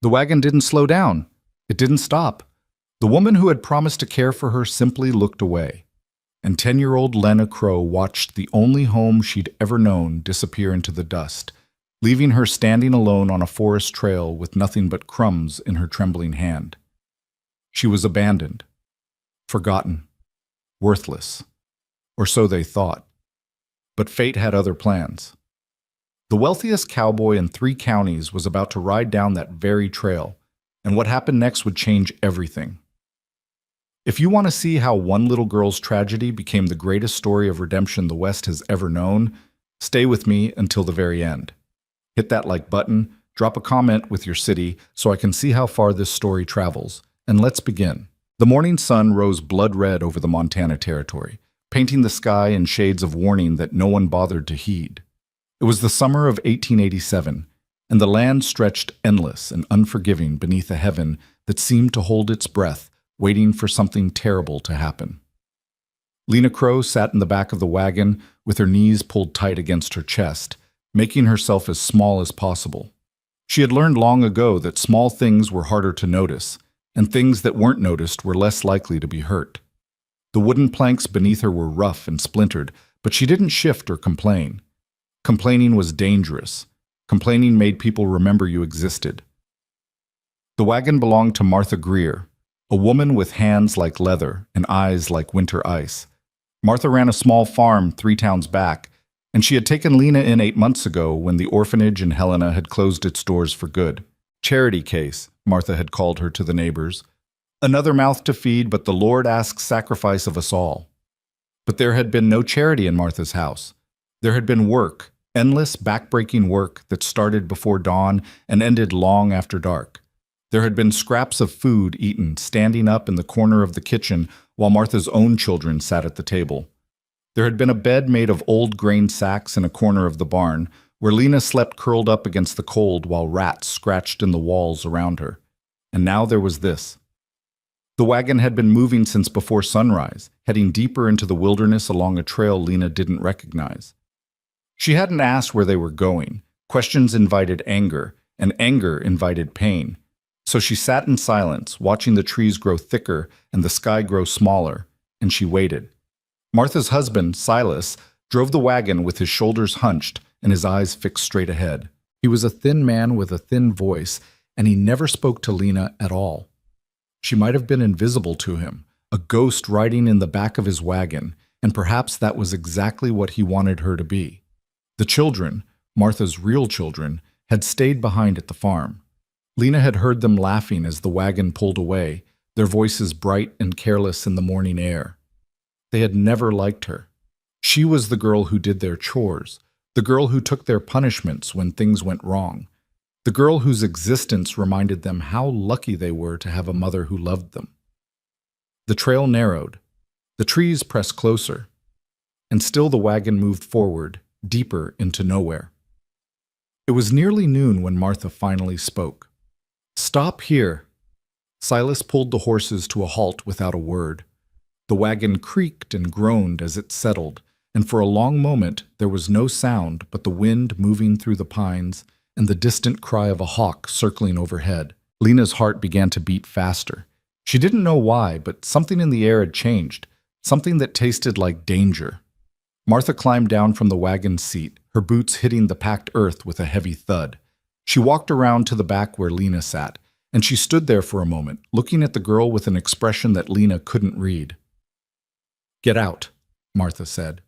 The wagon didn't slow down. It didn't stop. The woman who had promised to care for her simply looked away. And 10-year-old Lena Crow watched the only home she'd ever known disappear into the dust, leaving her standing alone on a forest trail with nothing but crumbs in her trembling hand. She was abandoned, forgotten, worthless, or so they thought. But fate had other plans. The wealthiest cowboy in 3 counties was about to ride down that very trail, and what happened next would change everything. If you want to see how one little girl's tragedy became the greatest story of redemption the West has ever known, stay with me until the very end. Hit that like button, drop a comment with your city so I can see how far this story travels, and let's begin. The morning sun rose blood red over the Montana Territory, painting the sky in shades of warning that no one bothered to heed. It was the summer of 1887, and the land stretched endless and unforgiving beneath a heaven that seemed to hold its breath, waiting for something terrible to happen. Lena Crow sat in the back of the wagon with her knees pulled tight against her chest, making herself as small as possible. She had learned long ago that small things were harder to notice, and things that weren't noticed were less likely to be hurt. The wooden planks beneath her were rough and splintered, but she didn't shift or complain. Complaining was dangerous. Complaining made people remember you existed. The wagon belonged to Martha Greer, a woman with hands like leather and eyes like winter ice. Martha ran a small farm 3 towns back, and she had taken Lena in 8 months ago when the orphanage in Helena had closed its doors for good. Charity case, Martha had called her to the neighbors. Another mouth to feed, but the Lord asks sacrifice of us all. But there had been no charity in Martha's house. There had been work, endless, backbreaking work that started before dawn and ended long after dark. There had been scraps of food eaten standing up in the corner of the kitchen while Martha's own children sat at the table. There had been a bed made of old grain sacks in a corner of the barn, where Lena slept curled up against the cold while rats scratched in the walls around her. And now there was this. The wagon had been moving since before sunrise, heading deeper into the wilderness along a trail Lena didn't recognize. She hadn't asked where they were going. Questions invited anger, and anger invited pain. So she sat in silence, watching the trees grow thicker and the sky grow smaller, and she waited. Martha's husband, Silas, drove the wagon with his shoulders hunched and his eyes fixed straight ahead. He was a thin man with a thin voice, and he never spoke to Lena at all. She might have been invisible to him, a ghost riding in the back of his wagon, and perhaps that was exactly what he wanted her to be. The children, Martha's real children, had stayed behind at the farm. Lena had heard them laughing as the wagon pulled away, their voices bright and careless in the morning air. They had never liked her. She was the girl who did their chores, the girl who took their punishments when things went wrong, the girl whose existence reminded them how lucky they were to have a mother who loved them. The trail narrowed. The trees pressed closer. And still the wagon moved forward, deeper into nowhere. It was nearly noon when Martha finally spoke. "Stop here." Silas pulled the horses to a halt without a word. The wagon creaked and groaned as it settled, and for a long moment there was no sound but the wind moving through the pines and the distant cry of a hawk circling overhead. Lena's heart began to beat faster. She didn't know why, but something in the air had changed, something that tasted like danger. Martha climbed down from the wagon's seat, her boots hitting the packed earth with a heavy thud. She walked around to the back where Lena sat, and she stood there for a moment, looking at the girl with an expression that Lena couldn't read. "Get out," Martha said.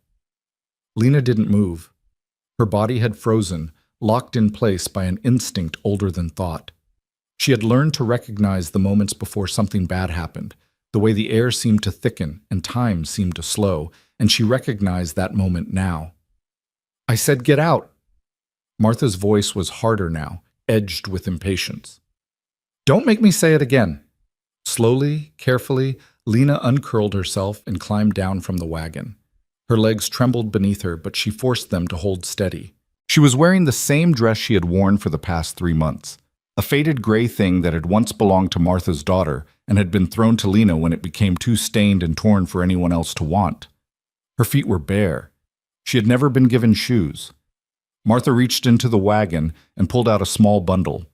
Lena didn't move. Her body had frozen, locked in place by an instinct older than thought. She had learned to recognize the moments before something bad happened, the way the air seemed to thicken and time seemed to slow, and she recognized that moment now. "I said get out." Martha's voice was harder now, edged with impatience. "Don't make me say it again." Slowly, carefully, Lena uncurled herself and climbed down from the wagon. Her legs trembled beneath her, but she forced them to hold steady. She was wearing the same dress she had worn for the past 3 months, a faded gray thing that had once belonged to Martha's daughter and had been thrown to Lena when it became too stained and torn for anyone else to want. Her feet were bare. She had never been given shoes. Martha reached into the wagon and pulled out a small bundle.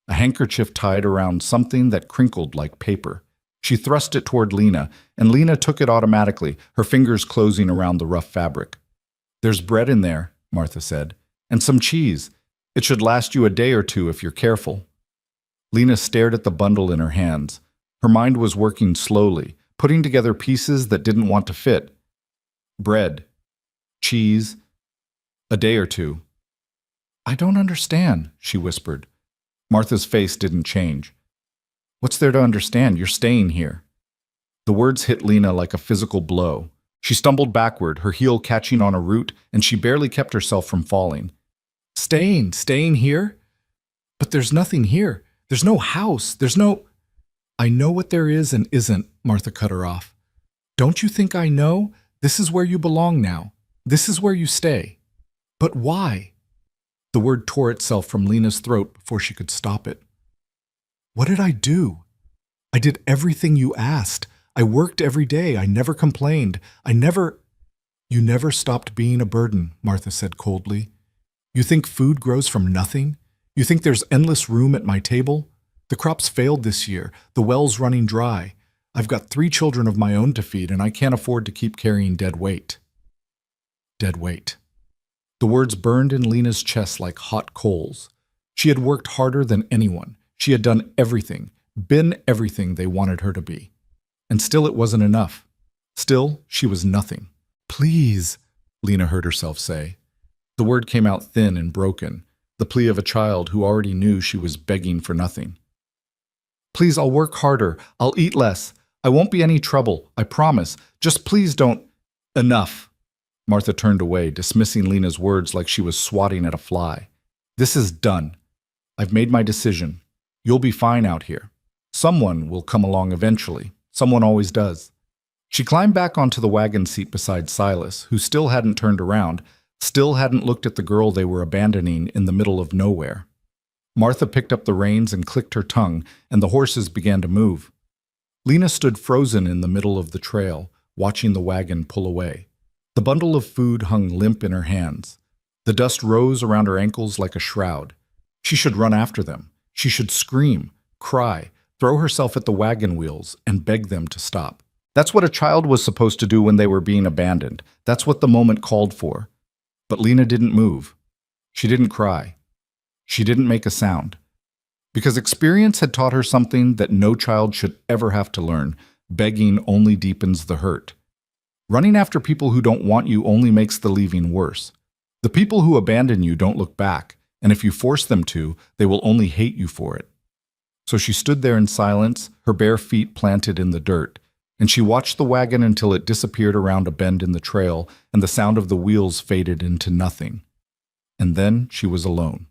a handkerchief tied around something that crinkled like paper. She thrust it toward Lena, and Lena took it automatically, her fingers closing around the rough fabric. "There's bread in there," Martha said, "and some cheese. It should last you a day or two if you're careful." Lena stared at the bundle in her hands. Her mind was working slowly, putting together pieces that didn't want to fit. Bread, cheese, a day or two. "I don't understand," she whispered. Martha's face didn't change. "What's there to understand? You're staying here." The words hit Lena like a physical blow. She stumbled backward, her heel catching on a root, and she barely kept herself from falling. Staying here? But there's nothing here. There's no house. There's no—" "I know what there is and isn't," Martha cut her off. "Don't you think I know? This is where you belong now. This is where you stay." "But why?" The word tore itself from Lena's throat before she could stop it. "What did I do? I did everything you asked. I worked every day. I never complained. You never stopped being a burden," Martha said coldly. "You think food grows from nothing? You think there's endless room at my table? The crops failed this year. The well's running dry. I've got 3 children of my own to feed, and I can't afford to keep carrying dead weight." Dead weight. The words burned in Lena's chest like hot coals. She had worked harder than anyone. She had done everything, been everything they wanted her to be. And still it wasn't enough. Still, she was nothing. "Please," Lena heard herself say. The word came out thin and broken, the plea of a child who already knew she was begging for nothing. "Please, I'll work harder. I'll eat less. I won't be any trouble. I promise. Just please don't—" "Enough." Martha turned away, dismissing Lena's words like she was swatting at a fly. "This is done. I've made my decision. You'll be fine out here. Someone will come along eventually. Someone always does." She climbed back onto the wagon seat beside Silas, who still hadn't turned around, still hadn't looked at the girl they were abandoning in the middle of nowhere. Martha picked up the reins and clicked her tongue, and the horses began to move. Lena stood frozen in the middle of the trail, watching the wagon pull away. The bundle of food hung limp in her hands. The dust rose around her ankles like a shroud. She should run after them. She should scream, cry, throw herself at the wagon wheels, and beg them to stop. That's what a child was supposed to do when they were being abandoned. That's what the moment called for. But Lena didn't move. She didn't cry. She didn't make a sound. Because experience had taught her something that no child should ever have to learn. Begging only deepens the hurt. Running after people who don't want you only makes the leaving worse. The people who abandon you don't look back, and if you force them to, they will only hate you for it. So she stood there in silence, her bare feet planted in the dirt, and she watched the wagon until it disappeared around a bend in the trail and the sound of the wheels faded into nothing. And then she was alone.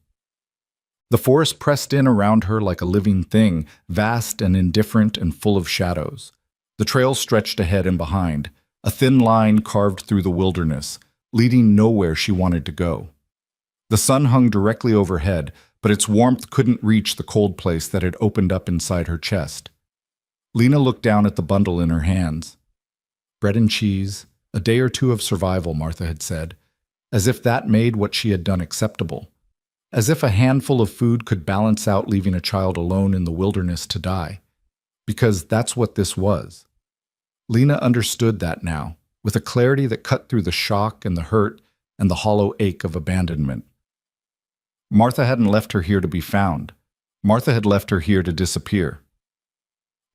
The forest pressed in around her like a living thing, vast and indifferent and full of shadows. The trail stretched ahead and behind, a thin line carved through the wilderness, leading nowhere she wanted to go. The sun hung directly overhead, but its warmth couldn't reach the cold place that had opened up inside her chest. Lena looked down at the bundle in her hands. Bread and cheese, a day or two of survival, Martha had said, as if that made what she had done acceptable. As if a handful of food could balance out leaving a child alone in the wilderness to die. Because that's what this was. Lena understood that now, with a clarity that cut through the shock and the hurt and the hollow ache of abandonment. Martha hadn't left her here to be found. Martha had left her here to disappear.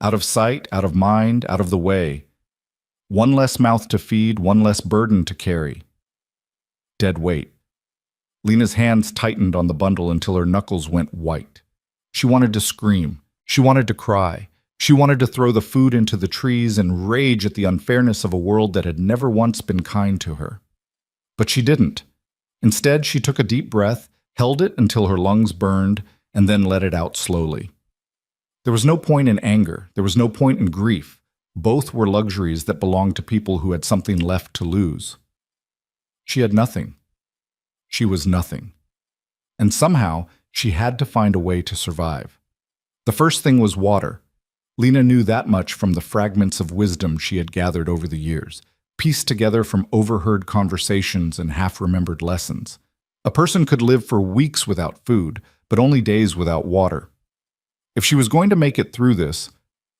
Out of sight, out of mind, out of the way. One less mouth to feed, one less burden to carry. Dead weight. Lena's hands tightened on the bundle until her knuckles went white. She wanted to scream. She wanted to cry. She wanted to throw the food into the trees and rage at the unfairness of a world that had never once been kind to her. But she didn't. Instead, she took a deep breath, held it until her lungs burned, and then let it out slowly. There was no point in anger. There was no point in grief. Both were luxuries that belonged to people who had something left to lose. She had nothing. She was nothing. And somehow, she had to find a way to survive. The first thing was water. Lena knew that much from the fragments of wisdom she had gathered over the years, pieced together from overheard conversations and half-remembered lessons. A person could live for weeks without food, but only days without water. If she was going to make it through this,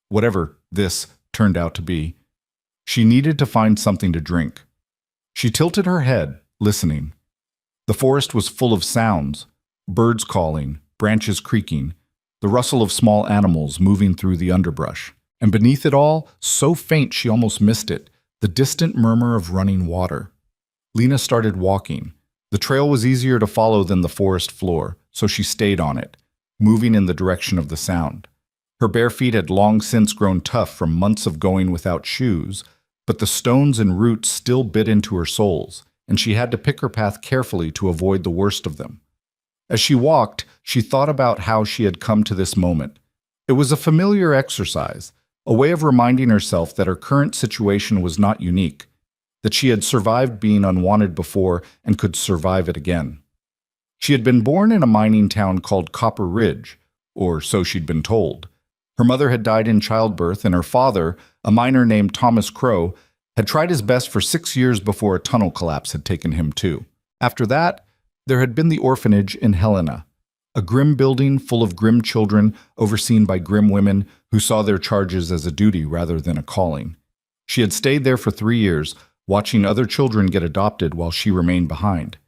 whatever this turned out to be, she needed to find something to drink. She tilted her head, listening. The forest was full of sounds, birds calling, branches creaking, the rustle of small animals moving through the underbrush. And beneath it all, so faint she almost missed it, the distant murmur of running water. Lena started walking. The trail was easier to follow than the forest floor, so she stayed on it, moving in the direction of the sound. Her bare feet had long since grown tough from months of going without shoes, but the stones and roots still bit into her soles, and she had to pick her path carefully to avoid the worst of them. As she walked, she thought about how she had come to this moment. It was a familiar exercise, a way of reminding herself that her current situation was not unique, that she had survived being unwanted before and could survive it again. She had been born in a mining town called Copper Ridge, or so she'd been told. Her mother had died in childbirth, and her father, a miner named Thomas Crow, had tried his best for 6 years before a tunnel collapse had taken him too. After that, there had been the orphanage in Helena, a grim building full of grim children overseen by grim women who saw their charges as a duty rather than a calling. She had stayed there for 3 years, watching other children get adopted while she remained behind.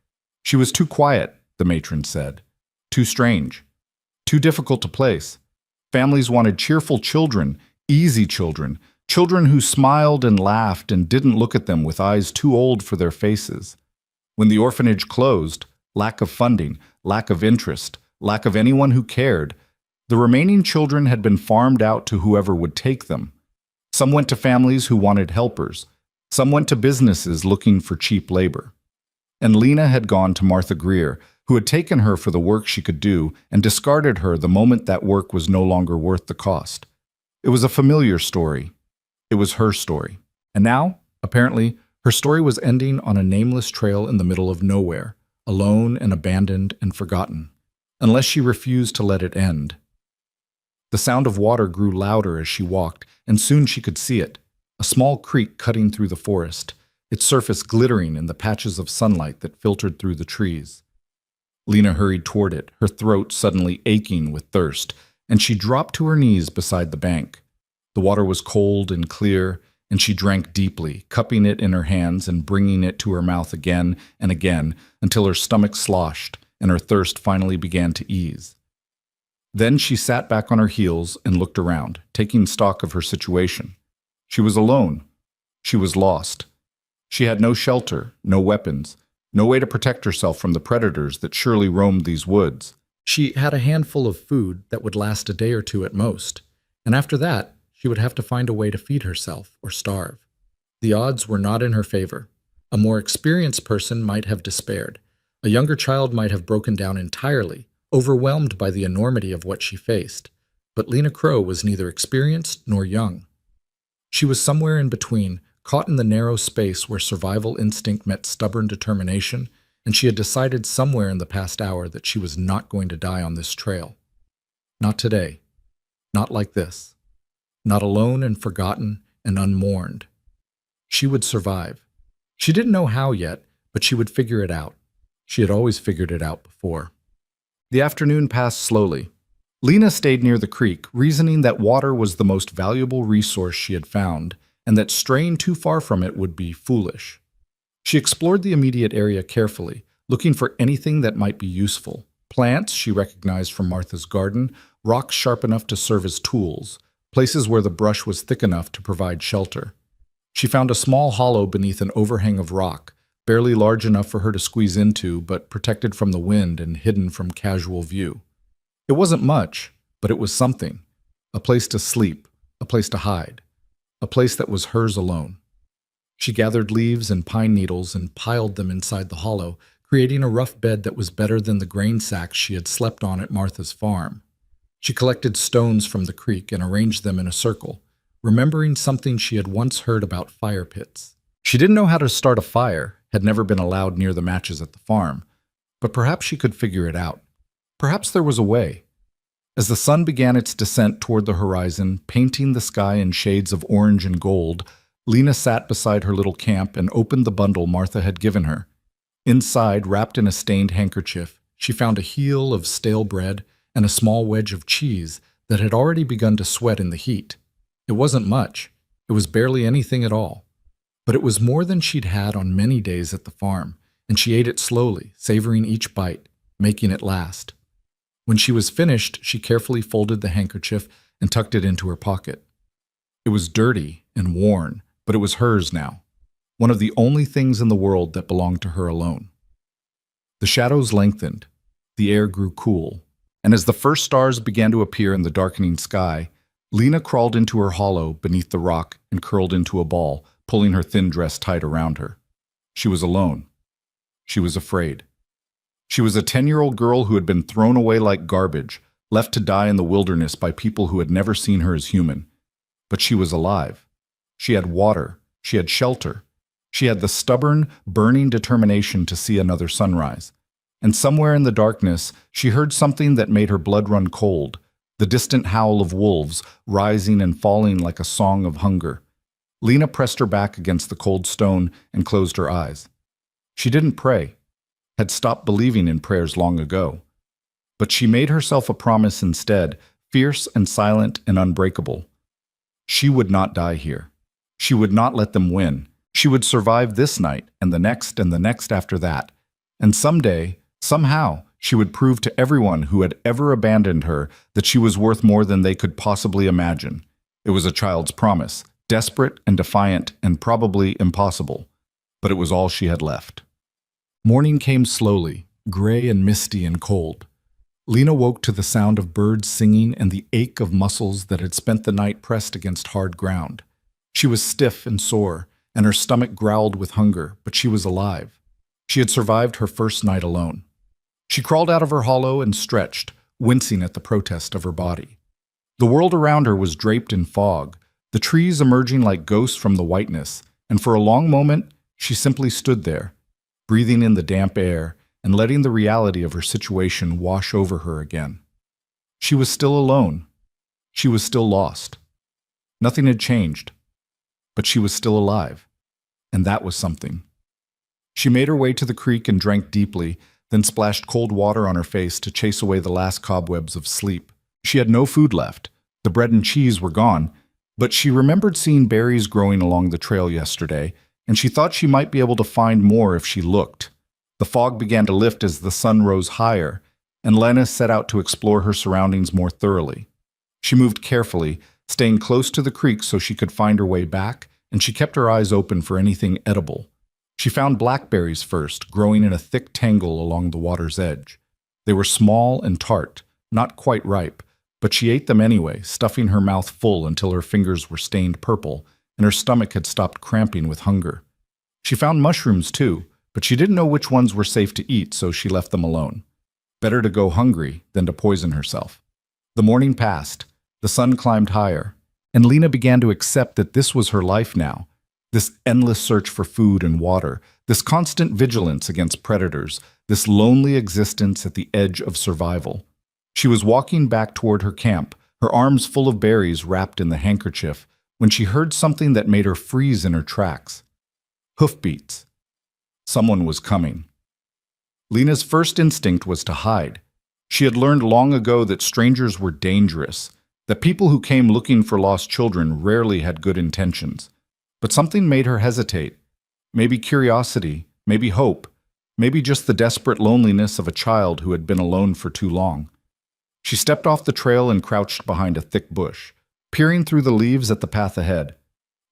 She was too quiet, the matron said. Too strange. Too difficult to place. Families wanted cheerful children, easy children, children who smiled and laughed and didn't look at them with eyes too old for their faces. When the orphanage closed, lack of funding, lack of interest, lack of anyone who cared, the remaining children had been farmed out to whoever would take them. Some went to families who wanted helpers. Some went to businesses looking for cheap labor. And Lena had gone to Martha Greer, who had taken her for the work she could do and discarded her the moment that work was no longer worth the cost. It was a familiar story. It was her story. And now, apparently, her story was ending on a nameless trail in the middle of nowhere, alone and abandoned and forgotten, unless she refused to let it end. The sound of water grew louder as she walked, and soon she could see it, a small creek cutting through the forest, its surface glittering in the patches of sunlight that filtered through the trees. Lena hurried toward it, her throat suddenly aching with thirst, and she dropped to her knees beside the bank. The water was cold and clear, and she drank deeply, cupping it in her hands and bringing it to her mouth again and again until her stomach sloshed and her thirst finally began to ease. Then she sat back on her heels and looked around, taking stock of her situation. She was alone. She was lost. She had no shelter, no weapons, no way to protect herself from the predators that surely roamed these woods. She had a handful of food that would last a day or two at most, and after that, she would have to find a way to feed herself or starve. The odds were not in her favor. A more experienced person might have despaired. A younger child might have broken down entirely, overwhelmed by the enormity of what she faced. But Lena Crow was neither experienced nor young. She was somewhere in between, caught in the narrow space where survival instinct met stubborn determination, and she had decided somewhere in the past hour that she was not going to die on this trail. Not today. Not like this. Not alone and forgotten and unmourned. She would survive. She didn't know how yet, but she would figure it out. She had always figured it out before. The afternoon passed slowly. Lena stayed near the creek, reasoning that water was the most valuable resource she had found, and that straying too far from it would be foolish. She explored the immediate area carefully, looking for anything that might be useful. Plants she recognized from Martha's garden, rocks sharp enough to serve as tools, places where the brush was thick enough to provide shelter. She found a small hollow beneath an overhang of rock, barely large enough for her to squeeze into, but protected from the wind and hidden from casual view. It wasn't much, but it was something. A place to sleep, a place to hide, a place that was hers alone. She gathered leaves and pine needles and piled them inside the hollow, creating a rough bed that was better than the grain sacks she had slept on at Martha's farm. She collected stones from the creek and arranged them in a circle, remembering something she had once heard about fire pits. She didn't know how to start a fire, had never been allowed near the matches at the farm, but perhaps she could figure it out. Perhaps there was a way. As the sun began its descent toward the horizon, painting the sky in shades of orange and gold, Lena sat beside her little camp and opened the bundle Martha had given her. Inside, wrapped in a stained handkerchief, she found a heel of stale bread and a small wedge of cheese that had already begun to sweat in the heat. It wasn't much. It was barely anything at all. But it was more than she'd had on many days at the farm, and she ate it slowly, savoring each bite, making it last. When she was finished, she carefully folded the handkerchief and tucked it into her pocket. It was dirty and worn, but it was hers now, one of the only things in the world that belonged to her alone. The shadows lengthened, the air grew cool, and as the first stars began to appear in the darkening sky, Lena crawled into her hollow beneath the rock and curled into a ball, pulling her thin dress tight around her. She was alone. She was afraid. She was a 10-year-old girl who had been thrown away like garbage, left to die in the wilderness by people who had never seen her as human. But she was alive. She had water. She had shelter. She had the stubborn, burning determination to see another sunrise. And somewhere in the darkness, she heard something that made her blood run cold, the distant howl of wolves, rising and falling like a song of hunger. Lena pressed her back against the cold stone and closed her eyes. She didn't pray, had stopped believing in prayers long ago. But she made herself a promise instead, fierce and silent and unbreakable. She would not die here. She would not let them win. She would survive this night and the next after that. And someday, somehow, she would prove to everyone who had ever abandoned her that she was worth more than they could possibly imagine. It was a child's promise, desperate and defiant and probably impossible. But it was all she had left. Morning came slowly, gray and misty and cold. Lena woke to the sound of birds singing and the ache of muscles that had spent the night pressed against hard ground. She was stiff and sore, and her stomach growled with hunger, but she was alive. She had survived her first night alone. She crawled out of her hollow and stretched, wincing at the protest of her body. The world around her was draped in fog, the trees emerging like ghosts from the whiteness, and for a long moment, she simply stood there, breathing in the damp air and letting the reality of her situation wash over her again. She was still alone. She was still lost. Nothing had changed, but she was still alive, and that was something. She made her way to the creek and drank deeply, then splashed cold water on her face to chase away the last cobwebs of sleep. She had no food left. The bread and cheese were gone, but she remembered seeing berries growing along the trail yesterday, and she thought she might be able to find more if she looked. The fog began to lift as the sun rose higher, and Lena set out to explore her surroundings more thoroughly. She moved carefully, staying close to the creek so she could find her way back, and she kept her eyes open for anything edible. She found blackberries first, growing in a thick tangle along the water's edge. They were small and tart, not quite ripe, but she ate them anyway, stuffing her mouth full until her fingers were stained purple, and her stomach had stopped cramping with hunger. She found mushrooms too, but she didn't know which ones were safe to eat, so she left them alone. Better to go hungry than to poison herself. The morning passed, the sun climbed higher, and Lena began to accept that this was her life now, this endless search for food and water, this constant vigilance against predators, this lonely existence at the edge of survival. She was walking back toward her camp, her arms full of berries wrapped in the handkerchief, when she heard something that made her freeze in her tracks. Hoofbeats. Someone was coming. Lena's first instinct was to hide. She had learned long ago that strangers were dangerous, that people who came looking for lost children rarely had good intentions. But something made her hesitate. Maybe curiosity, maybe hope, maybe just the desperate loneliness of a child who had been alone for too long. She stepped off the trail and crouched behind a thick bush, peering through the leaves at the path ahead.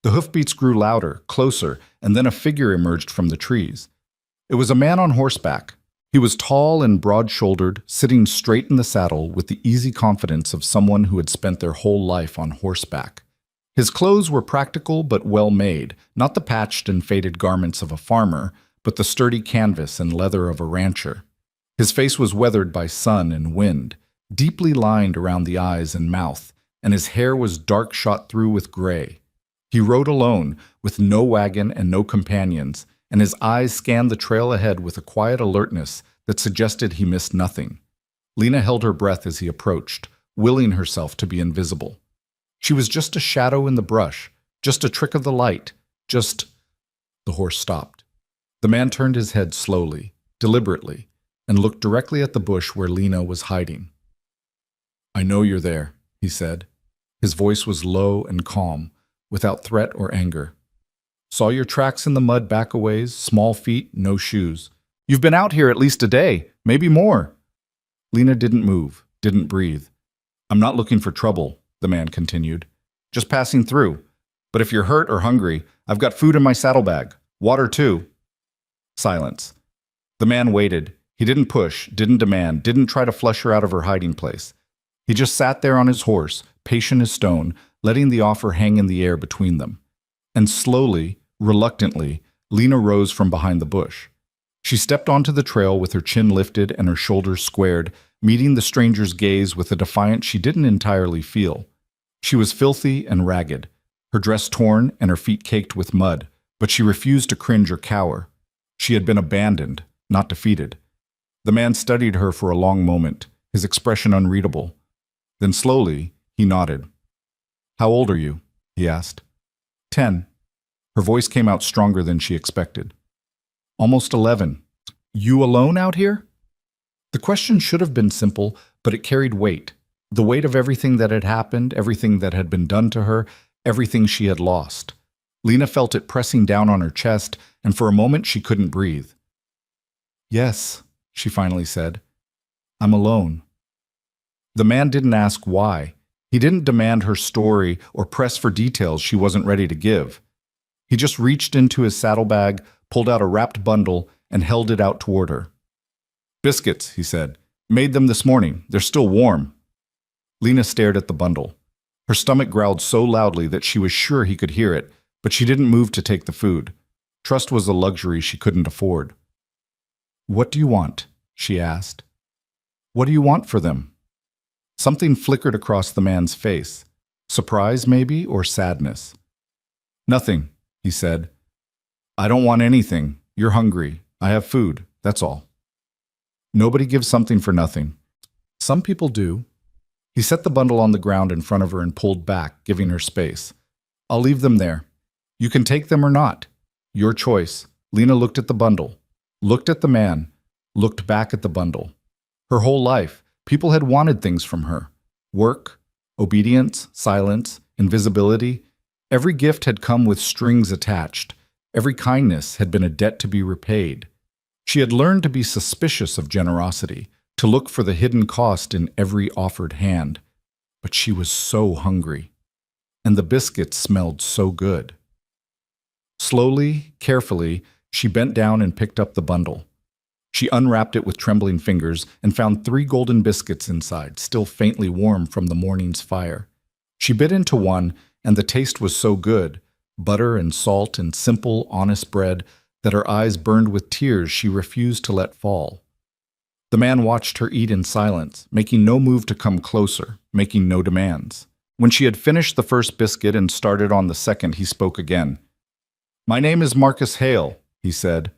The hoofbeats grew louder, closer, and then a figure emerged from the trees. It was a man on horseback. He was tall and broad-shouldered, sitting straight in the saddle with the easy confidence of someone who had spent their whole life on horseback. His clothes were practical but well-made, not the patched and faded garments of a farmer, but the sturdy canvas and leather of a rancher. His face was weathered by sun and wind, deeply lined around the eyes and mouth, and his hair was dark shot through with gray. He rode alone, with no wagon and no companions, and his eyes scanned the trail ahead with a quiet alertness that suggested he missed nothing. Lena held her breath as he approached, willing herself to be invisible. She was just a shadow in the brush, just a trick of the light, just... The horse stopped. The man turned his head slowly, deliberately, and looked directly at the bush where Lena was hiding. "I know you're there," he said. His voice was low and calm, without threat or anger. Saw your tracks in the mud back a ways, small feet, no shoes. You've been out here at least a day, maybe more. Lena didn't move, didn't breathe. I'm not looking for trouble, the man continued. Just passing through. But if you're hurt or hungry, I've got food in my saddlebag. Water too. Silence. The man waited. He didn't push, didn't demand, didn't try to flush her out of her hiding place. He just sat there on his horse, patient as stone, letting the offer hang in the air between them. And slowly, reluctantly, Lena rose from behind the bush. She stepped onto the trail with her chin lifted and her shoulders squared, meeting the stranger's gaze with a defiance she didn't entirely feel. She was filthy and ragged, her dress torn and her feet caked with mud, but she refused to cringe or cower. She had been abandoned, not defeated. The man studied her for a long moment, his expression unreadable. Then slowly, he nodded. How old are you? He asked. 10. Her voice came out stronger than she expected. Almost 11. You alone out here? The question should have been simple, but it carried weight. The weight of everything that had happened, everything that had been done to her, everything she had lost. Lena felt it pressing down on her chest, and for a moment she couldn't breathe. Yes, she finally said. I'm alone. The man didn't ask why. He didn't demand her story or press for details she wasn't ready to give. He just reached into his saddlebag, pulled out a wrapped bundle, and held it out toward her. Biscuits, he said. Made them this morning. They're still warm. Lena stared at the bundle. Her stomach growled so loudly that she was sure he could hear it, but she didn't move to take the food. Trust was a luxury she couldn't afford. What do you want? She asked. What do you want for them? Something flickered across the man's face. Surprise, maybe, or sadness. Nothing, he said. I don't want anything. You're hungry. I have food. That's all. Nobody gives something for nothing. Some people do. He set the bundle on the ground in front of her and pulled back, giving her space. I'll leave them there. You can take them or not. Your choice. Lena looked at the bundle, looked at the man, looked back at the bundle. Her whole life, people had wanted things from her. Work, obedience, silence, invisibility. Every gift had come with strings attached. Every kindness had been a debt to be repaid. She had learned to be suspicious of generosity, to look for the hidden cost in every offered hand. But she was so hungry. And the biscuits smelled so good. Slowly, carefully, she bent down and picked up the bundle. She unwrapped it with trembling fingers and found 3 golden biscuits inside, still faintly warm from the morning's fire. She bit into one, and the taste was so good, butter and salt and simple, honest bread, that her eyes burned with tears she refused to let fall. The man watched her eat in silence, making no move to come closer, making no demands. When she had finished the first biscuit and started on the second, he spoke again. My name is Marcus Hale, he said.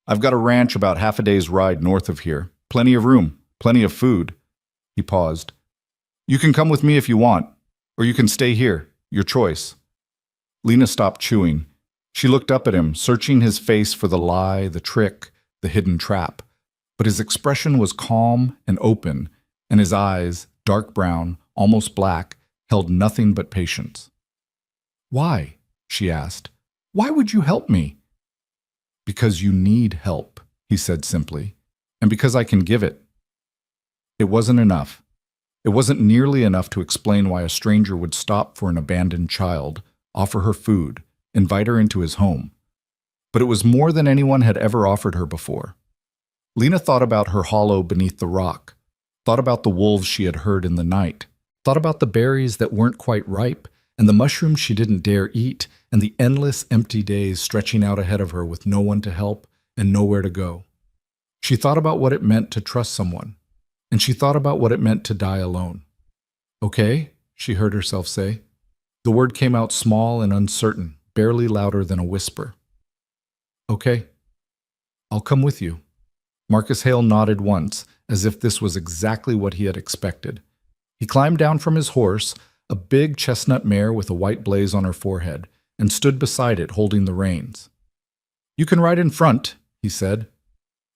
I've got a ranch about half a day's ride north of here. Plenty of room, plenty of food. He paused. You can come with me if you want, or you can stay here. Your choice. Lena stopped chewing. She looked up at him, searching his face for the lie, the trick, the hidden trap. But his expression was calm and open, and his eyes, dark brown, almost black, held nothing but patience. Why? She asked. Why would you help me? Because you need help, he said simply, and because I can give it. It wasn't enough. It wasn't nearly enough to explain why a stranger would stop for an abandoned child, offer her food, invite her into his home. But it was more than anyone had ever offered her before. Lena thought about her hollow beneath the rock, thought about the wolves she had heard in the night, thought about the berries that weren't quite ripe, and the mushrooms she didn't dare eat, and the endless empty days stretching out ahead of her with no one to help and nowhere to go. She thought about what it meant to trust someone, and she thought about what it meant to die alone. Okay, she heard herself say. The word came out small and uncertain, barely louder than a whisper. Okay, I'll come with you. Marcus Hale nodded once, as if this was exactly what he had expected. He climbed down from his horse, a big chestnut mare with a white blaze on her forehead, and stood beside it holding the reins. You can ride in front, he said.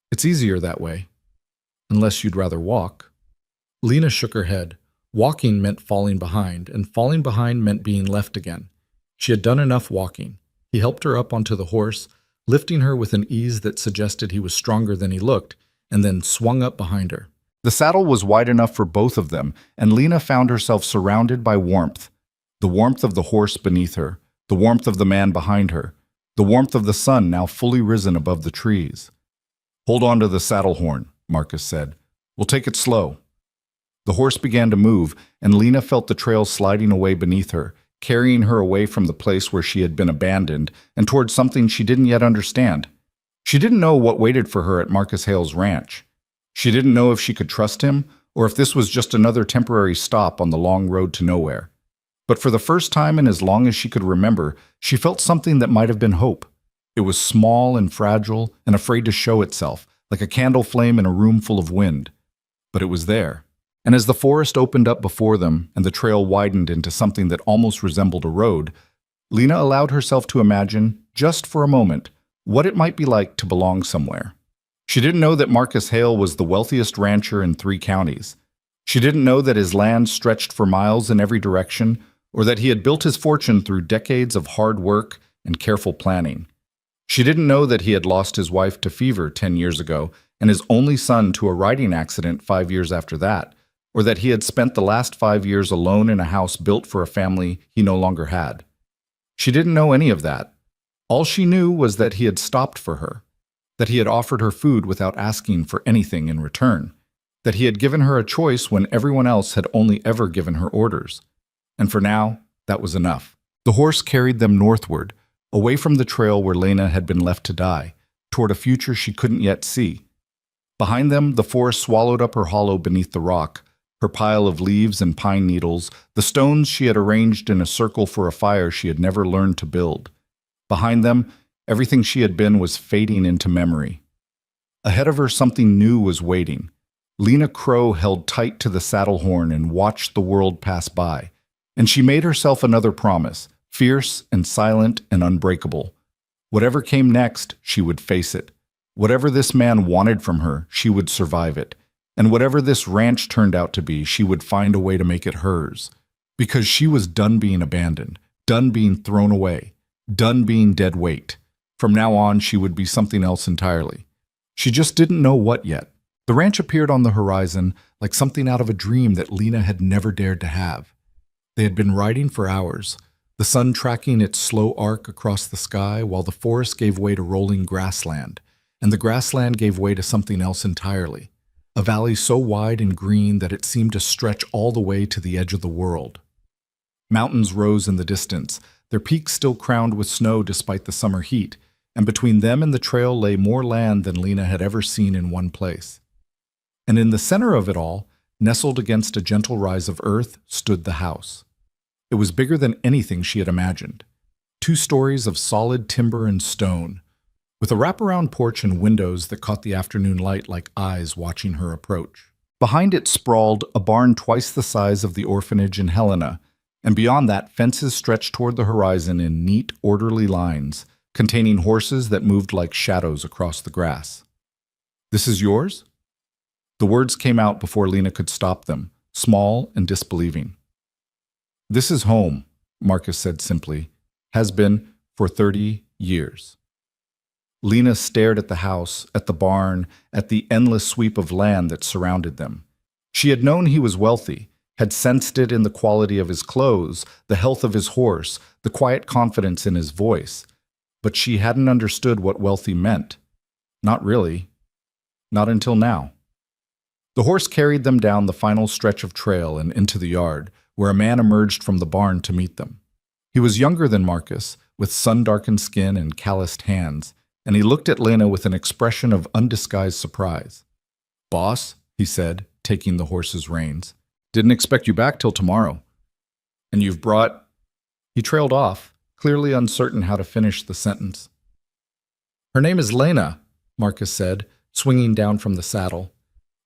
It's easier that way. Unless you'd rather walk. Lena shook her head. Walking meant falling behind, and falling behind meant being left again. She had done enough walking. He helped her up onto the horse, lifting her with an ease that suggested he was stronger than he looked, and then swung up behind her. The saddle was wide enough for both of them, and Lena found herself surrounded by warmth. The warmth of the horse beneath her, the warmth of the man behind her, the warmth of the sun now fully risen above the trees. "Hold on to the saddle horn," Marcus said. "We'll take it slow." The horse began to move, and Lena felt the trail sliding away beneath her, carrying her away from the place where she had been abandoned and towards something she didn't yet understand. She didn't know what waited for her at Marcus Hale's ranch. She didn't know if she could trust him or if this was just another temporary stop on the long road to nowhere. But for the first time in as long as she could remember, she felt something that might have been hope. It was small and fragile and afraid to show itself, like a candle flame in a room full of wind. But it was there. And as the forest opened up before them and the trail widened into something that almost resembled a road, Lena allowed herself to imagine, just for a moment, what it might be like to belong somewhere. She didn't know that Marcus Hale was the wealthiest rancher in 3 counties. She didn't know that his land stretched for miles in every direction, or that he had built his fortune through decades of hard work and careful planning. She didn't know that he had lost his wife to fever 10 years ago and his only son to a riding accident 5 years after that, or that he had spent the last 5 years alone in a house built for a family he no longer had. She didn't know any of that. All she knew was that he had stopped for her, that he had offered her food without asking for anything in return, that he had given her a choice when everyone else had only ever given her orders. And for now, that was enough. The horse carried them northward, away from the trail where Lena had been left to die, toward a future she couldn't yet see. Behind them, the forest swallowed up her hollow beneath the rock, her pile of leaves and pine needles, the stones she had arranged in a circle for a fire she had never learned to build. Behind them, everything she had been was fading into memory. Ahead of her, something new was waiting. Lena Crow held tight to the saddle horn and watched the world pass by, and she made herself another promise, fierce and silent and unbreakable. Whatever came next, she would face it. Whatever this man wanted from her, she would survive it. And whatever this ranch turned out to be, she would find a way to make it hers. Because she was done being abandoned, done being thrown away, done being dead weight. From now on, she would be something else entirely. She just didn't know what yet. The ranch appeared on the horizon like something out of a dream that Lena had never dared to have. They had been riding for hours, the sun tracking its slow arc across the sky while the forest gave way to rolling grassland, and the grassland gave way to something else entirely. A valley so wide and green that it seemed to stretch all the way to the edge of the world. Mountains rose in the distance, their peaks still crowned with snow despite the summer heat, and between them and the trail lay more land than Lena had ever seen in one place. And in the center of it all, nestled against a gentle rise of earth, stood the house. It was bigger than anything she had imagined. 2 stories of solid timber and stone, with a wraparound porch and windows that caught the afternoon light like eyes watching her approach. Behind it sprawled a barn twice the size of the orphanage in Helena, and beyond that, fences stretched toward the horizon in neat, orderly lines, containing horses that moved like shadows across the grass. "This is yours?" The words came out before Lena could stop them, small and disbelieving. "This is home," Marcus said simply. "Has been for 30 years." Lena stared at the house, at the barn, at the endless sweep of land that surrounded them. She had known he was wealthy, had sensed it in the quality of his clothes, the health of his horse, the quiet confidence in his voice. But she hadn't understood what wealthy meant. Not really. Not until now. The horse carried them down the final stretch of trail and into the yard, where a man emerged from the barn to meet them. He was younger than Marcus, with sun-darkened skin and calloused hands, and he looked at Lena with an expression of undisguised surprise. "Boss," he said, taking the horse's reins, "didn't expect you back till tomorrow. And you've brought—" He trailed off, clearly uncertain how to finish the sentence. "Her name is Lena," Marcus said, swinging down from the saddle.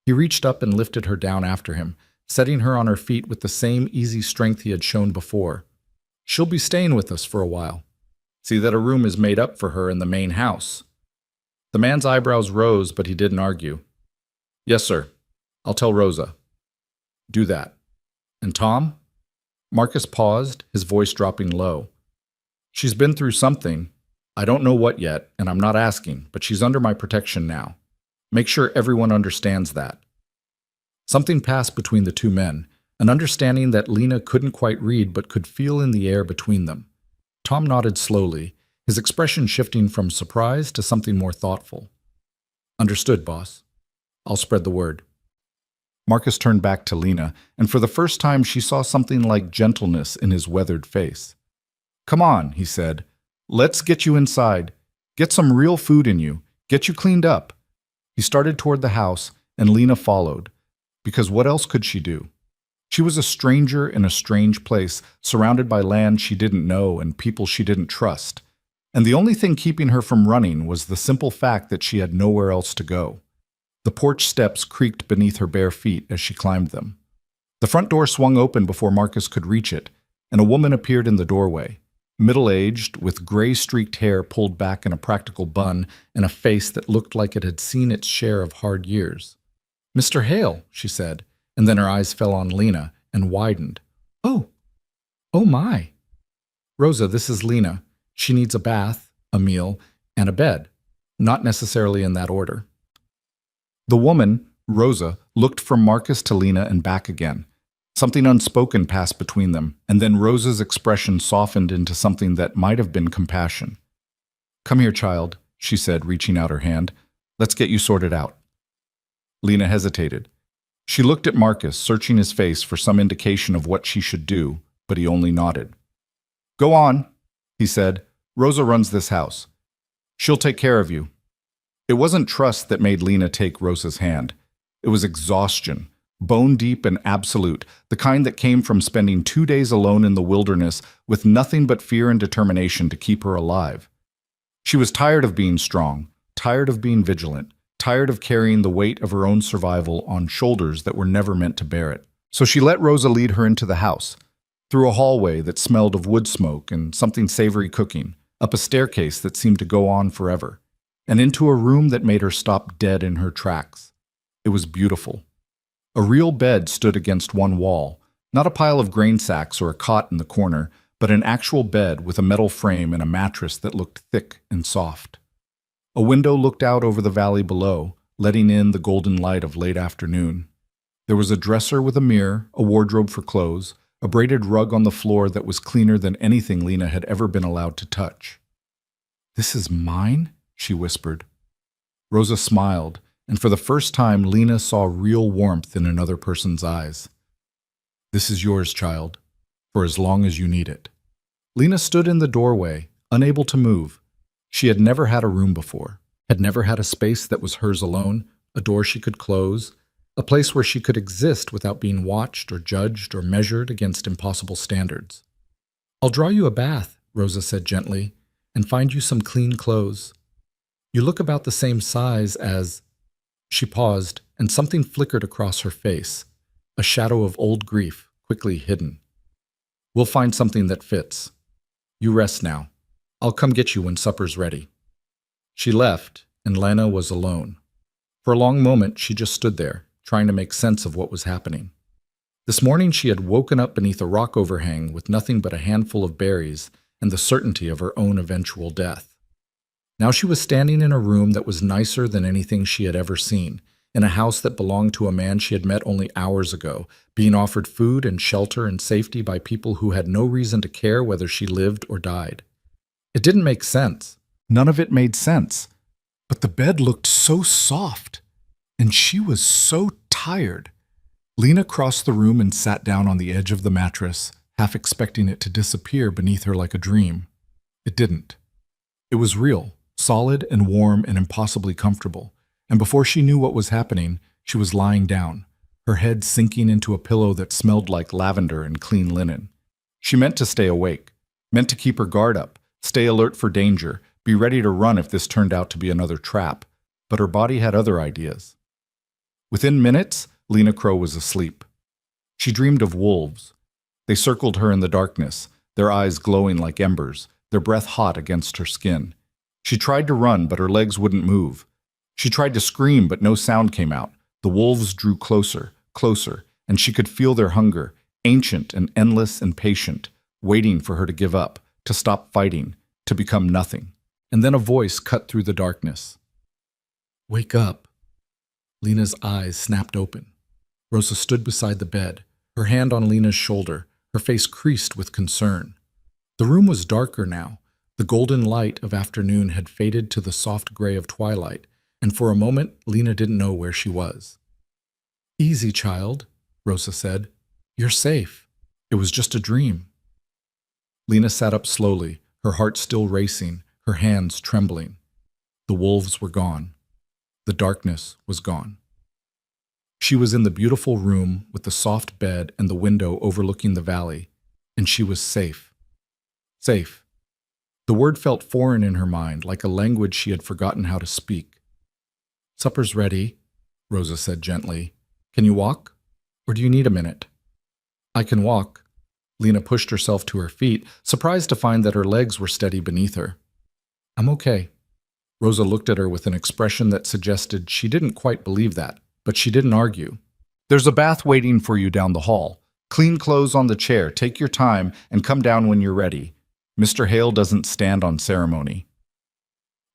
He reached up and lifted her down after him, setting her on her feet with the same easy strength he had shown before. "She'll be staying with us for a while. See that a room is made up for her in the main house." The man's eyebrows rose, but he didn't argue. "Yes, sir. I'll tell Rosa." "Do that." And Tom? Marcus paused, his voice dropping low. She's been through something. I don't know what yet, and I'm not asking, but she's under my protection now. Make sure everyone understands that. Something passed between the two men, an understanding that Lena couldn't quite read but could feel in the air between them. Tom nodded slowly, his expression shifting from surprise to something more thoughtful. Understood, boss. I'll spread the word. Marcus turned back to Lena, and for the first time she saw something like gentleness in his weathered face. Come on, he said. Let's get you inside. Get some real food in you. Get you cleaned up. He started toward the house, and Lena followed, because what else could she do? She was a stranger in a strange place, surrounded by land she didn't know and people she didn't trust. And the only thing keeping her from running was the simple fact that she had nowhere else to go. The porch steps creaked beneath her bare feet as she climbed them. The front door swung open before Marcus could reach it, and a woman appeared in the doorway, middle-aged, with gray-streaked hair pulled back in a practical bun and a face that looked like it had seen its share of hard years. "Mr. Hale," she said, and then her eyes fell on Lena and widened. Oh my. Rosa, this is Lena. She needs a bath, a meal, and a bed. Not necessarily in that order." The woman, Rosa, looked from Marcus to Lena and back again. Something unspoken passed between them, and then Rosa's expression softened into something that might have been compassion. "Come here, child," she said, reaching out her hand. "Let's get you sorted out." Lena hesitated. She looked at Marcus, searching his face for some indication of what she should do, but he only nodded. "Go on," he said. "Rosa runs this house. She'll take care of you." It wasn't trust that made Lena take Rosa's hand. It was exhaustion, bone deep and absolute, the kind that came from spending 2 days alone in the wilderness with nothing but fear and determination to keep her alive. She was tired of being strong, tired of being vigilant, tired of carrying the weight of her own survival on shoulders that were never meant to bear it. So she let Rosa lead her into the house, through a hallway that smelled of wood smoke and something savory cooking, up a staircase that seemed to go on forever, and into a room that made her stop dead in her tracks. It was beautiful. A real bed stood against one wall, not a pile of grain sacks or a cot in the corner, but an actual bed with a metal frame and a mattress that looked thick and soft. A window looked out over the valley below, letting in the golden light of late afternoon. There was a dresser with a mirror, a wardrobe for clothes, a braided rug on the floor that was cleaner than anything Lena had ever been allowed to touch. "This is mine?" she whispered. Rosa smiled, and for the first time Lena saw real warmth in another person's eyes. "This is yours, child, for as long as you need it." Lena stood in the doorway, unable to move. She had never had a room before, had never had a space that was hers alone, a door she could close, a place where she could exist without being watched or judged or measured against impossible standards. "I'll draw you a bath," Rosa said gently, "and find you some clean clothes. You look about the same size as—" She paused, and something flickered across her face, a shadow of old grief, quickly hidden. "We'll find something that fits. You rest now. I'll come get you when supper's ready." She left, and Lena was alone. For a long moment, she just stood there, trying to make sense of what was happening. This morning, she had woken up beneath a rock overhang with nothing but a handful of berries and the certainty of her own eventual death. Now she was standing in a room that was nicer than anything she had ever seen, in a house that belonged to a man she had met only hours ago, being offered food and shelter and safety by people who had no reason to care whether she lived or died. It didn't make sense. None of it made sense. But the bed looked so soft, and she was so tired. Lena crossed the room and sat down on the edge of the mattress, half expecting it to disappear beneath her like a dream. It didn't. It was real, solid and warm and impossibly comfortable, and before she knew what was happening, she was lying down, her head sinking into a pillow that smelled like lavender and clean linen. She meant to stay awake, meant to keep her guard up, stay alert for danger, be ready to run if this turned out to be another trap, but her body had other ideas. Within minutes, Lena Crow was asleep. She dreamed of wolves. They circled her in the darkness, their eyes glowing like embers, their breath hot against her skin. She tried to run, but her legs wouldn't move. She tried to scream, but no sound came out. The wolves drew closer, closer, and she could feel their hunger, ancient and endless and patient, waiting for her to give up, to stop fighting, to become nothing. And then a voice cut through the darkness. "Wake up." Lena's eyes snapped open. Rosa stood beside the bed, her hand on Lena's shoulder, her face creased with concern. The room was darker now. The golden light of afternoon had faded to the soft gray of twilight, and for a moment Lena didn't know where she was. "Easy, child," Rosa said. "You're safe. It was just a dream." Lena sat up slowly, her heart still racing, her hands trembling. The wolves were gone. The darkness was gone. She was in the beautiful room with the soft bed and the window overlooking the valley, and she was safe. Safe. The word felt foreign in her mind, like a language she had forgotten how to speak. "Supper's ready," Rosa said gently. "Can you walk? Or do you need a minute?" "I can walk." Lena pushed herself to her feet, surprised to find that her legs were steady beneath her. "I'm okay." Rosa looked at her with an expression that suggested she didn't quite believe that, but she didn't argue. "There's a bath waiting for you down the hall. Clean clothes on the chair, take your time, and come down when you're ready. Mr. Hale doesn't stand on ceremony."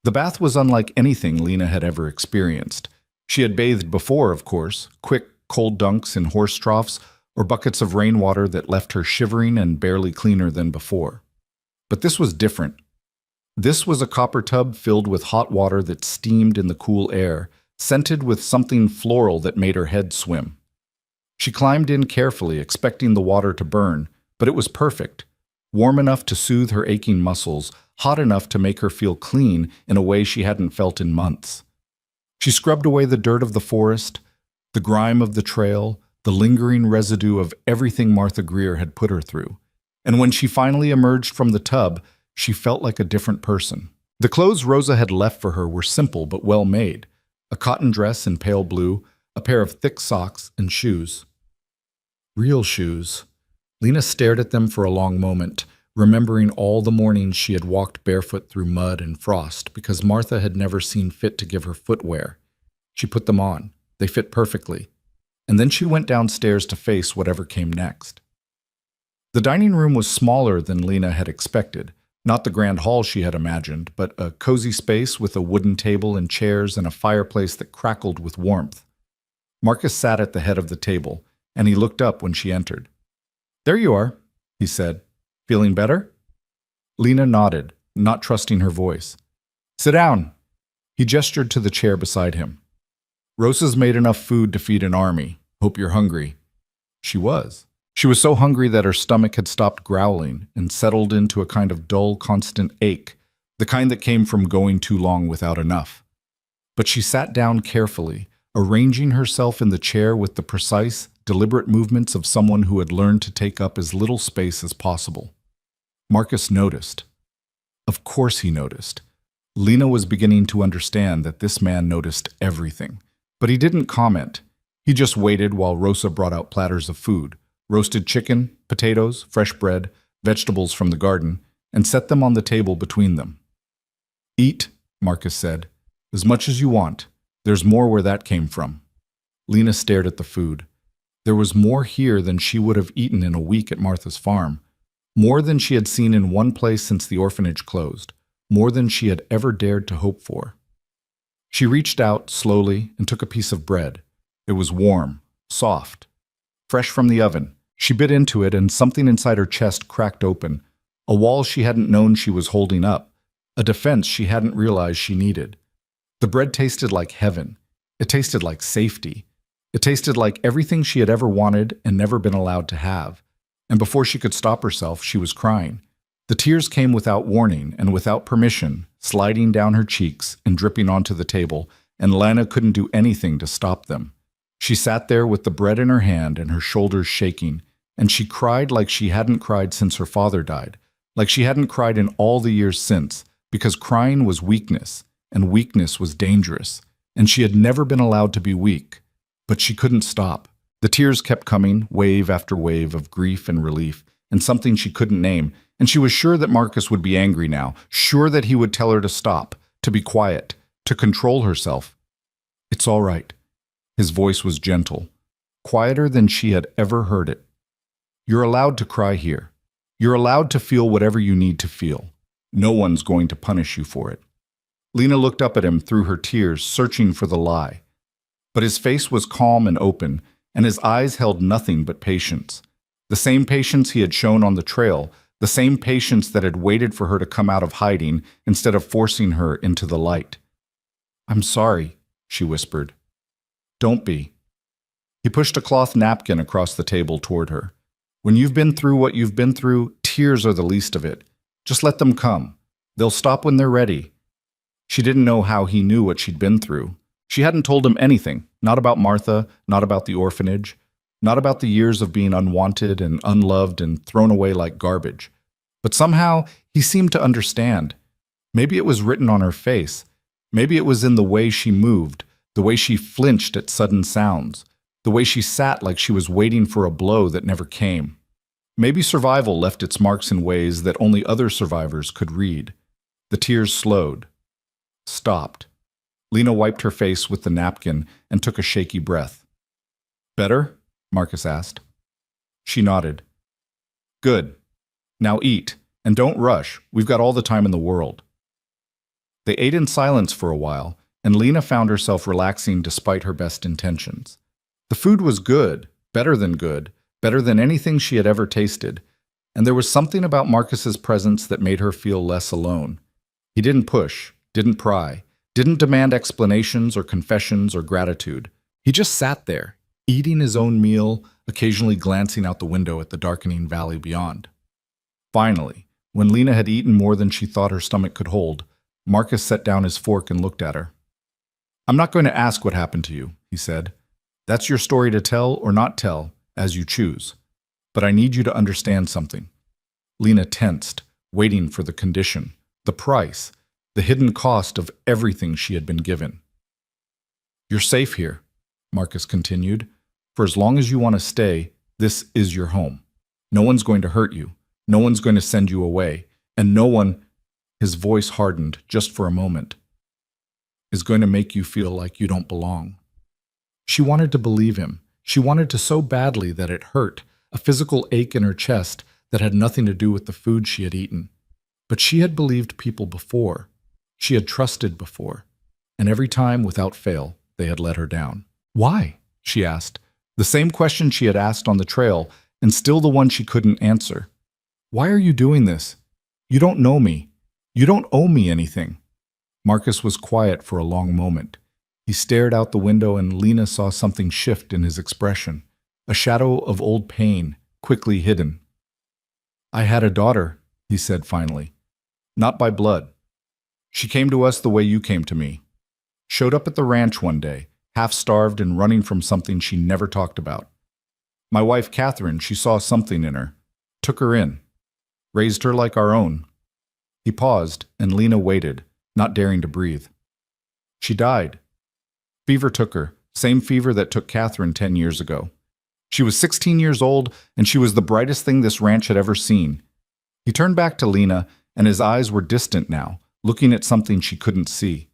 The bath was unlike anything Lena had ever experienced. She had bathed before, of course, quick, cold dunks in horse troughs or buckets of rainwater that left her shivering and barely cleaner than before. But this was different. This was a copper tub filled with hot water that steamed in the cool air, scented with something floral that made her head swim. She climbed in carefully, expecting the water to burn, but it was perfect. Warm enough to soothe her aching muscles, hot enough to make her feel clean in a way she hadn't felt in months. She scrubbed away the dirt of the forest, the grime of the trail, the lingering residue of everything Martha Greer had put her through. And when she finally emerged from the tub, she felt like a different person. The clothes Rosa had left for her were simple but well made: a cotton dress in pale blue, a pair of thick socks, and shoes. Real shoes. Lena stared at them for a long moment, remembering all the mornings she had walked barefoot through mud and frost because Martha had never seen fit to give her footwear. She put them on. They fit perfectly. And then she went downstairs to face whatever came next. The dining room was smaller than Lena had expected. Not the grand hall she had imagined, but a cozy space with a wooden table and chairs and a fireplace that crackled with warmth. Marcus sat at the head of the table, and he looked up when she entered. "There you are," he said. "Feeling better?" Lena nodded, not trusting her voice. "Sit down." He gestured to the chair beside him. "Rosa's made enough food to feed an army. Hope you're hungry." She was. She was so hungry that her stomach had stopped growling and settled into a kind of dull, constant ache, the kind that came from going too long without enough. But she sat down carefully, arranging herself in the chair with the precise, deliberate movements of someone who had learned to take up as little space as possible. Marcus noticed. Of course he noticed. Lena was beginning to understand that this man noticed everything. But he didn't comment. He just waited while Rosa brought out platters of food: roasted chicken, potatoes, fresh bread, vegetables from the garden, and set them on the table between them. "Eat," Marcus said, "as much as you want. There's more where that came from." Lena stared at the food. There was more here than she would have eaten in a week at Martha's farm, more than she had seen in one place since the orphanage closed, more than she had ever dared to hope for. She reached out slowly and took a piece of bread. It was warm, soft, fresh from the oven. She bit into it and something inside her chest cracked open, a wall she hadn't known she was holding up, a defense she hadn't realized she needed. The bread tasted like heaven. It tasted like safety. It tasted like everything she had ever wanted and never been allowed to have. And before she could stop herself, she was crying. The tears came without warning and without permission, sliding down her cheeks and dripping onto the table, and Lena couldn't do anything to stop them. She sat there with the bread in her hand and her shoulders shaking, and she cried like she hadn't cried since her father died, like she hadn't cried in all the years since, because crying was weakness, and weakness was dangerous, and she had never been allowed to be weak. But she couldn't stop. The tears kept coming, wave after wave of grief and relief, and something she couldn't name, and she was sure that Marcus would be angry now, sure that he would tell her to stop, to be quiet, to control herself. "It's all right." His voice was gentle, quieter than she had ever heard it. You're allowed to cry here. You're allowed to feel whatever you need to feel. No one's going to punish you for it." Lena looked up at him through her tears, searching for the lie. But his face was calm and open, and his eyes held nothing but patience. The same patience he had shown on the trail, the same patience that had waited for her to come out of hiding instead of forcing her into the light. "I'm sorry," she whispered. "Don't be." He pushed a cloth napkin across the table toward her. "When you've been through what you've been through, tears are the least of it. Just let them come. They'll stop when they're ready." She didn't know how he knew what she'd been through. She hadn't told him anything, not about Martha, not about the orphanage, not about the years of being unwanted and unloved and thrown away like garbage. But somehow, he seemed to understand. Maybe it was written on her face. Maybe it was in the way she moved, the way she flinched at sudden sounds, the way she sat like she was waiting for a blow that never came. Maybe survival left its marks in ways that only other survivors could read. The tears slowed. Stopped. Lena wiped her face with the napkin and took a shaky breath. "Better?" Marcus asked. She nodded. "Good. Now eat, and don't rush. We've got all the time in the world." They ate in silence for a while, and Lena found herself relaxing despite her best intentions. The food was good, better than anything she had ever tasted, and there was something about Marcus's presence that made her feel less alone. He didn't push, didn't pry, didn't demand explanations or confessions or gratitude. He just sat there, eating his own meal, occasionally glancing out the window at the darkening valley beyond. Finally, when Lena had eaten more than she thought her stomach could hold, Marcus set down his fork and looked at her. "I'm not going to ask what happened to you," he said. "That's your story to tell or not tell, as you choose. But I need you to understand something." Lena tensed, waiting for the condition, the price, the hidden cost of everything she had been given. "You're safe here," Marcus continued. "For as long as you want to stay, this is your home. No one's going to hurt you. No one's going to send you away. And no one," his voice hardened just for a moment, "is going to make you feel like you don't belong." She wanted to believe him. She wanted to so badly that it hurt, a physical ache in her chest that had nothing to do with the food she had eaten. But she had believed people before. She had trusted before. And every time, without fail, they had let her down. "Why?" she asked. The same question she had asked on the trail, and still the one she couldn't answer. "Why are you doing this? You don't know me. You don't owe me anything." Marcus was quiet for a long moment. He stared out the window, and Lena saw something shift in his expression, a shadow of old pain, quickly hidden. "I had a daughter," he said finally. "Not by blood. She came to us the way you came to me. Showed up at the ranch one day, half-starved and running from something she never talked about. My wife, Catherine, she saw something in her. Took her in. Raised her like our own." He paused, and Lena waited, not daring to breathe. "She died. Fever took her, same fever that took Catherine 10 years ago. She was 16 years old, and she was the brightest thing this ranch had ever seen." He turned back to Lena, and his eyes were distant now, looking at something she couldn't see.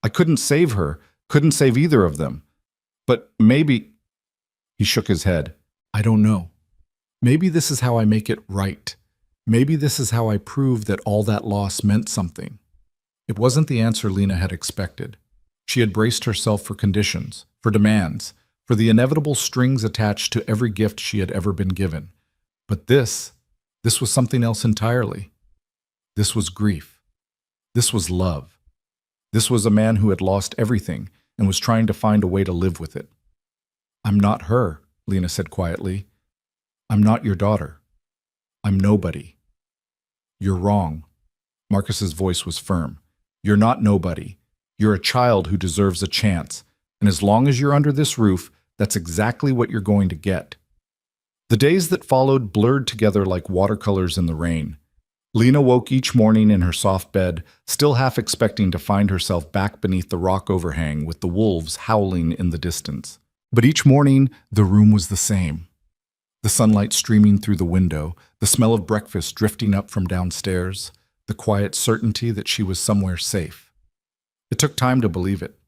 "I couldn't save her, couldn't save either of them. But maybe—" He shook his head. "I don't know. Maybe this is how I make it right. Maybe this is how I prove that all that loss meant something." It wasn't the answer Lena had expected. She had braced herself for conditions, for demands, for the inevitable strings attached to every gift she had ever been given. But this was something else entirely. This was grief. This was love. This was a man who had lost everything and was trying to find a way to live with it. "I'm not her," Lena said quietly. "I'm not your daughter. I'm nobody." "You're wrong." Marcus's voice was firm. "You're not nobody. You're a child who deserves a chance, and as long as you're under this roof, that's exactly what you're going to get." The days that followed blurred together like watercolors in the rain. Lena woke each morning in her soft bed, still half expecting to find herself back beneath the rock overhang with the wolves howling in the distance. But each morning, the room was the same. The sunlight streaming through the window, the smell of breakfast drifting up from downstairs, the quiet certainty that she was somewhere safe. It took time to believe it.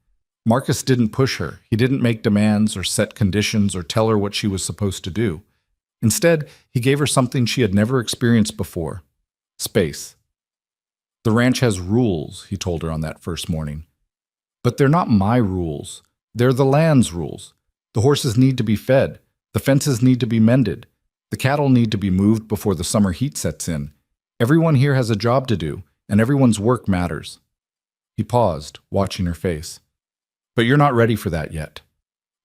Marcus didn't push her. He didn't make demands or set conditions or tell her what she was supposed to do. Instead, he gave her something she had never experienced before: space. The ranch has rules, he told her on that first morning. But they're not my rules. They're the land's rules. The horses need to be fed. The fences need to be mended. The cattle need to be moved before the summer heat sets in. Everyone here has a job to do, and everyone's work matters. He paused, watching her face. But you're not ready for that yet.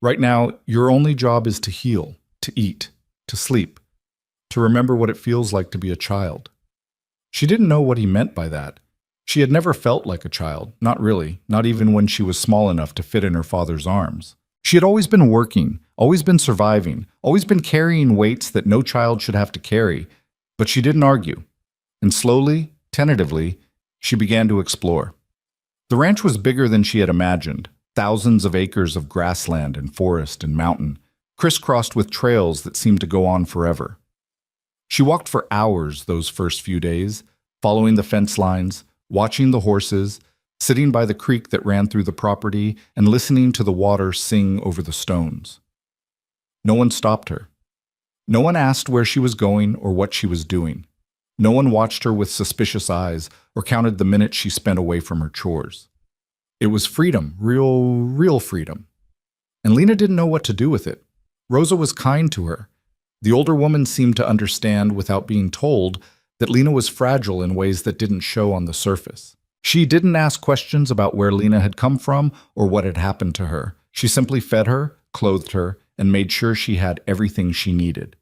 Right now, your only job is to heal, to eat, to sleep, to remember what it feels like to be a child. She didn't know what he meant by that. She had never felt like a child, not really, not even when she was small enough to fit in her father's arms. She had always been working, always been surviving, always been carrying weights that no child should have to carry, but she didn't argue. And slowly, tentatively, she began to explore. The ranch was bigger than she had imagined, thousands of acres of grassland and forest and mountain, crisscrossed with trails that seemed to go on forever. She walked for hours those first few days, following the fence lines, watching the horses, sitting by the creek that ran through the property, and listening to the water sing over the stones. No one stopped her. No one asked where she was going or what she was doing. No one watched her with suspicious eyes or counted the minutes she spent away from her chores. It was freedom, real freedom. And Lena didn't know what to do with it. Rosa was kind to her. The older woman seemed to understand without being told that Lena was fragile in ways that didn't show on the surface. She didn't ask questions about where Lena had come from or what had happened to her. She simply fed her, clothed her, and made sure she had everything she needed.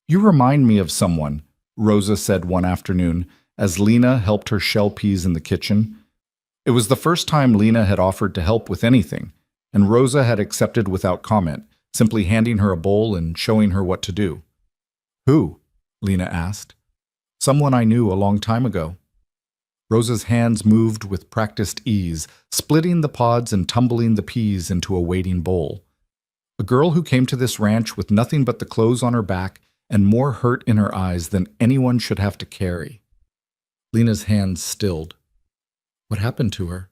"You remind me of someone," Rosa said one afternoon as Lena helped her shell peas in the kitchen. It was the first time Lena had offered to help with anything, and Rosa had accepted without comment, simply handing her a bowl and showing her what to do. "Who?" Lena asked. "Someone I knew a long time ago." Rosa's hands moved with practiced ease, splitting the pods and tumbling the peas into a waiting bowl. A girl who came to this ranch with nothing but the clothes on her back and more hurt in her eyes than anyone should have to carry. Lena's hands stilled. What happened to her?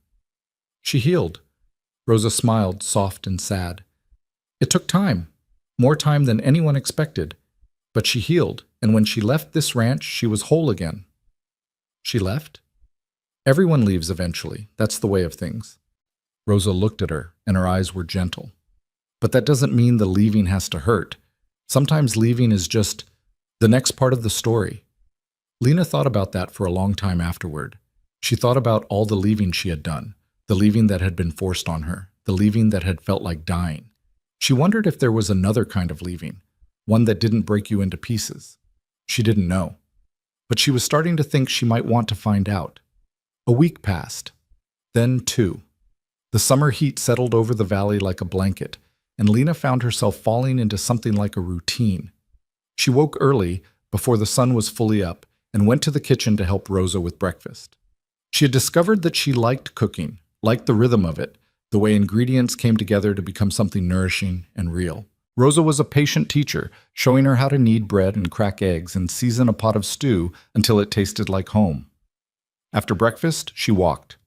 She healed. Rosa smiled, soft and sad. It took time, more time than anyone expected, but she healed, and when she left this ranch, she was whole again. She left? Everyone leaves eventually. That's the way of things. Rosa looked at her, and her eyes were gentle. But that doesn't mean the leaving has to hurt. Sometimes leaving is just the next part of the story. Lena thought about that for a long time afterward. She thought about all the leaving she had done, the leaving that had been forced on her, the leaving that had felt like dying. She wondered if there was another kind of leaving, one that didn't break you into pieces. She didn't know. But she was starting to think she might want to find out. A week passed. Then 2. The summer heat settled over the valley like a blanket, and Lena found herself falling into something like a routine. She woke early, before the sun was fully up, and went to the kitchen to help Rosa with breakfast. She had discovered that she liked cooking, liked the rhythm of it, the way ingredients came together to become something nourishing and real. Rosa was a patient teacher, showing her how to knead bread and crack eggs and season a pot of stew until it tasted like home. After breakfast, she walked.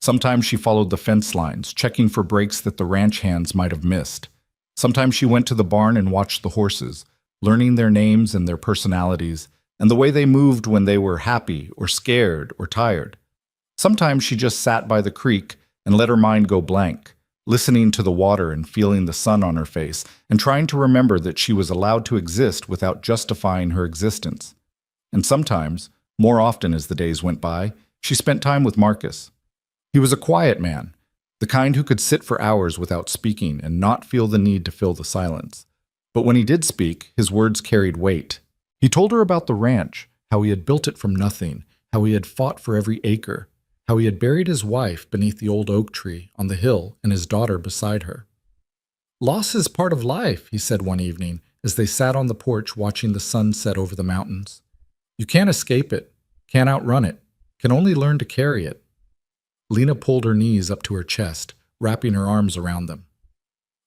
Sometimes she followed the fence lines, checking for breaks that the ranch hands might have missed. Sometimes she went to the barn and watched the horses, learning their names and their personalities, and the way they moved when they were happy or scared or tired. Sometimes she just sat by the creek and let her mind go blank, listening to the water and feeling the sun on her face, and trying to remember that she was allowed to exist without justifying her existence. And sometimes, more often as the days went by, she spent time with Marcus. He was a quiet man, the kind who could sit for hours without speaking and not feel the need to fill the silence. But when he did speak, his words carried weight. He told her about the ranch, how he had built it from nothing, how he had fought for every acre, how he had buried his wife beneath the old oak tree on the hill and his daughter beside her. "Loss is part of life," he said one evening as they sat on the porch watching the sun set over the mountains. "You can't escape it, can't outrun it, can only learn to carry it." Lena pulled her knees up to her chest, wrapping her arms around them.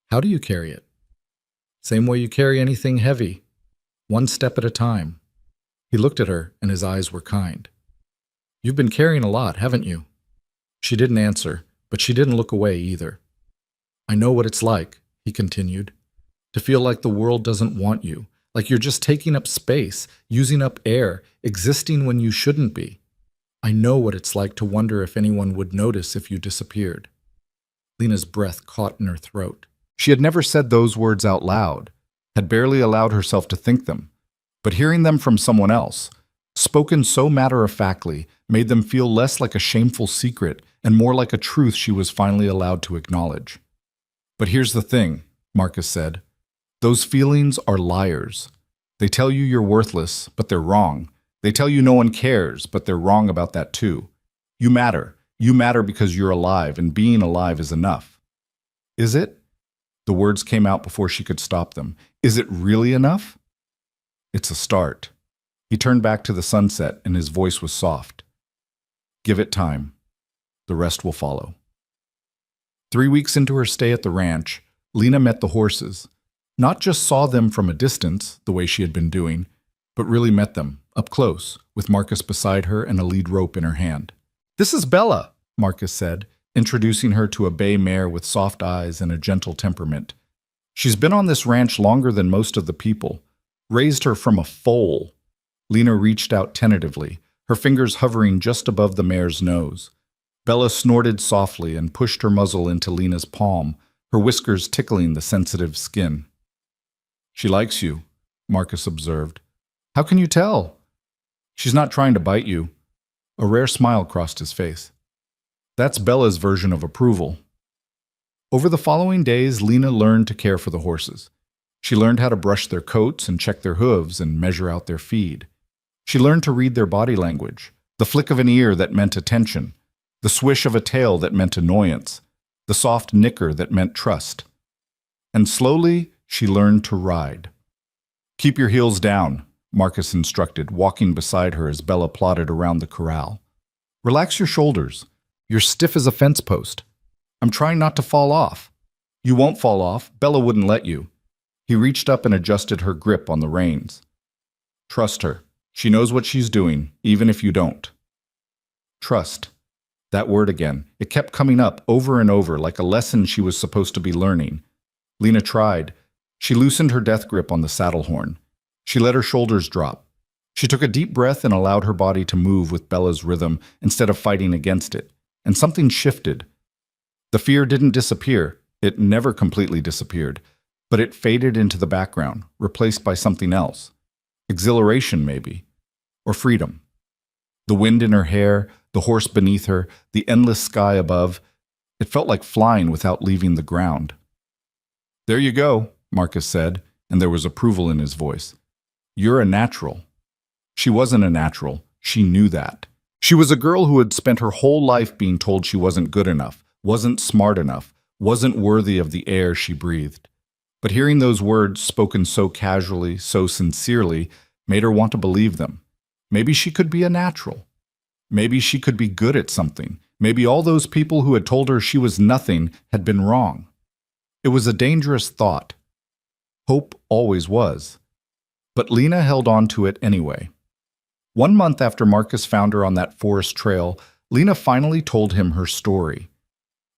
"How do you carry it?" "Same way you carry anything heavy, one step at a time." He looked at her, and his eyes were kind. "You've been carrying a lot, haven't you?" She didn't answer, but she didn't look away either. "I know what it's like," he continued, "to feel like the world doesn't want you, Like you're just taking up space, using up air, existing when you shouldn't be. I know what it's like to wonder if anyone would notice if you disappeared. Lena's breath caught in her throat. She had never said those words out loud, had barely allowed herself to think them, but hearing them from someone else, spoken so matter-of-factly, made them feel less like a shameful secret and more like a truth she was finally allowed to acknowledge. But here's the thing, Marcus said. Those feelings are liars. They tell you you're worthless, but they're wrong. They tell you no one cares, but they're wrong about that too. You matter. You matter because you're alive, and being alive is enough. Is it? The words came out before she could stop them. Is it really enough? It's a start. He turned back to the sunset, and his voice was soft. Give it time. The rest will follow. 3 weeks into her stay at the ranch, Lena met the horses. Not just saw them from a distance, the way she had been doing, but really met them, up close, with Marcus beside her and a lead rope in her hand. "This is Bella," Marcus said, introducing her to a bay mare with soft eyes and a gentle temperament. "She's been on this ranch longer than most of the people. Raised her from a foal." Lena reached out tentatively, her fingers hovering just above the mare's nose. Bella snorted softly and pushed her muzzle into Lena's palm, her whiskers tickling the sensitive skin. "She likes you," Marcus observed. "How can you tell?" "She's not trying to bite you." A rare smile crossed his face. That's Bella's version of approval. Over the following days, Lena learned to care for the horses. She learned how to brush their coats and check their hooves and measure out their feed. She learned to read their body language, the flick of an ear that meant attention, the swish of a tail that meant annoyance, the soft nicker that meant trust. And slowly, she learned to ride. "Keep your heels down," Marcus instructed, walking beside her as Bella plodded around the corral. "Relax your shoulders. You're stiff as a fence post. I'm trying not to fall off." "You won't fall off. Bella wouldn't let you." He reached up and adjusted her grip on the reins. "Trust her. She knows what she's doing, even if you don't." Trust. That word again. It kept coming up over and over like a lesson she was supposed to be learning. Lena tried. She loosened her death grip on the saddle horn. She let her shoulders drop. She took a deep breath and allowed her body to move with Bella's rhythm instead of fighting against it. And something shifted. The fear didn't disappear. It never completely disappeared. But it faded into the background, replaced by something else. Exhilaration, maybe. Or freedom. The wind in her hair, the horse beneath her, the endless sky above. It felt like flying without leaving the ground. "There you go," Marcus said, and there was approval in his voice. "You're a natural." She wasn't a natural. She knew that. She was a girl who had spent her whole life being told she wasn't good enough, wasn't smart enough, wasn't worthy of the air she breathed. But hearing those words spoken so casually, so sincerely, made her want to believe them. Maybe she could be a natural. Maybe she could be good at something. Maybe all those people who had told her she was nothing had been wrong. It was a dangerous thought. Hope always was. But Lena held on to it anyway. 1 month after Marcus found her on that forest trail, Lena finally told him her story.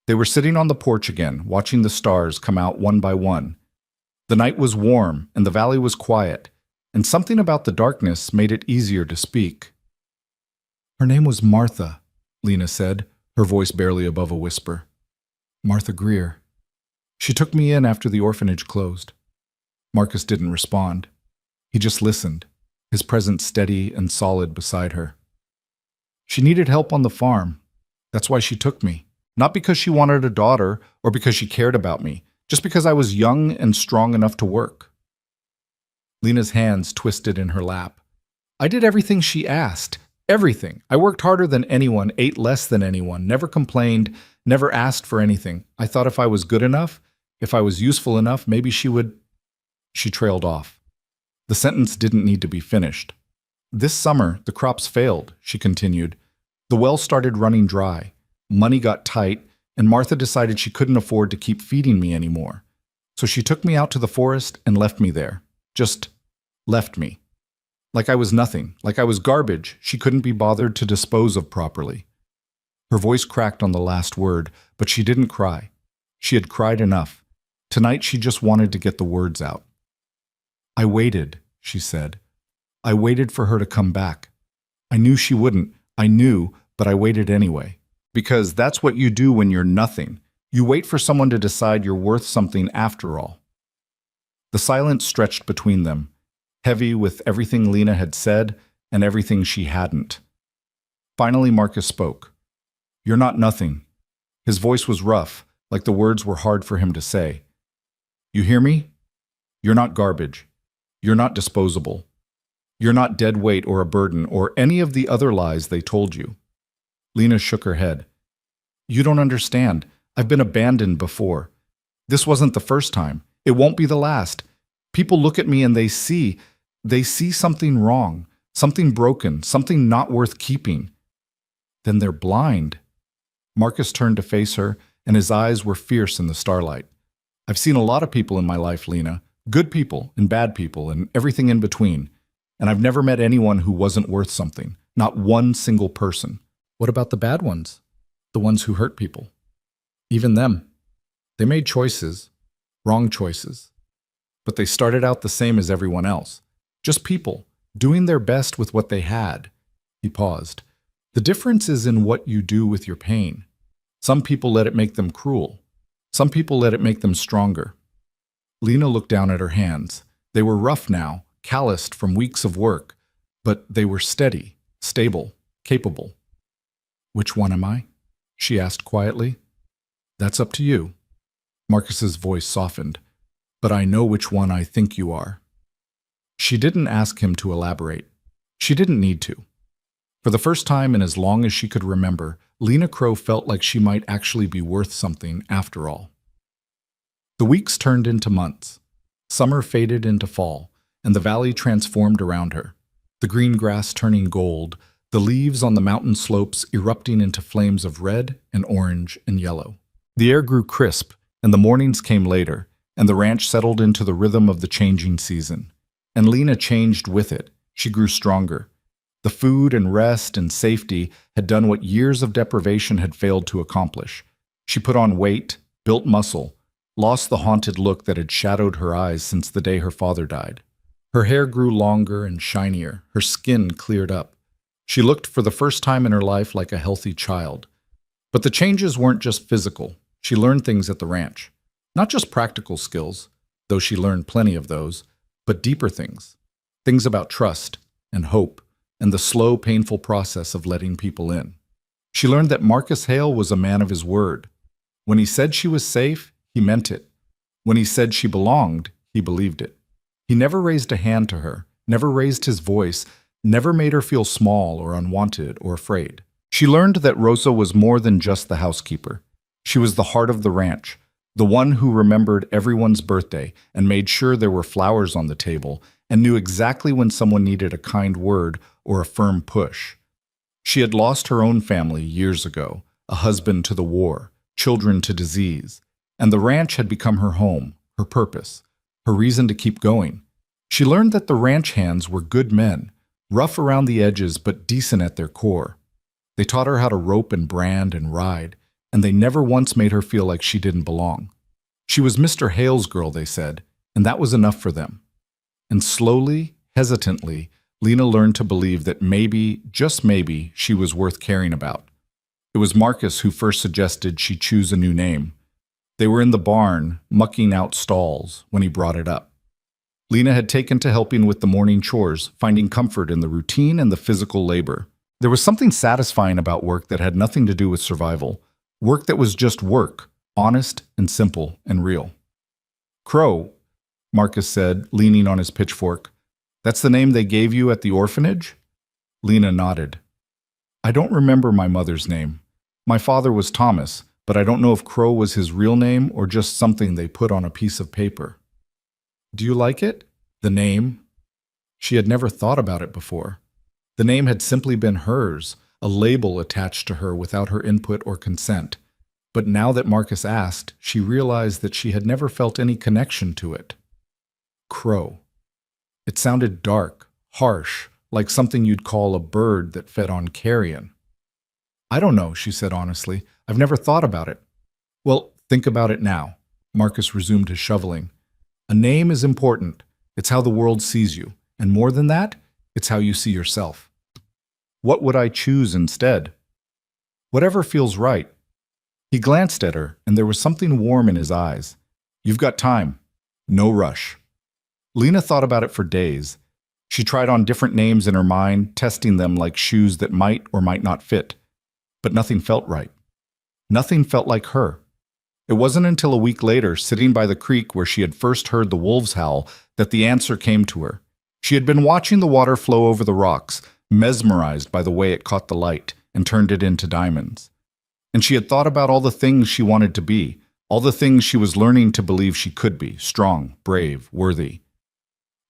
They were sitting on the porch again, watching the stars come out one by one. The night was warm, and the valley was quiet, and something about the darkness made it easier to speak. "Her name was Martha," Lena said, her voice barely above a whisper. "Martha Greer. She took me in after the orphanage closed." Marcus didn't respond. He just listened, his presence steady and solid beside her. "She needed help on the farm. That's why she took me. Not because she wanted a daughter or because she cared about me, just because I was young and strong enough to work." Lena's hands twisted in her lap. "I did everything she asked. Everything. I worked harder than anyone, ate less than anyone, never complained, never asked for anything. I thought if I was good enough, if I was useful enough, maybe she would—" She trailed off. The sentence didn't need to be finished. "This summer, the crops failed," she continued. "The well started running dry. Money got tight, and Martha decided she couldn't afford to keep feeding me anymore. So she took me out to the forest and left me there. Just left me. Like I was nothing, like I was garbage she couldn't be bothered to dispose of properly." Her voice cracked on the last word, but she didn't cry. She had cried enough. Tonight she just wanted to get the words out. "I waited," she said. I waited for her to come back. I knew she wouldn't. I knew, but I waited anyway. Because that's what you do when you're nothing. You wait for someone to decide you're worth something after all. The silence stretched between them, heavy with everything Lena had said and everything she hadn't. Finally, Marcus spoke. You're not nothing. His voice was rough, like the words were hard for him to say. You hear me? You're not garbage. You're not disposable. You're not dead weight or a burden or any of the other lies they told you. Lena shook her head. You don't understand. I've been abandoned before. This wasn't the first time. It won't be the last. People look at me and they see something wrong, something broken, something not worth keeping. Then they're blind. Marcus turned to face her, and his eyes were fierce in the starlight. I've seen a lot of people in my life, Lena. Good people and bad people and everything in between. And I've never met anyone who wasn't worth something. Not one single person. What about the bad ones? The ones who hurt people? Even them. They made choices, wrong choices. But they started out the same as everyone else. Just people, doing their best with what they had. He paused. The difference is in what you do with your pain. Some people let it make them cruel. Some people let it make them stronger. Lena looked down at her hands. They were rough now, calloused from weeks of work, but they were steady, stable, capable. Which one am I? She asked quietly. That's up to you. Marcus's voice softened. But I know which one I think you are. She didn't ask him to elaborate. She didn't need to. For the first time in as long as she could remember, Lena Crow felt like she might actually be worth something after all. The weeks turned into months. Summer faded into fall, and the valley transformed around her. The green grass turning gold, the leaves on the mountain slopes erupting into flames of red and orange and yellow. The air grew crisp, and the mornings came later, and the ranch settled into the rhythm of the changing season. And Lena changed with it. She grew stronger. The food and rest and safety had done what years of deprivation had failed to accomplish. She put on weight, built muscle, lost the haunted look that had shadowed her eyes since the day her father died. Her hair grew longer and shinier, her skin cleared up. She looked for the first time in her life like a healthy child. But the changes weren't just physical. She learned things at the ranch. Not just practical skills, though she learned plenty of those, but deeper things. Things about trust and hope and the slow, painful process of letting people in. She learned that Marcus Hale was a man of his word. When he said she was safe, he meant it. When he said she belonged, he believed it. He never raised a hand to her, never raised his voice, never made her feel small or unwanted or afraid. She learned that Rosa was more than just the housekeeper. She was the heart of the ranch, the one who remembered everyone's birthday and made sure there were flowers on the table and knew exactly when someone needed a kind word or a firm push. She had lost her own family years ago, a husband to the war, children to disease, and the ranch had become her home, her purpose, her reason to keep going. She learned that the ranch hands were good men, rough around the edges but decent at their core. They taught her how to rope and brand and ride, and they never once made her feel like she didn't belong. She was Mr. Hale's girl, they said, and that was enough for them. And slowly, hesitantly, Lena learned to believe that maybe, just maybe, she was worth caring about. It was Marcus who first suggested she choose a new name. They were in the barn, mucking out stalls, when he brought it up. Lena had taken to helping with the morning chores, finding comfort in the routine and the physical labor. There was something satisfying about work that had nothing to do with survival. Work that was just work, honest and simple and real. Crow, Marcus said, leaning on his pitchfork. That's the name they gave you at the orphanage? Lena nodded. I don't remember my mother's name. My father was Thomas, but I don't know if Crow was his real name or just something they put on a piece of paper. Do you like it? The name? She had never thought about it before. The name had simply been hers, a label attached to her without her input or consent. But now that Marcus asked, she realized that she had never felt any connection to it. Crow. It sounded dark, harsh, like something you'd call a bird that fed on carrion. I don't know, she said honestly. I've never thought about it. Well, think about it now. Marcus resumed his shoveling. A name is important. It's how the world sees you. And more than that, it's how you see yourself. What would I choose instead? Whatever feels right. He glanced at her, and there was something warm in his eyes. You've got time. No rush. Lena thought about it for days. She tried on different names in her mind, testing them like shoes that might or might not fit. But nothing felt right. Nothing felt like her. It wasn't until a week later, sitting by the creek where she had first heard the wolves howl, that the answer came to her. She had been watching the water flow over the rocks, mesmerized by the way it caught the light and turned it into diamonds. And she had thought about all the things she wanted to be, all the things she was learning to believe she could be, strong, brave, worthy.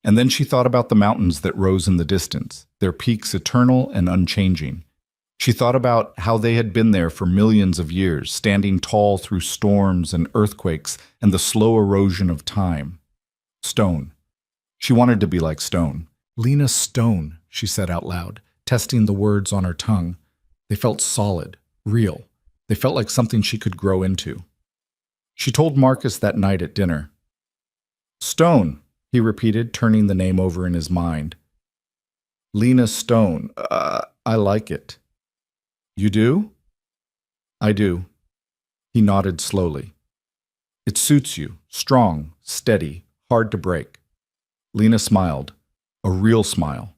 And then she thought about the mountains that rose in the distance, their peaks eternal and unchanging. She thought about how they had been there for millions of years, standing tall through storms and earthquakes and the slow erosion of time. Stone. She wanted to be like stone. Lena Stone, she said out loud, testing the words on her tongue. They felt solid, real. They felt like something she could grow into. She told Marcus that night at dinner. Stone, he repeated, turning the name over in his mind. Lena Stone. I like it. You do? I do. He nodded slowly. It suits you, strong, steady, hard to break. Lena smiled, a real smile,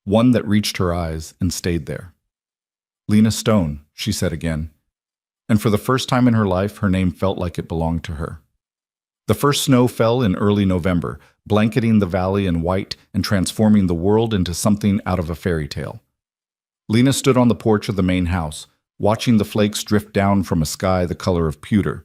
one that reached her eyes and stayed there. Lena Stone, she said again, and for the first time in her life, her name felt like it belonged to her. The first snow fell in early November, blanketing the valley in white and transforming the world into something out of a fairy tale. Lena stood on the porch of the main house, watching the flakes drift down from a sky the color of pewter.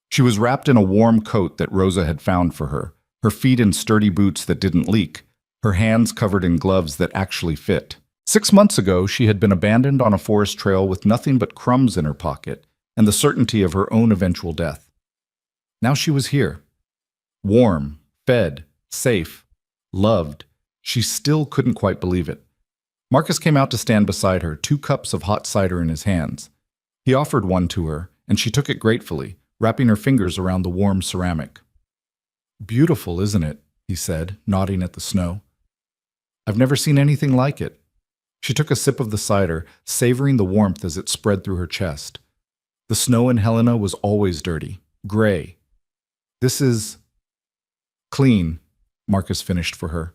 She was wrapped in a warm coat that Rosa had found for her feet in sturdy boots that didn't leak, her hands covered in gloves that actually fit. 6 months ago, she had been abandoned on a forest trail with nothing but crumbs in her pocket and the certainty of her own eventual death. Now she was here. Warm, fed, safe, loved. She still couldn't quite believe it. Marcus came out to stand beside her, 2 cups of hot cider in his hands. He offered one to her, and she took it gratefully, wrapping her fingers around the warm ceramic. Beautiful, isn't it? He said, nodding at the snow. I've never seen anything like it. She took a sip of the cider, savoring the warmth as it spread through her chest. The snow in Helena was always dirty, gray. This is clean, Marcus finished for her.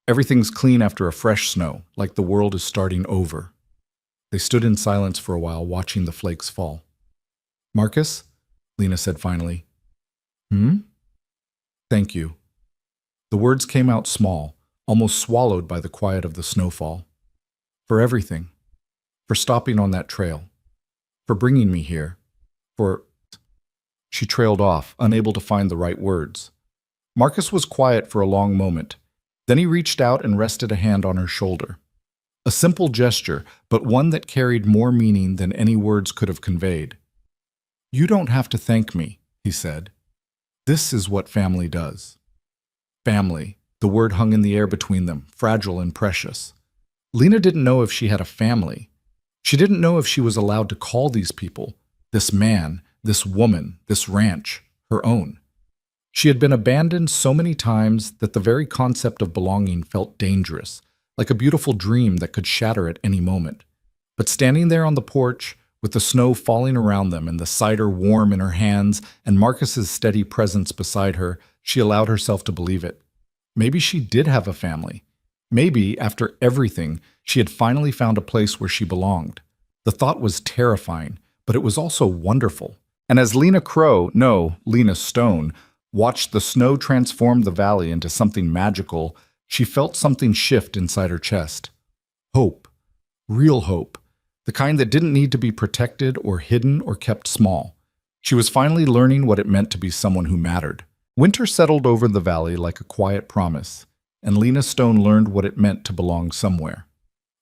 Everything's clean after a fresh snow, like the world is starting over. They stood in silence for a while, watching the flakes fall. Marcus, Lena said finally. Thank you. The words came out small, almost swallowed by the quiet of the snowfall. For everything. For stopping on that trail. For bringing me here. For... She trailed off, unable to find the right words. Marcus was quiet for a long moment. Then he reached out and rested a hand on her shoulder. A simple gesture, but one that carried more meaning than any words could have conveyed. You don't have to thank me, he said. This is what family does. Family. The word hung in the air between them, fragile and precious. Lena didn't know if she had a family. She didn't know if she was allowed to call these people, this man, this woman, this ranch, her own. She had been abandoned so many times that the very concept of belonging felt dangerous, like a beautiful dream that could shatter at any moment. But standing there on the porch, with the snow falling around them and the cider warm in her hands and Marcus's steady presence beside her, she allowed herself to believe it. Maybe she did have a family. Maybe, after everything, she had finally found a place where she belonged. The thought was terrifying, but it was also wonderful. And as Lena Stone, watched the snow transform the valley into something magical, she felt something shift inside her chest. Hope. Real hope. The kind that didn't need to be protected or hidden or kept small. She was finally learning what it meant to be someone who mattered. Winter settled over the valley like a quiet promise, and Lena Stone learned what it meant to belong somewhere.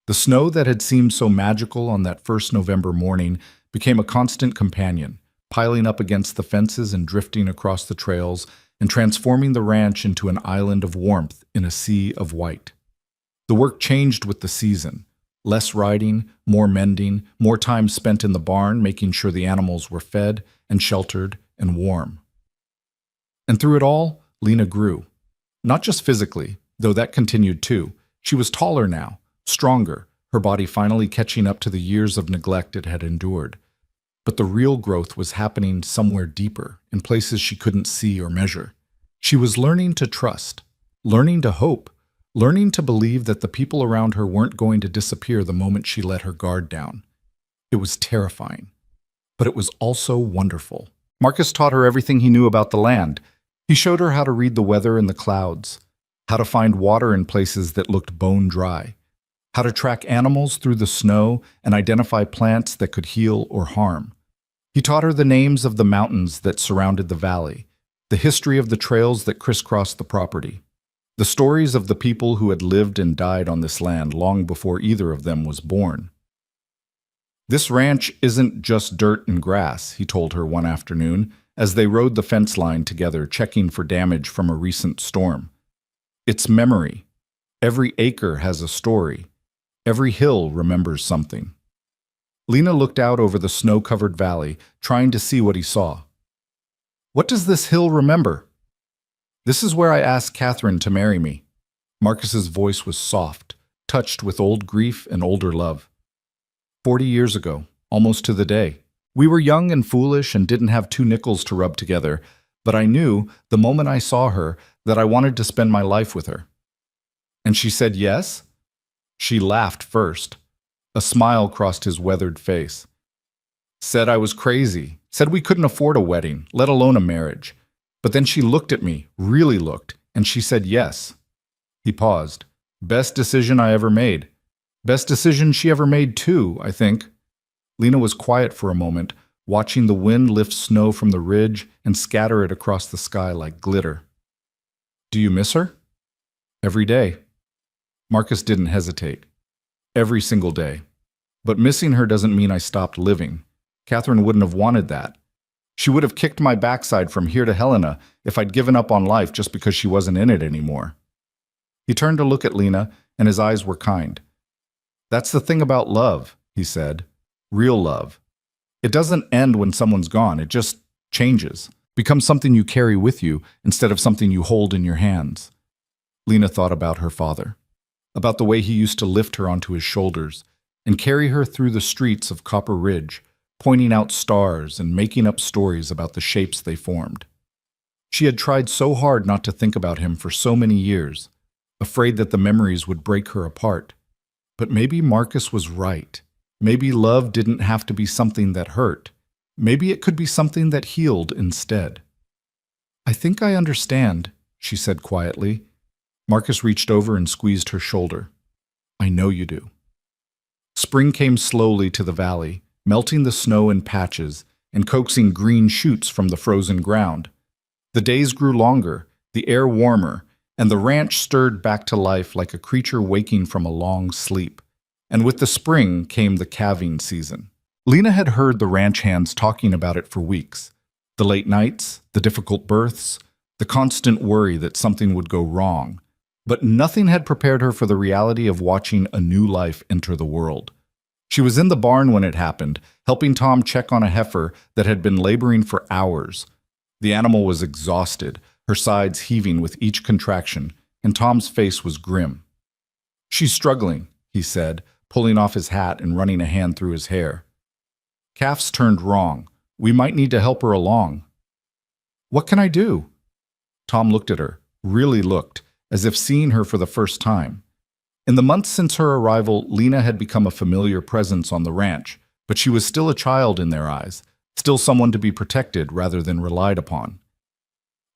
The snow that had seemed so magical on that first November morning became a constant companion, piling up against the fences and drifting across the trails and transforming the ranch into an island of warmth in a sea of white. The work changed with the season. Less riding, more mending, more time spent in the barn making sure the animals were fed and sheltered and warm. And through it all, Lena grew. Not just physically, though that continued too. She was taller now, stronger, her body finally catching up to the years of neglect it had endured. But the real growth was happening somewhere deeper, in places she couldn't see or measure. She was learning to trust, learning to hope, learning to believe that the people around her weren't going to disappear the moment she let her guard down. It was terrifying, but it was also wonderful. Marcus taught her everything he knew about the land. He showed her how to read the weather and the clouds, how to find water in places that looked bone dry, how to track animals through the snow and identify plants that could heal or harm. He taught her the names of the mountains that surrounded the valley, the history of the trails that crisscrossed the property, the stories of the people who had lived and died on this land long before either of them was born. "This ranch isn't just dirt and grass," he told her one afternoon as they rode the fence line together, checking for damage from a recent storm. "It's memory. Every acre has a story. Every hill remembers something." Lena looked out over the snow-covered valley, trying to see what he saw. "What does this hill remember?" "This is where I asked Catherine to marry me." Marcus's voice was soft, touched with old grief and older love. 40 years ago, almost to the day. We were young and foolish and didn't have 2 nickels to rub together, but I knew, the moment I saw her, that I wanted to spend my life with her. "And she said yes?" She laughed first. A smile crossed his weathered face. "Said I was crazy, said we couldn't afford a wedding, let alone a marriage. But then she looked at me, really looked, and she said yes." He paused. "Best decision I ever made. Best decision she ever made too, I think." Lena was quiet for a moment, watching the wind lift snow from the ridge and scatter it across the sky like glitter. "Do you miss her?" "Every day." Marcus didn't hesitate. "Every single day. But missing her doesn't mean I stopped living. Catherine wouldn't have wanted that. She would have kicked my backside from here to Helena if I'd given up on life just because she wasn't in it anymore." He turned to look at Lena, and his eyes were kind. "That's the thing about love," he said. "Real love. It doesn't end when someone's gone, it just changes. Becomes something you carry with you instead of something you hold in your hands." Lena thought about her father, about the way he used to lift her onto his shoulders and carry her through the streets of Copper Ridge, pointing out stars and making up stories about the shapes they formed. She had tried so hard not to think about him for so many years, afraid that the memories would break her apart. But maybe Marcus was right. Maybe love didn't have to be something that hurt. Maybe it could be something that healed instead. "I think I understand," she said quietly. Marcus reached over and squeezed her shoulder. "I know you do." Spring came slowly to the valley, melting the snow in patches and coaxing green shoots from the frozen ground. The days grew longer, the air warmer, and the ranch stirred back to life like a creature waking from a long sleep. And with the spring came the calving season. Lena had heard the ranch hands talking about it for weeks. The late nights, the difficult births, the constant worry that something would go wrong. But nothing had prepared her for the reality of watching a new life enter the world. She was in the barn when it happened, helping Tom check on a heifer that had been laboring for hours. The animal was exhausted, her sides heaving with each contraction, and Tom's face was grim. "She's struggling," he said, pulling off his hat and running a hand through his hair. "Calf's turned wrong. We might need to help her along." "What can I do?" Tom looked at her, really looked, as if seeing her for the first time. In the months since her arrival, Lena had become a familiar presence on the ranch, but she was still a child in their eyes, still someone to be protected rather than relied upon.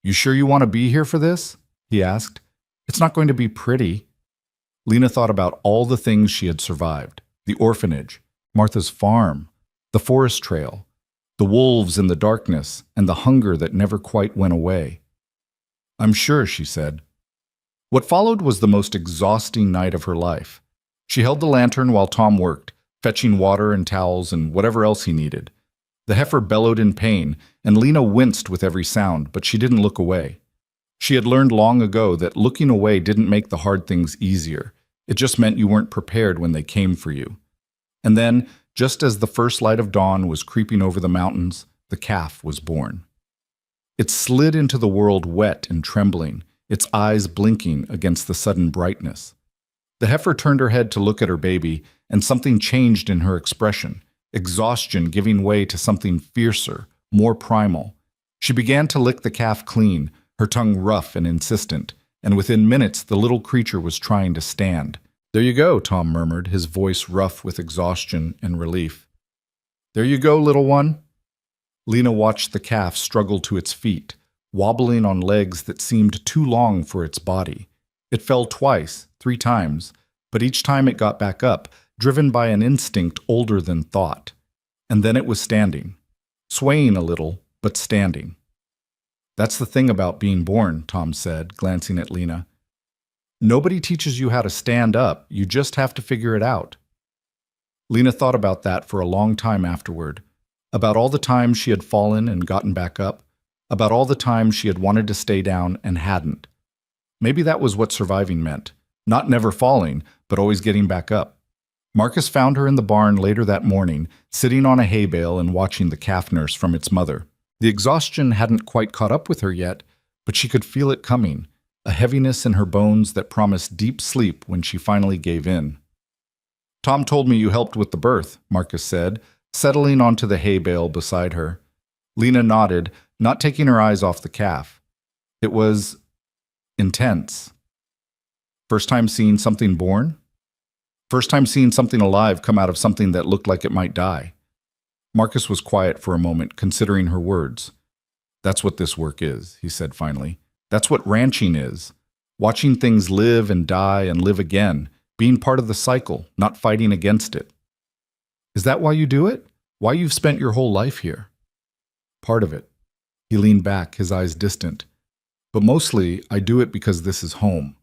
"You sure you want to be here for this?" he asked. "It's not going to be pretty." Lena thought about all the things she had survived: the orphanage, Martha's farm, the forest trail, the wolves in the darkness, and the hunger that never quite went away. "I'm sure," she said. What followed was the most exhausting night of her life. She held the lantern while Tom worked, fetching water and towels and whatever else he needed. The heifer bellowed in pain, and Lena winced with every sound, but she didn't look away. She had learned long ago that looking away didn't make the hard things easier. It just meant you weren't prepared when they came for you. And then, just as the first light of dawn was creeping over the mountains, the calf was born. It slid into the world wet and trembling, its eyes blinking against the sudden brightness. The heifer turned her head to look at her baby, and something changed in her expression, exhaustion giving way to something fiercer, more primal. She began to lick the calf clean, her tongue rough and insistent, and within minutes the little creature was trying to stand. "There you go," Tom murmured, his voice rough with exhaustion and relief. "There you go, little one." Lena watched the calf struggle to its feet, wobbling on legs that seemed too long for its body. It fell twice, 3 times, but each time it got back up, driven by an instinct older than thought. And then it was standing, swaying a little, but standing. "That's the thing about being born," Tom said, glancing at Lena. "Nobody teaches you how to stand up, you just have to figure it out." Lena thought about that for a long time afterward, about all the times she had fallen and gotten back up, about all the times she had wanted to stay down and hadn't. Maybe that was what surviving meant, not never falling, but always getting back up. Marcus found her in the barn later that morning, sitting on a hay bale and watching the calf nurse from its mother. The exhaustion hadn't quite caught up with her yet, but she could feel it coming, a heaviness in her bones that promised deep sleep when she finally gave in. "Tom told me you helped with the birth," Marcus said, settling onto the hay bale beside her. Lena nodded, not taking her eyes off the calf. It was intense. First time seeing something born? First time seeing something alive come out of something that looked like it might die. Marcus was quiet for a moment, considering her words. "That's what this work is," he said finally. "That's what ranching is. Watching things live and die and live again, being part of the cycle, not fighting against it." "Is that why you do it? Why you've spent your whole life here?" "Part of it." He leaned back, his eyes distant. "But mostly, I do it because this is home.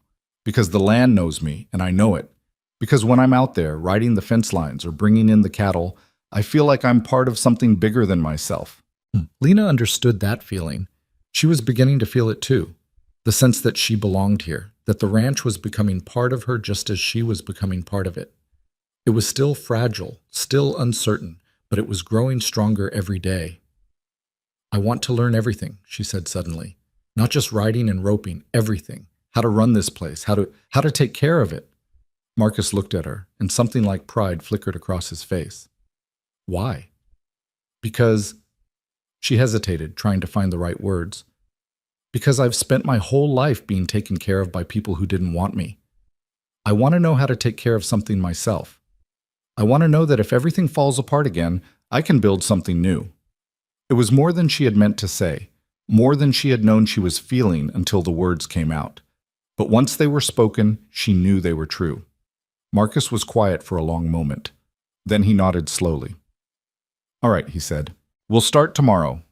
Because the land knows me, and I know it. Because when I'm out there, riding the fence lines or bringing in the cattle, I feel like I'm part of something bigger than myself." Lena understood that feeling. She was beginning to feel it too. The sense that she belonged here, that the ranch was becoming part of her just as she was becoming part of it. It was still fragile, still uncertain, but it was growing stronger every day. "I want to learn everything," she said suddenly. "Not just riding and roping, everything. How to run this place, how to take care of it." Marcus looked at her, and something like pride flickered across his face. "Why?" "Because..." She hesitated, trying to find the right words. "Because I've spent my whole life being taken care of by people who didn't want me. I want to know how to take care of something myself. I want to know that if everything falls apart again, I can build something new." It was more than she had meant to say, more than she had known she was feeling until the words came out. But once they were spoken, she knew they were true. Marcus was quiet for a long moment. Then he nodded slowly. "All right," he said. "We'll start tomorrow.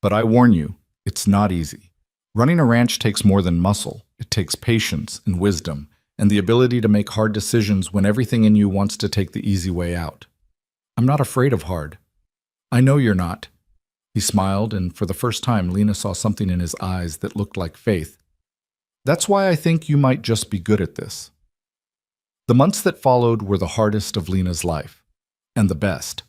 But I warn you, it's not easy. Running a ranch takes more than muscle. It takes patience and wisdom, and the ability to make hard decisions when everything in you wants to take the easy way out. I'm not afraid of hard. I know you're not." He smiled, and for the first time, Lena saw something in his eyes that looked like faith. "That's why I think you might just be good at this." The months that followed were the hardest of Lena's life, and the best.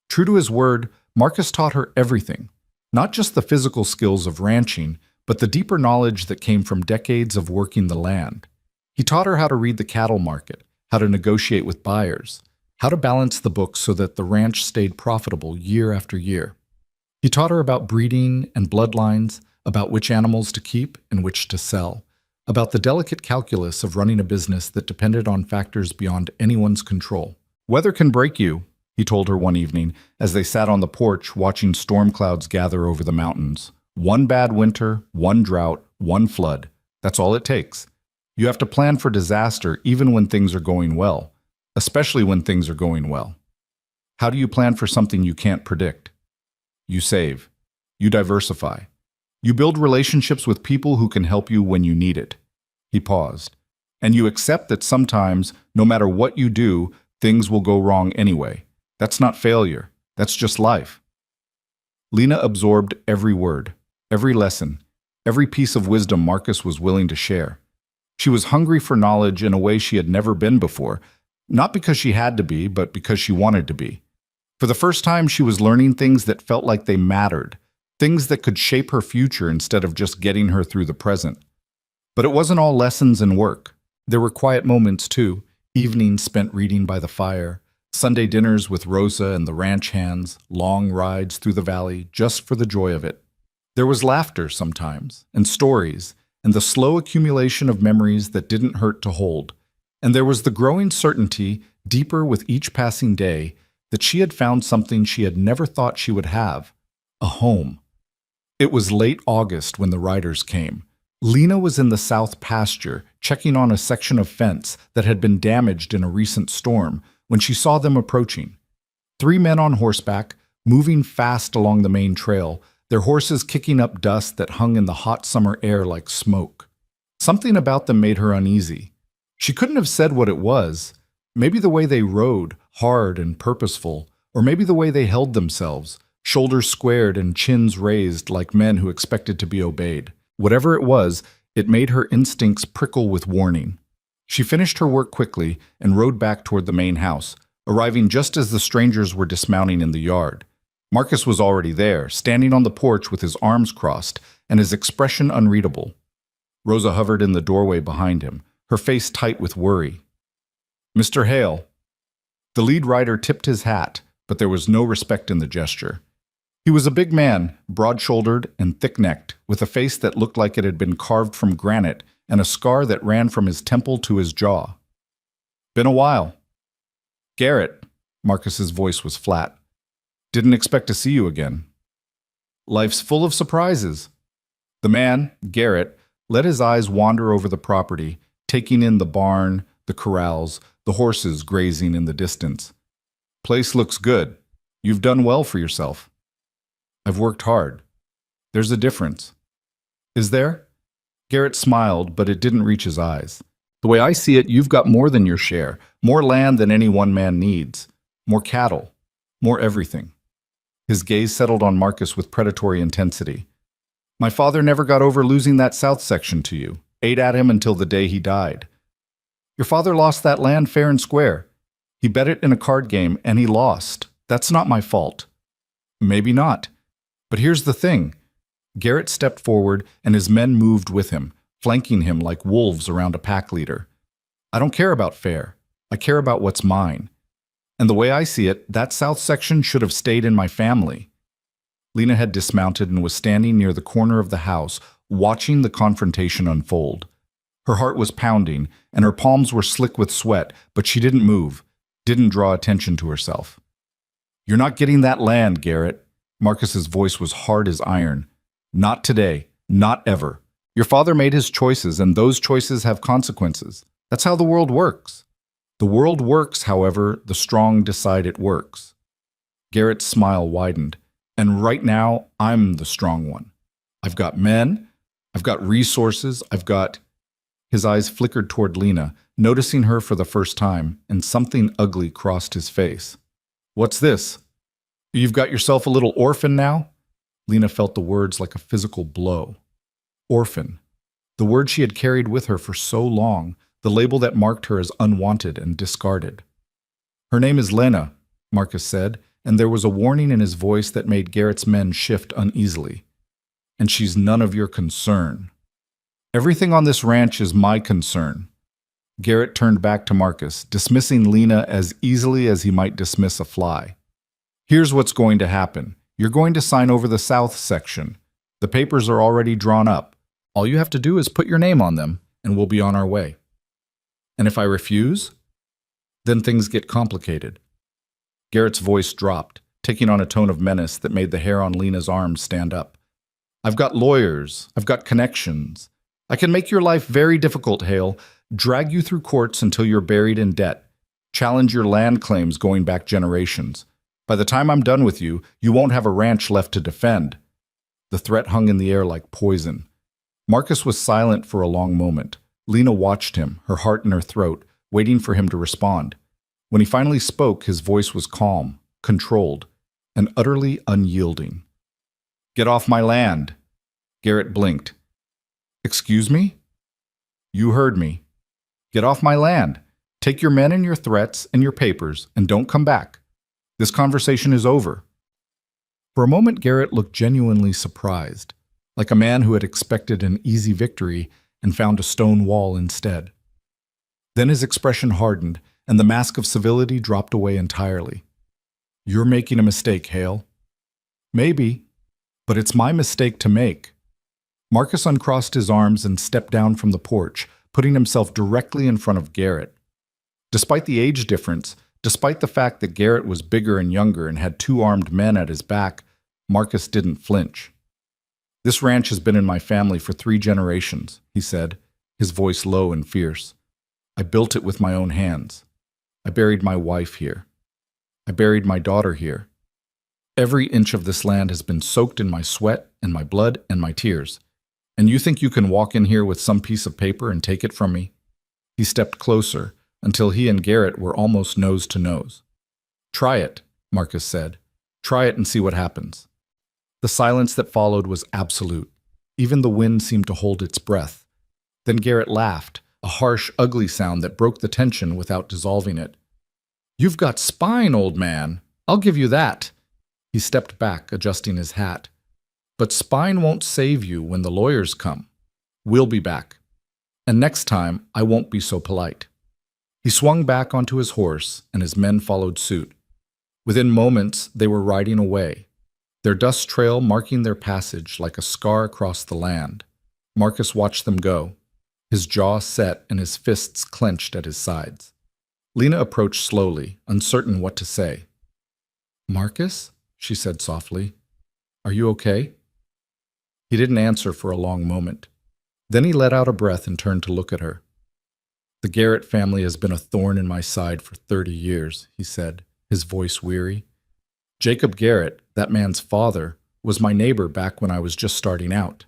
True to his word, Marcus taught her everything, not just the physical skills of ranching, but the deeper knowledge that came from decades of working the land. He taught her how to read the cattle market, how to negotiate with buyers, how to balance the books so that the ranch stayed profitable year after year. He taught her about breeding and bloodlines, about which animals to keep and which to sell, about the delicate calculus of running a business that depended on factors beyond anyone's control. "Weather can break you," he told her one evening as they sat on the porch watching storm clouds gather over the mountains. "One bad winter, one drought, one flood. That's all it takes. You have to plan for disaster even when things are going well, especially when things are going well. How do you plan for something you can't predict? You save. You diversify. You build relationships with people who can help you when you need it." He paused. "And you accept that sometimes, no matter what you do, things will go wrong anyway. That's not failure. That's just life." Lena absorbed every word, every lesson, every piece of wisdom Marcus was willing to share. She was hungry for knowledge in a way she had never been before, not because she had to be, but because she wanted to be. For the first time, she was learning things that felt like they mattered, things that could shape her future instead of just getting her through the present. But it wasn't all lessons and work. There were quiet moments, too, Evenings spent reading by the fire, Sunday dinners with Rosa and the ranch hands, long rides through the valley just for the joy of it. There was laughter sometimes, and stories, and the slow accumulation of memories that didn't hurt to hold. And there was the growing certainty, deeper with each passing day, that she had found something she had never thought she would have: a home. It was late August when the riders came. Lena was in the south pasture, checking on a section of fence that had been damaged in a recent storm, when she saw them approaching. 3 men on horseback, moving fast along the main trail, their horses kicking up dust that hung in the hot summer air like smoke. Something about them made her uneasy. She couldn't have said what it was. Maybe the way they rode, hard and purposeful, or maybe the way they held themselves, shoulders squared and chins raised like men who expected to be obeyed. Whatever it was, it made her instincts prickle with warning. She finished her work quickly and rode back toward the main house, arriving just as the strangers were dismounting in the yard. Marcus was already there, standing on the porch with his arms crossed and his expression unreadable. Rosa hovered in the doorway behind him, her face tight with worry. "Mr. Hale." The lead rider tipped his hat, but there was no respect in the gesture. He was a big man, broad-shouldered and thick-necked, with a face that looked like it had been carved from granite and a scar that ran from his temple to his jaw. "Been a while." "Garrett," Marcus's voice was flat. "Didn't expect to see you again." "Life's full of surprises." The man, Garrett, let his eyes wander over the property, taking in the barn, the corrals, the horses grazing in the distance. "Place looks good. You've done well for yourself." "I've worked hard." "There's a difference." "Is there?" Garrett smiled, but it didn't reach his eyes. "The way I see it, you've got more than your share, more land than any one man needs, more cattle, more everything." His gaze settled on Marcus with predatory intensity. "My father never got over losing that south section to you, ate at him until the day he died." "Your father lost that land fair and square. He bet it in a card game, and he lost. That's not my fault." "Maybe not. But here's the thing." Garrett stepped forward, and his men moved with him, flanking him like wolves around a pack leader. "I don't care about fair. I care about what's mine. And the way I see it, that south section should have stayed in my family." Lena had dismounted and was standing near the corner of the house, watching the confrontation unfold. Her heart was pounding, and her palms were slick with sweat, but she didn't move, didn't draw attention to herself. "You're not getting that land, Garrett." Marcus's voice was hard as iron. "Not today, not ever. Your father made his choices, and those choices have consequences. That's how the world works. The world works, however, the strong decide it works." Garrett's smile widened. "And right now, I'm the strong one. I've got men, I've got resources, I've got—" His eyes flickered toward Lena, noticing her for the first time, and something ugly crossed his face. "What's this? You've got yourself a little orphan now?" Lena felt the words like a physical blow. Orphan. The word she had carried with her for so long, the label that marked her as unwanted and discarded. "Her name is Lena," Marcus said, and there was a warning in his voice that made Garrett's men shift uneasily. "And she's none of your concern." "Everything on this ranch is my concern." Garrett turned back to Marcus, dismissing Lena as easily as he might dismiss a fly. "Here's what's going to happen. You're going to sign over the south section. The papers are already drawn up. All you have to do is put your name on them, and we'll be on our way." "And if I refuse?" "Then things get complicated." Garrett's voice dropped, taking on a tone of menace that made the hair on Lena's arms stand up. "I've got lawyers. I've got connections. I can make your life very difficult, Hale, drag you through courts until you're buried in debt, challenge your land claims going back generations. By the time I'm done with you, you won't have a ranch left to defend." The threat hung in the air like poison. Marcus was silent for a long moment. Lena watched him, her heart in her throat, waiting for him to respond. When he finally spoke, his voice was calm, controlled, and utterly unyielding. "Get off my land." Garrett blinked. "Excuse me?" "You heard me. Get off my land. Take your men and your threats and your papers, and don't come back. This conversation is over." For a moment, Garrett looked genuinely surprised, like a man who had expected an easy victory and found a stone wall instead. Then his expression hardened, and the mask of civility dropped away entirely. "You're making a mistake, Hale." "Maybe, but it's my mistake to make." Marcus uncrossed his arms and stepped down from the porch, putting himself directly in front of Garrett. Despite the age difference, despite the fact that Garrett was bigger and younger and had two armed men at his back, Marcus didn't flinch. "This ranch has been in my family for 3 generations," he said, his voice low and fierce. "I built it with my own hands. I buried my wife here. I buried my daughter here. Every inch of this land has been soaked in my sweat and my blood and my tears. And you think you can walk in here with some piece of paper and take it from me?" He stepped closer until he and Garrett were almost nose to nose. "Try it," Marcus said. "Try it and see what happens." The silence that followed was absolute. Even the wind seemed to hold its breath. Then Garrett laughed, a harsh, ugly sound that broke the tension without dissolving it. "You've got spine, old man. I'll give you that." He stepped back, adjusting his hat. "But spine won't save you when the lawyers come. We'll be back. And next time, I won't be so polite." He swung back onto his horse, and his men followed suit. Within moments, they were riding away, their dust trail marking their passage like a scar across the land. Marcus watched them go, his jaw set and his fists clenched at his sides. Lena approached slowly, uncertain what to say. "Marcus?" she said softly. "Are you okay?" He didn't answer for a long moment. Then he let out a breath and turned to look at her. "The Garrett family has been a thorn in my side for 30 years, he said, his voice weary. "Jacob Garrett, that man's father, was my neighbor back when I was just starting out.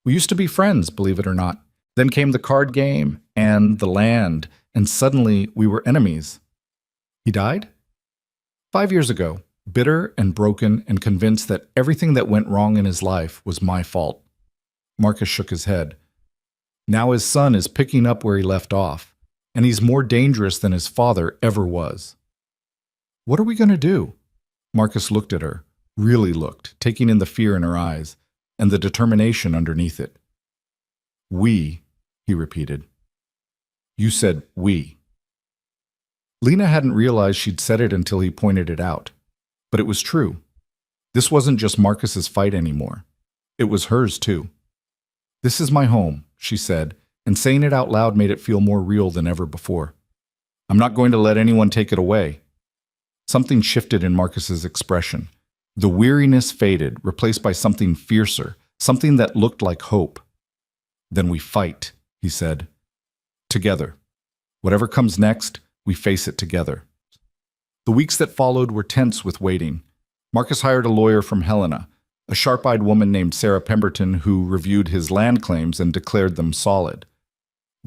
We used to be friends, believe it or not. Then came the card game and the land, and suddenly we were enemies." "He died?" "5 years ago, bitter and broken and convinced that everything that went wrong in his life was my fault." Marcus shook his head. "Now his son is picking up where he left off, and he's more dangerous than his father ever was." "What are we going to do?" Marcus looked at her, really looked, taking in the fear in her eyes and the determination underneath it. "We," he repeated. "You said we." Lena hadn't realized she'd said it until he pointed it out. But it was true. This wasn't just Marcus's fight anymore. It was hers too. "This is my home," she said, and saying it out loud made it feel more real than ever before. "I'm not going to let anyone take it away." Something shifted in Marcus's expression. The weariness faded, replaced by something fiercer, something that looked like hope. "Then we fight," he said. "Together. Whatever comes next, we face it together." The weeks that followed were tense with waiting. Marcus hired a lawyer from Helena, a sharp-eyed woman named Sarah Pemberton who reviewed his land claims and declared them solid.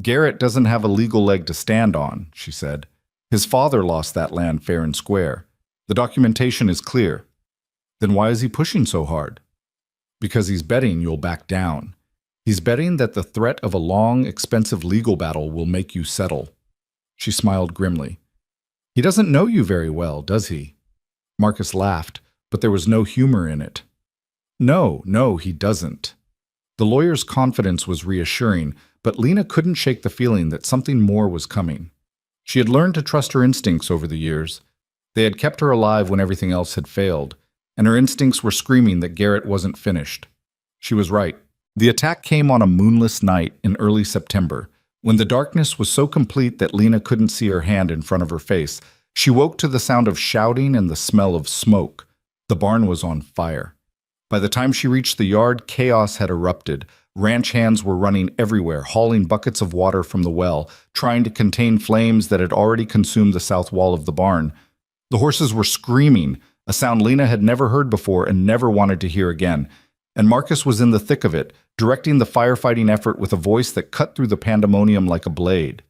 "Garrett doesn't have a legal leg to stand on," she said. "His father lost that land fair and square. The documentation is clear." "Then why is he pushing so hard?" "Because he's betting you'll back down. He's betting that the threat of a long, expensive legal battle will make you settle." She smiled grimly. "He doesn't know you very well, does he?" Marcus laughed, but there was no humor in it. No, he doesn't." The lawyer's confidence was reassuring, but Lena couldn't shake the feeling that something more was coming. She had learned to trust her instincts over the years. They had kept her alive when everything else had failed, and her instincts were screaming that Garrett wasn't finished. She was right. The attack came on a moonless night in early September, when the darkness was so complete that Lena couldn't see her hand in front of her face. She woke to the sound of shouting and the smell of smoke. The barn was on fire. By the time she reached the yard, chaos had erupted. Ranch hands were running everywhere, hauling buckets of water from the well, trying to contain flames that had already consumed the south wall of the barn. The horses were screaming, a sound Lena had never heard before and never wanted to hear again. And Marcus was in the thick of it, directing the firefighting effort with a voice that cut through the pandemonium like a blade.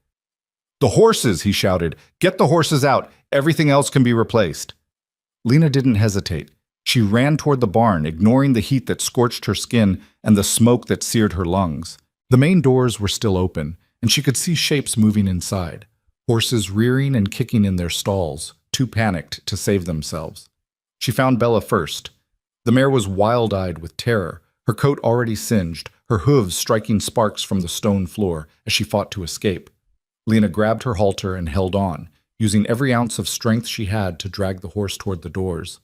"The horses!" he shouted. "Get the horses out! Everything else can be replaced." Lena didn't hesitate. She ran toward the barn, ignoring the heat that scorched her skin and the smoke that seared her lungs. The main doors were still open, and she could see shapes moving inside, horses rearing and kicking in their stalls, too panicked to save themselves. She found Bella first. The mare was wild-eyed with terror, her coat already singed, her hooves striking sparks from the stone floor as she fought to escape. Lena grabbed her halter and held on, using every ounce of strength she had to drag the horse toward the doors.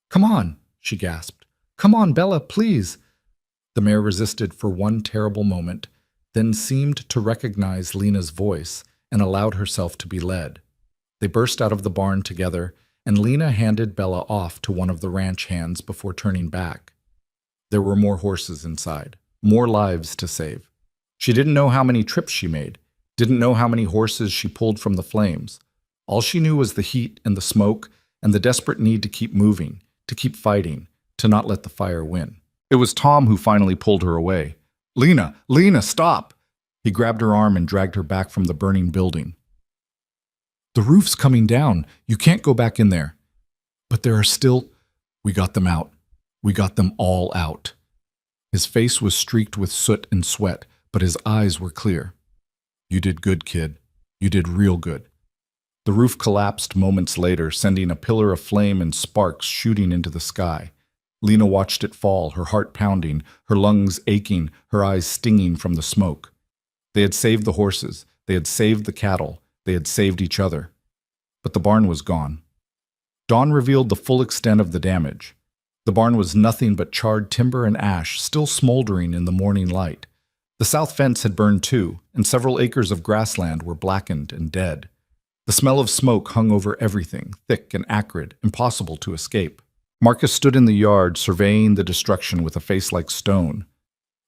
"Come on," she gasped. "Come on, Bella, please." The mare resisted for one terrible moment, then seemed to recognize Lena's voice and allowed herself to be led. They burst out of the barn together, and Lena handed Bella off to one of the ranch hands before turning back. There were more horses inside, more lives to save. She didn't know how many trips she made, didn't know how many horses she pulled from the flames. All she knew was the heat and the smoke and the desperate need to keep moving, to keep fighting, to not let the fire win. It was Tom who finally pulled her away. Lena, stop!" He grabbed her arm and dragged her back from the burning building. "The roof's coming down. You can't go back in there." "But there are still—" "We got them out. We got them all out." His face was streaked with soot and sweat, but his eyes were clear. "You did good, kid. You did real good." The roof collapsed moments later, sending a pillar of flame and sparks shooting into the sky. Lena watched it fall, her heart pounding, her lungs aching, her eyes stinging from the smoke. They had saved the horses, they had saved the cattle, they had saved each other. But the barn was gone. Dawn revealed the full extent of the damage. The barn was nothing but charred timber and ash, still smoldering in the morning light. The south fence had burned too, and several acres of grassland were blackened and dead. The smell of smoke hung over everything, thick and acrid, impossible to escape. Marcus stood in the yard, surveying the destruction with a face like stone.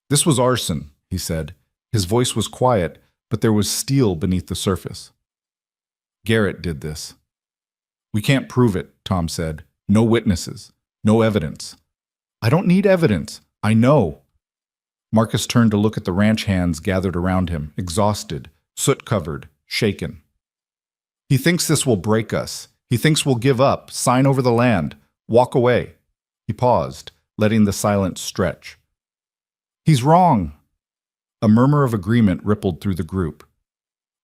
"This was arson," he said. His voice was quiet, but there was steel beneath the surface. "Garrett did this." "We can't prove it," Tom said. "No witnesses. No evidence." "I don't need evidence. I know." Marcus turned to look at the ranch hands gathered around him, exhausted, soot-covered, shaken. "He thinks this will break us. He thinks we'll give up, sign over the land, walk away." He paused, letting the silence stretch. "He's wrong." A murmur of agreement rippled through the group.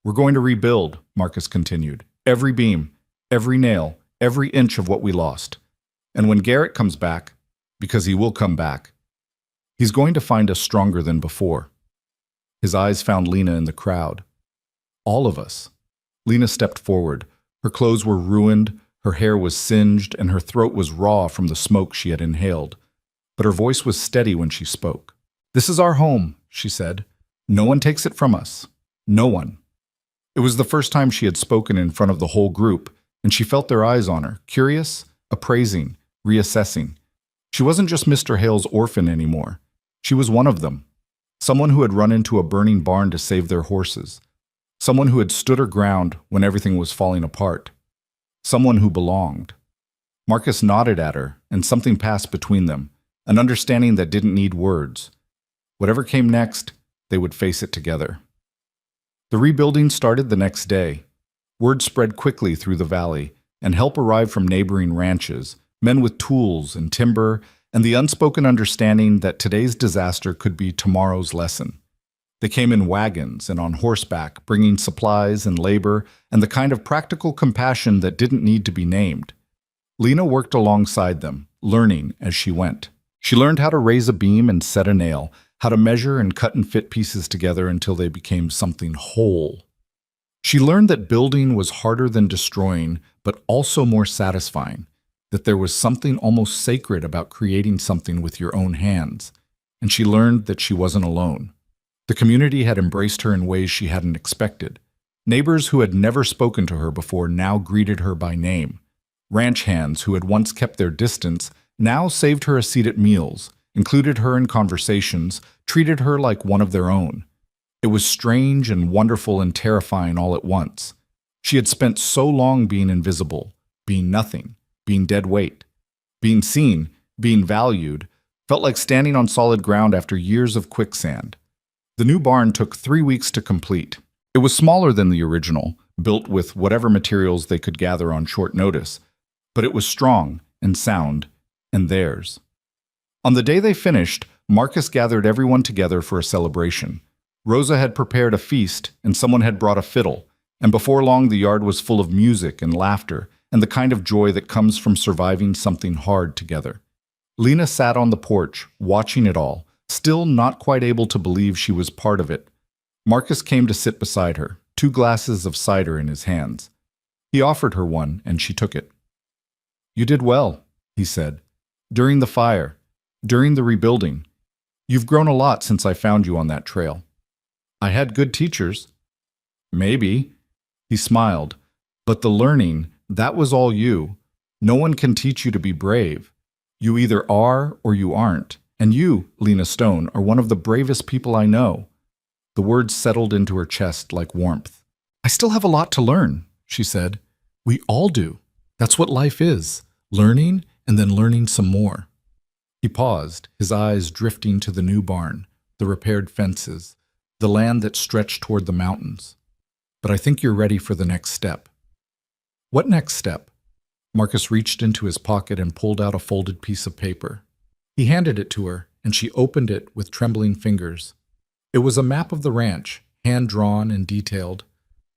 "We're going to rebuild," Marcus continued. "Every beam, every nail, every inch of what we lost. And when Garrett comes back, because he will come back, he's going to find us stronger than before." His eyes found Lena in the crowd. "All of us." Lena stepped forward. Her clothes were ruined, her hair was singed, and her throat was raw from the smoke she had inhaled. But her voice was steady when she spoke. "This is our home," she said. "No one takes it from us. No one." It was the first time she had spoken in front of the whole group, and she felt their eyes on her, curious, appraising, reassessing. She wasn't just Mr. Hale's orphan anymore. She was one of them. Someone who had run into a burning barn to save their horses. Someone who had stood her ground when everything was falling apart. Someone who belonged. Marcus nodded at her, and something passed between them, an understanding that didn't need words. Whatever came next, they would face it together. The rebuilding started the next day. Word spread quickly through the valley, and help arrived from neighboring ranches, men with tools and timber, and the unspoken understanding that today's disaster could be tomorrow's lesson. They came in wagons and on horseback, bringing supplies and labor and the kind of practical compassion that didn't need to be named. Lena worked alongside them, learning as she went. She learned how to raise a beam and set a nail, how to measure and cut and fit pieces together until they became something whole. She learned that building was harder than destroying, but also more satisfying, that there was something almost sacred about creating something with your own hands. And she learned that she wasn't alone. The community had embraced her in ways she hadn't expected. Neighbors who had never spoken to her before now greeted her by name. Ranch hands who had once kept their distance now saved her a seat at meals, included her in conversations, treated her like one of their own. It was strange and wonderful and terrifying all at once. She had spent so long being invisible, being nothing, being dead weight. Being seen, being valued, felt like standing on solid ground after years of quicksand. The new barn took 3 weeks to complete. It was smaller than the original, built with whatever materials they could gather on short notice, but it was strong and sound, and theirs. On the day they finished, Marcus gathered everyone together for a celebration. Rosa had prepared a feast, and someone had brought a fiddle, and before long the yard was full of music and laughter, and the kind of joy that comes from surviving something hard together. Lena sat on the porch, watching it all, still not quite able to believe she was part of it. Marcus came to sit beside her, 2 glasses of cider in his hands. He offered her one, and she took it. "You did well," he said. "During the fire, during the rebuilding. You've grown a lot since I found you on that trail." "I had good teachers." "Maybe." He smiled. "But the learning, that was all you. No one can teach you to be brave. You either are or you aren't. And you, Lena Stone, are one of the bravest people I know." The words settled into her chest like warmth. "I still have a lot to learn," she said. "We all do. That's what life is. Learning and then learning some more." He paused, his eyes drifting to the new barn, the repaired fences, the land that stretched toward the mountains. "But I think you're ready for the next step." "What next step?" Marcus reached into his pocket and pulled out a folded piece of paper. He handed it to her, and she opened it with trembling fingers. It was a map of the ranch, hand-drawn and detailed,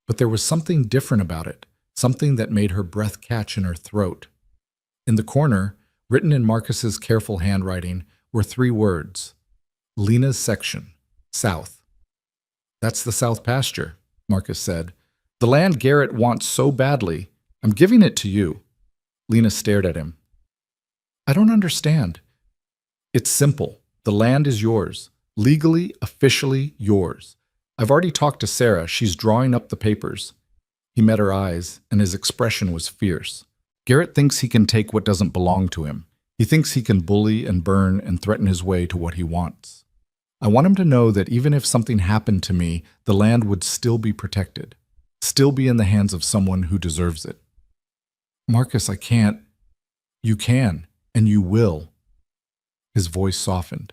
but there was something different about it, something that made her breath catch in her throat. In the corner, written in Marcus's careful handwriting, were 3 words: Lena's section, south. "That's the south pasture," Marcus said. "The land Garrett wants so badly. I'm giving it to you." Lena stared at him. "I don't understand." "It's simple. The land is yours. Legally, officially yours. I've already talked to Sarah. She's drawing up the papers." He met her eyes, and his expression was fierce. "Garrett thinks he can take what doesn't belong to him. He thinks he can bully and burn and threaten his way to what he wants. I want him to know that even if something happened to me, the land would still be protected, still be in the hands of someone who deserves it." "Marcus, I can't." "You can, and you will." His voice softened.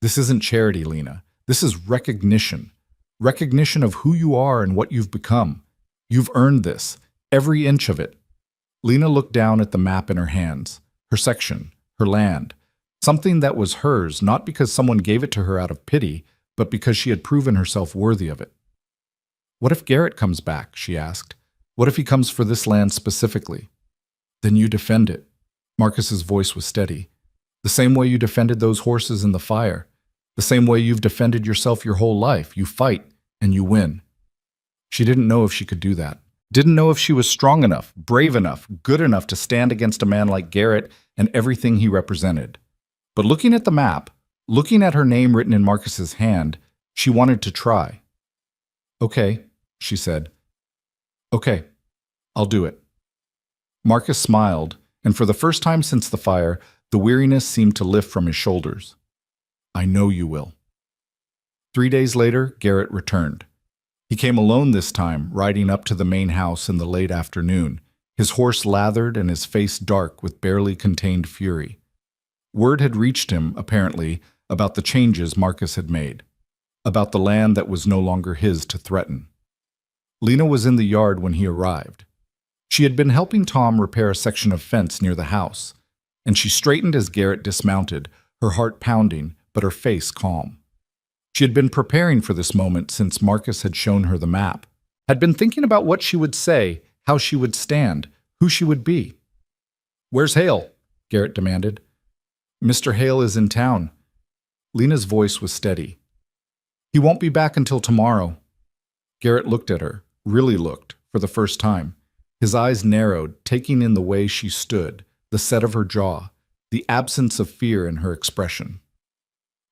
"This isn't charity, Lena. This is recognition. Recognition of who you are and what you've become. You've earned this, every inch of it." Lena looked down at the map in her hands, her section, her land, something that was hers not because someone gave it to her out of pity, but because she had proven herself worthy of it. "What if Garrett comes back?" she asked. "What if he comes for this land specifically?" "Then you defend it." Marcus's voice was steady. "The same way you defended those horses in the fire. The same way you've defended yourself your whole life. You fight, and you win." She didn't know if she could do that. Didn't know if she was strong enough, brave enough, good enough to stand against a man like Garrett and everything he represented. But looking at the map, looking at her name written in Marcus's hand, she wanted to try. "Okay," she said. "Okay, I'll do it." Marcus smiled, and for the first time since the fire, the weariness seemed to lift from his shoulders. "I know you will." 3 days later, Garrett returned. He came alone this time, riding up to the main house in the late afternoon, his horse lathered and his face dark with barely contained fury. Word had reached him, apparently, about the changes Marcus had made, about the land that was no longer his to threaten. Lena was in the yard when he arrived. She had been helping Tom repair a section of fence near the house, and she straightened as Garrett dismounted, her heart pounding, but her face calm. She had been preparing for this moment since Marcus had shown her the map, had been thinking about what she would say, how she would stand, who she would be. "Where's Hale?" Garrett demanded. "Mr. Hale is in town." Lena's voice was steady. "He won't be back until tomorrow." Garrett looked at her, really looked, for the first time. His eyes narrowed, taking in the way she stood, the set of her jaw, the absence of fear in her expression.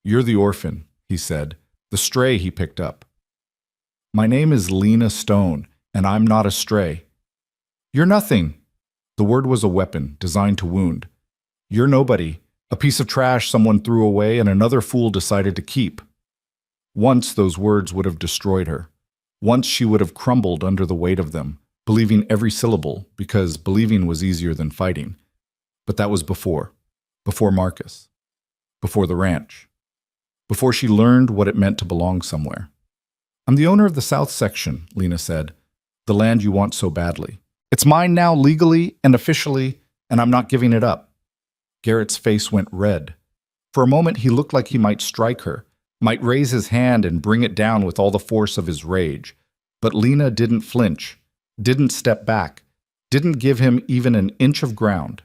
"You're the orphan," he said, "the stray he picked up." "My name is Lena Stone, and I'm not a stray." "You're nothing." The word was a weapon, designed to wound. "You're nobody, a piece of trash someone threw away and another fool decided to keep." Once those words would have destroyed her. Once she would have crumbled under the weight of them, believing every syllable, because believing was easier than fighting. But that was before Marcus, before the ranch, before she learned what it meant to belong somewhere. "I'm the owner of the south section," Lena said, "the land you want so badly. It's mine now legally and officially, and I'm not giving it up." Garrett's face went red. For a moment he looked like he might strike her, might raise his hand and bring it down with all the force of his rage. But Lena didn't flinch, didn't step back, didn't give him even an inch of ground.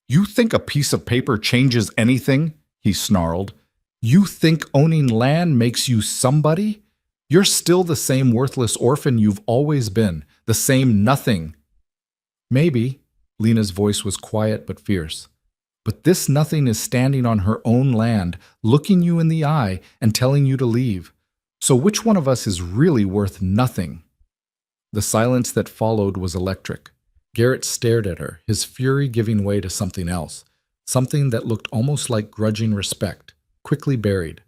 "You think a piece of paper changes anything?" he snarled. "You think owning land makes you somebody? You're still the same worthless orphan you've always been, the same nothing. Maybe, Lena's voice was quiet but fierce, but this nothing is standing on her own land, looking you in the eye and telling you to leave. So which one of us is really worth nothing? The silence that followed was electric. Garrett stared at her, his fury giving way to something else, something that looked almost like grudging respect, quickly buried.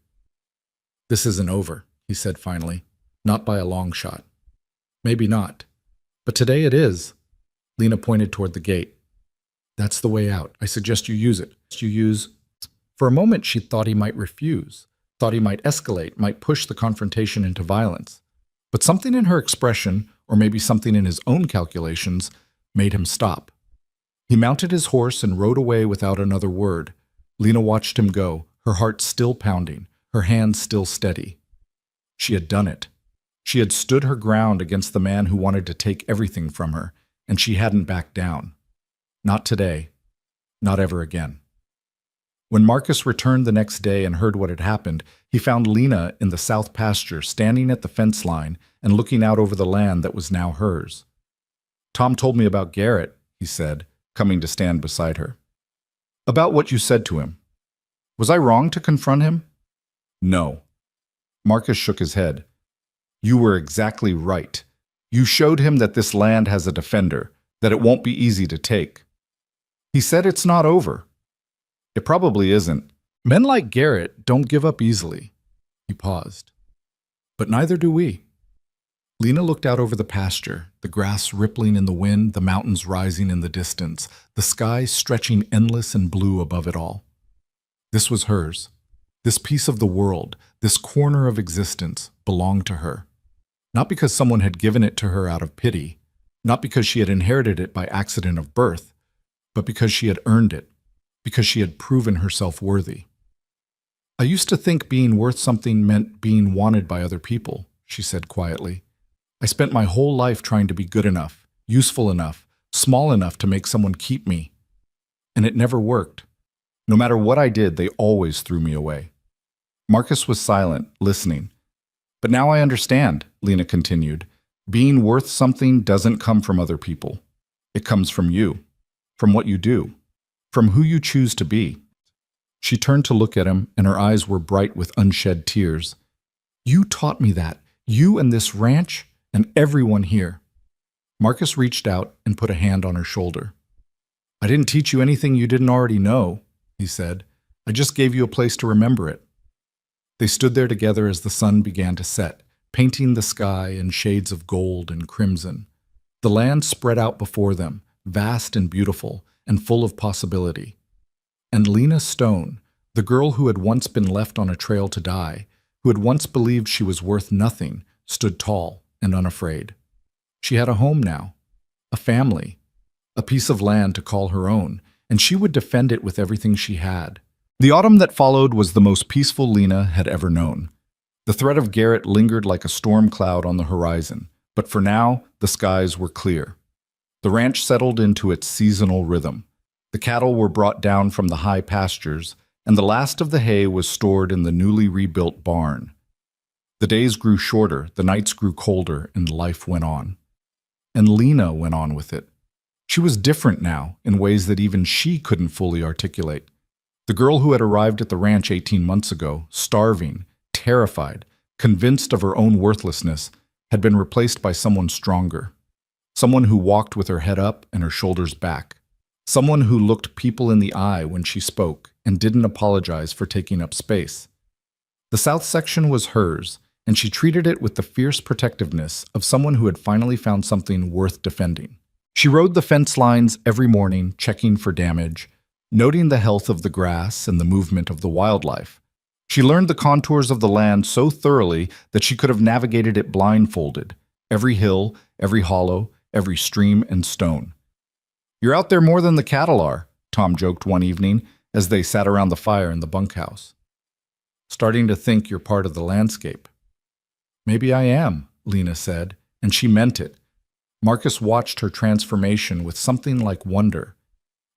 "This isn't over," he said finally, "not by a long shot." "Maybe not. But today it is." Lena pointed toward the gate. "That's the way out. I suggest you use it. For a moment she thought he might refuse, thought he might escalate, might push the confrontation into violence. But something in her expression, or maybe something in his own calculations, made him stop. He mounted his horse and rode away without another word. Lena watched him go, her heart still pounding, her hands still steady. She had done it. She had stood her ground against the man who wanted to take everything from her, and she hadn't backed down. Not today. Not ever again. When Marcus returned the next day and heard what had happened, he found Lena in the south pasture, standing at the fence line and looking out over the land that was now hers. "Tom told me about Garrett," he said, coming to stand beside her. "About what you said to him. Was I wrong to confront him?" "No." Marcus shook his head. "You were exactly right. You showed him that this land has a defender, that it won't be easy to take. He said it's not over. It probably isn't. Men like Garrett don't give up easily." He paused. "But neither do we." Lena looked out over the pasture, the grass rippling in the wind, the mountains rising in the distance, the sky stretching endless and blue above it all. This was hers. This piece of the world, this corner of existence, belonged to her. Not because someone had given it to her out of pity, not because she had inherited it by accident of birth, but because she had earned it, because she had proven herself worthy. "I used to think being worth something meant being wanted by other people," she said quietly. "I spent my whole life trying to be good enough, useful enough, small enough to make someone keep me. And it never worked. No matter what I did, they always threw me away." Marcus was silent, listening. "But now I understand," Lena continued. "Being worth something doesn't come from other people. It comes from you, from what you do, from who you choose to be." She turned to look at him, and her eyes were bright with unshed tears. "You taught me that, you and this ranch, and everyone here." Marcus reached out and put a hand on her shoulder. "I didn't teach you anything you didn't already know," he said. "I just gave you a place to remember it." They stood there together as the sun began to set, painting the sky in shades of gold and crimson. The land spread out before them, vast and beautiful, and full of possibility. And Lena Stone, the girl who had once been left on a trail to die, who had once believed she was worth nothing, stood tall and unafraid. She had a home now, a family, a piece of land to call her own, and she would defend it with everything she had. The autumn that followed was the most peaceful Lena had ever known. The threat of Garrett lingered like a storm cloud on the horizon, but for now, the skies were clear. The ranch settled into its seasonal rhythm. The cattle were brought down from the high pastures, and the last of the hay was stored in the newly rebuilt barn. The days grew shorter, the nights grew colder, and life went on. And Lena went on with it. She was different now, in ways that even she couldn't fully articulate. The girl who had arrived at the ranch 18 months ago, starving, terrified, convinced of her own worthlessness, had been replaced by someone stronger. Someone who walked with her head up and her shoulders back. Someone who looked people in the eye when she spoke and didn't apologize for taking up space. The south section was hers, and she treated it with the fierce protectiveness of someone who had finally found something worth defending. She rode the fence lines every morning, checking for damage, noting the health of the grass and the movement of the wildlife. She learned the contours of the land so thoroughly that she could have navigated it blindfolded, every hill, every hollow, every stream and stone. "You're out there more than the cattle are," Tom joked one evening as they sat around the fire in the bunkhouse. "Starting to think you're part of the landscape." "Maybe I am," Lena said, and she meant it. Marcus watched her transformation with something like wonder.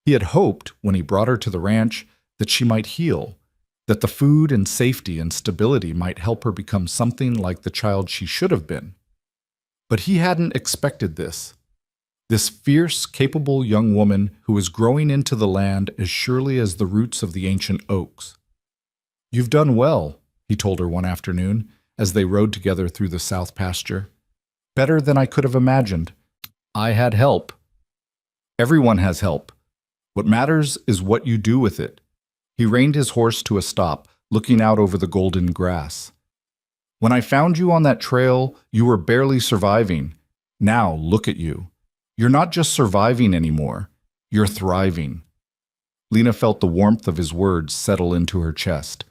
He had hoped, when he brought her to the ranch, that she might heal, that the food and safety and stability might help her become something like the child she should have been. But he hadn't expected this. This fierce, capable young woman who was growing into the land as surely as the roots of the ancient oaks. "You've done well," he told her one afternoon as they rode together through the south pasture. "Better than I could have imagined. I had help. Everyone has help. What matters is what you do with it." He reined his horse to a stop, looking out over the golden grass. "When I found you on that trail, you were barely surviving. Now look at you. You're not just surviving anymore. You're thriving." Lena felt the warmth of his words settle into her chest.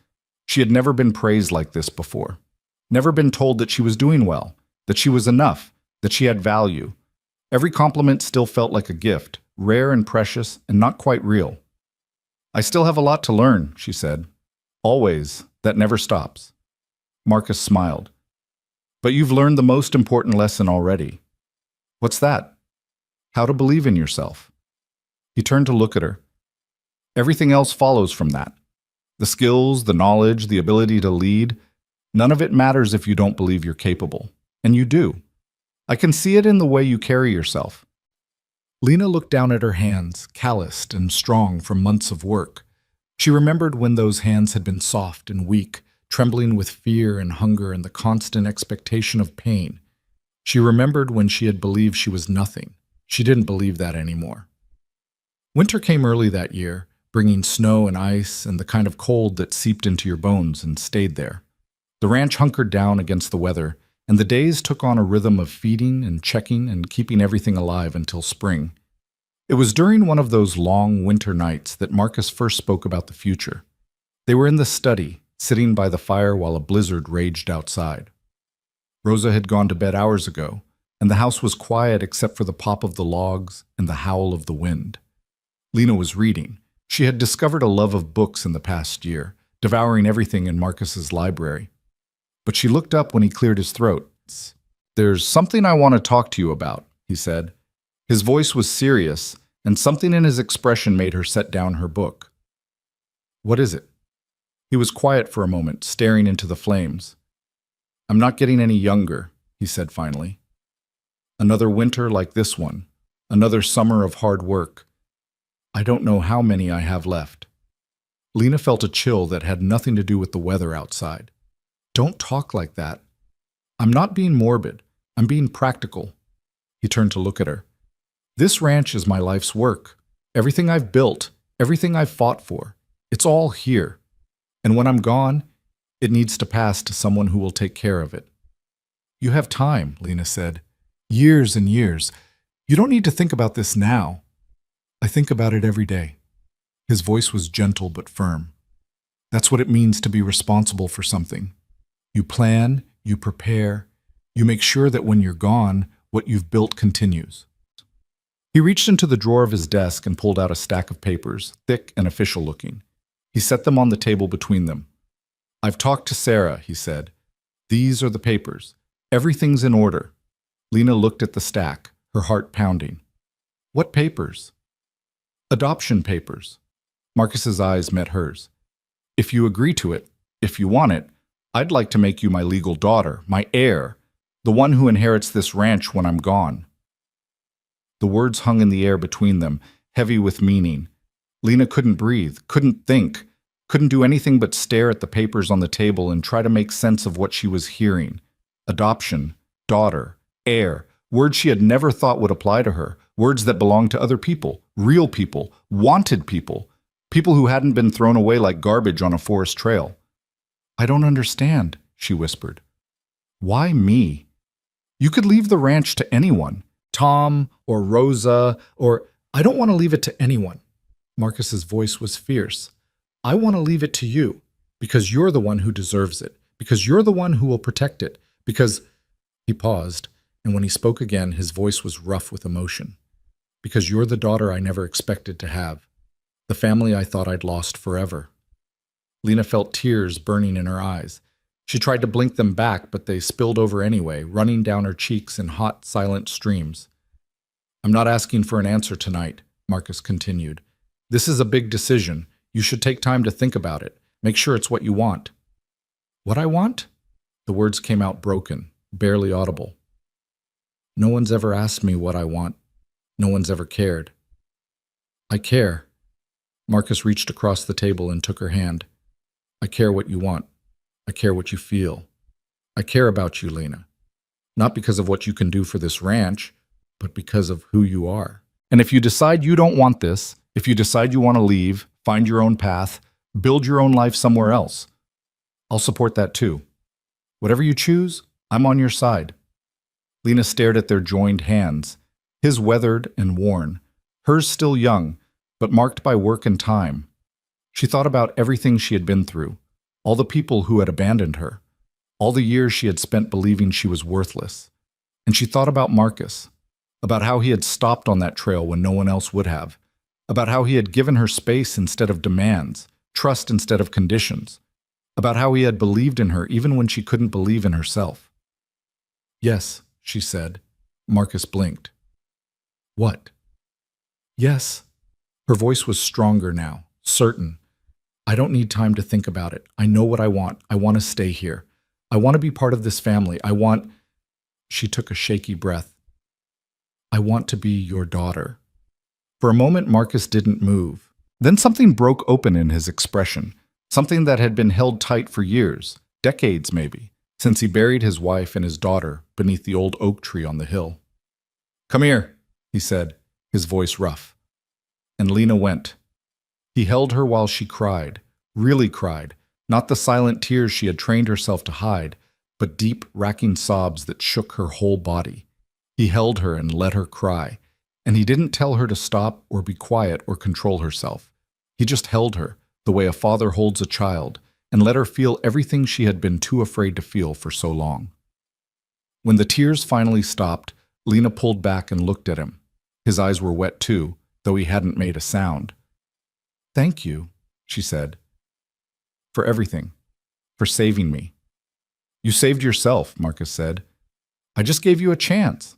She had never been praised like this before. Never been told that she was doing well, that she was enough, that she had value. Every compliment still felt like a gift, rare and precious and not quite real. "I still have a lot to learn," she said. "Always. That never stops." Marcus smiled. "But you've learned the most important lesson already." "What's that?" "How to believe in yourself." He turned to look at her. "Everything else follows from that. The skills, the knowledge, the ability to lead. None of it matters if you don't believe you're capable. And you do. I can see it in the way you carry yourself." Lena looked down at her hands, calloused and strong from months of work. She remembered when those hands had been soft and weak, trembling with fear and hunger and the constant expectation of pain. She remembered when she had believed she was nothing. She didn't believe that anymore. Winter came early that year, bringing snow and ice and the kind of cold that seeped into your bones and stayed there. The ranch hunkered down against the weather, and the days took on a rhythm of feeding and checking and keeping everything alive until spring. It was during one of those long winter nights that Marcus first spoke about the future. They were in the study, sitting by the fire while a blizzard raged outside. Rosa had gone to bed hours ago, and the house was quiet except for the pop of the logs and the howl of the wind. Lena was reading. She had discovered a love of books in the past year, devouring everything in Marcus's library. But she looked up when he cleared his throat. "There's something I want to talk to you about," he said. His voice was serious, and something in his expression made her set down her book. "What is it?" He was quiet for a moment, staring into the flames. "I'm not getting any younger," he said finally. "Another winter like this one. Another summer of hard work. I don't know how many I have left." Lena felt a chill that had nothing to do with the weather outside. "Don't talk like that." "I'm not being morbid. I'm being practical." He turned to look at her. "This ranch is my life's work. Everything I've built, everything I've fought for. It's all here. And when I'm gone, it needs to pass to someone who will take care of it." "You have time," Lena said. "Years and years. You don't need to think about this now." "I think about it every day." His voice was gentle but firm. "That's what it means to be responsible for something. You plan, you prepare, you make sure that when you're gone, what you've built continues." He reached into the drawer of his desk and pulled out a stack of papers, thick and official-looking. He set them on the table between them. "I've talked to Sarah," he said. "These are the papers. Everything's in order." Lena looked at the stack, her heart pounding. "What papers?" "Adoption papers." Marcus's eyes met hers. "If you agree to it, if you want it, I'd like to make you my legal daughter, my heir, the one who inherits this ranch when I'm gone." The words hung in the air between them, heavy with meaning. Lena couldn't breathe, couldn't think, couldn't do anything but stare at the papers on the table and try to make sense of what she was hearing. Adoption, daughter, heir, words she had never thought would apply to her, words that belonged to other people, real people, wanted people, people who hadn't been thrown away like garbage on a forest trail. "I don't understand," she whispered. "Why me? You could leave the ranch to anyone. Tom or Rosa or—" "I don't want to leave it to anyone." Marcus's voice was fierce. "I want to leave it to you, because you're the one who deserves it, because you're the one who will protect it, because—" He paused, and when he spoke again, his voice was rough with emotion. "Because you're the daughter I never expected to have, the family I thought I'd lost forever." Lena felt tears burning in her eyes. She tried to blink them back, but they spilled over anyway, running down her cheeks in hot, silent streams. "I'm not asking for an answer tonight," Marcus continued. "This is a big decision. You should take time to think about it. Make sure it's what you want." "What I want?" The words came out broken, barely audible. "No one's ever asked me what I want. No one's ever cared." "I care." Marcus reached across the table and took her hand. "I care what you want. I care what you feel. I care about you, Lena. Not because of what you can do for this ranch, but because of who you are. And if you decide you don't want this, if you decide you want to leave, find your own path, build your own life somewhere else, I'll support that too. Whatever you choose, I'm on your side." Lena stared at their joined hands, his weathered and worn, hers still young, but marked by work and time. She thought about everything she had been through, all the people who had abandoned her, all the years she had spent believing she was worthless. And she thought about Marcus, about how he had stopped on that trail when no one else would have, about how he had given her space instead of demands, trust instead of conditions, about how he had believed in her even when she couldn't believe in herself. "Yes," she said. Marcus blinked. "What?" "Yes." Her voice was stronger now, certain. "I don't need time to think about it. I know what I want. I want to stay here. I want to be part of this family. I want—" She took a shaky breath. "I want to be your daughter." For a moment, Marcus didn't move. Then something broke open in his expression, something that had been held tight for years, decades maybe, since he buried his wife and his daughter beneath the old oak tree on the hill. "Come here," he said, his voice rough. And Lena went. He held her while she cried, really cried, not the silent tears she had trained herself to hide, but deep, racking sobs that shook her whole body. He held her and let her cry, and he didn't tell her to stop or be quiet or control herself. He just held her, the way a father holds a child, and let her feel everything she had been too afraid to feel for so long. When the tears finally stopped, Lena pulled back and looked at him. His eyes were wet too, though he hadn't made a sound. "Thank you," she said. "For everything. For saving me." "You saved yourself," Marcus said. "I just gave you a chance."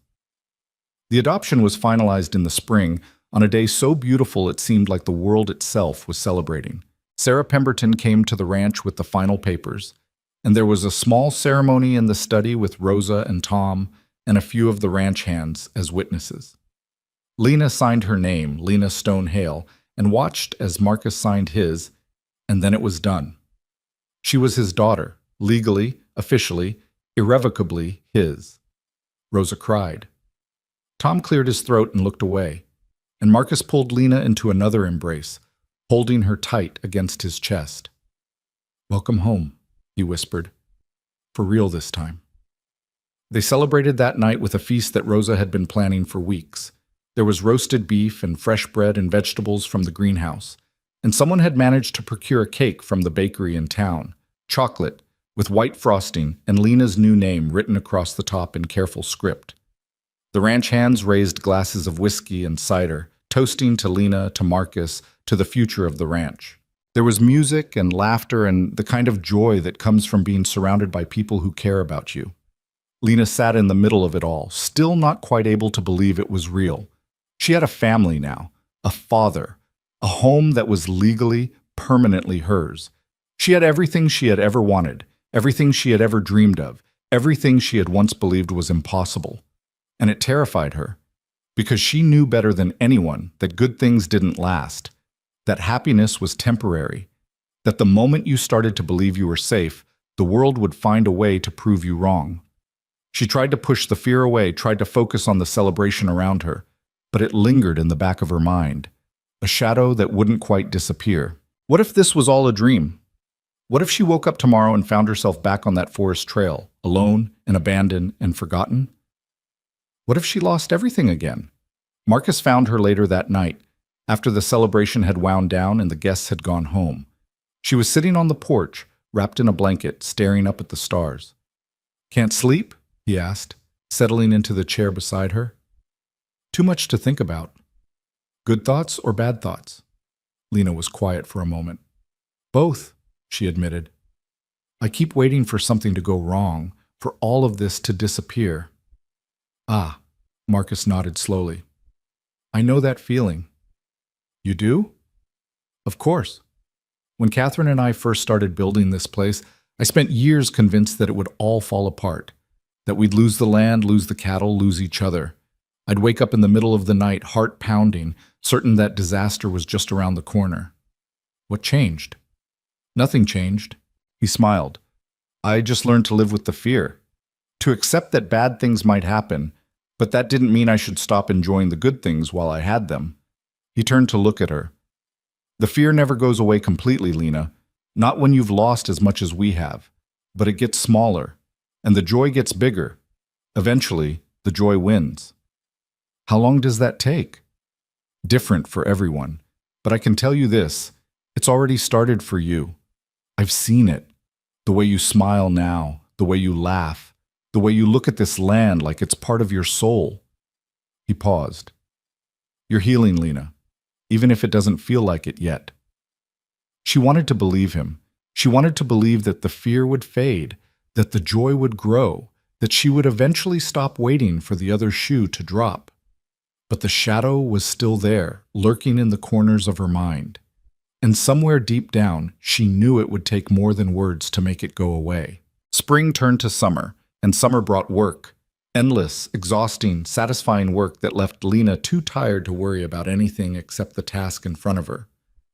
The adoption was finalized in the spring, on a day so beautiful it seemed like the world itself was celebrating. Sarah Pemberton came to the ranch with the final papers, and there was a small ceremony in the study with Rosa and Tom and a few of the ranch hands as witnesses. Lena signed her name, Lena Stone Hale, and watched as Marcus signed his, and then it was done. She was his daughter, legally, officially, irrevocably his. Rosa cried. Tom cleared his throat and looked away, and Marcus pulled Lena into another embrace, holding her tight against his chest. "Welcome home," he whispered. "For real this time." They celebrated that night with a feast that Rosa had been planning for weeks. There was roasted beef and fresh bread and vegetables from the greenhouse, and someone had managed to procure a cake from the bakery in town, chocolate, with white frosting and Lena's new name written across the top in careful script. The ranch hands raised glasses of whiskey and cider, toasting to Lena, to Marcus, to the future of the ranch. There was music and laughter and the kind of joy that comes from being surrounded by people who care about you. Lena sat in the middle of it all, still not quite able to believe it was real. She had a family now, a father, a home that was legally, permanently hers. She had everything she had ever wanted, everything she had ever dreamed of, everything she had once believed was impossible. And it terrified her, because she knew better than anyone that good things didn't last, that happiness was temporary, that the moment you started to believe you were safe, the world would find a way to prove you wrong. She tried to push the fear away, tried to focus on the celebration around her, but it lingered in the back of her mind, a shadow that wouldn't quite disappear. What if this was all a dream? What if she woke up tomorrow and found herself back on that forest trail, alone and abandoned and forgotten? What if she lost everything again? Marcus found her later that night, after the celebration had wound down and the guests had gone home. She was sitting on the porch, wrapped in a blanket, staring up at the stars. "Can't sleep?" he asked, settling into the chair beside her. "Too much to think about." "Good thoughts or bad thoughts?" Lena was quiet for a moment. "Both," she admitted. "I keep waiting for something to go wrong, for all of this to disappear." "Ah," Marcus nodded slowly. "I know that feeling." "You do?" "Of course." When Catherine and I first started building this place, I spent years convinced that it would all fall apart, that we'd lose the land, lose the cattle, lose each other. I'd wake up in the middle of the night, heart pounding, certain that disaster was just around the corner. What changed? Nothing changed. He smiled. I just learned to live with the fear, to accept that bad things might happen, but that didn't mean I should stop enjoying the good things while I had them. He turned to look at her. The fear never goes away completely, Lena. Not when you've lost as much as we have. But it gets smaller, and the joy gets bigger. Eventually, the joy wins. How long does that take? Different for everyone. But I can tell you this, it's already started for you. I've seen it. The way you smile now, the way you laugh, the way you look at this land like it's part of your soul. He paused. You're healing, Lena, even if it doesn't feel like it yet. She wanted to believe him. She wanted to believe that the fear would fade, that the joy would grow, that she would eventually stop waiting for the other shoe to drop. But the shadow was still there, lurking in the corners of her mind. And somewhere deep down, she knew it would take more than words to make it go away. Spring turned to summer, and summer brought work. Endless, exhausting, satisfying work that left Lena too tired to worry about anything except the task in front of her.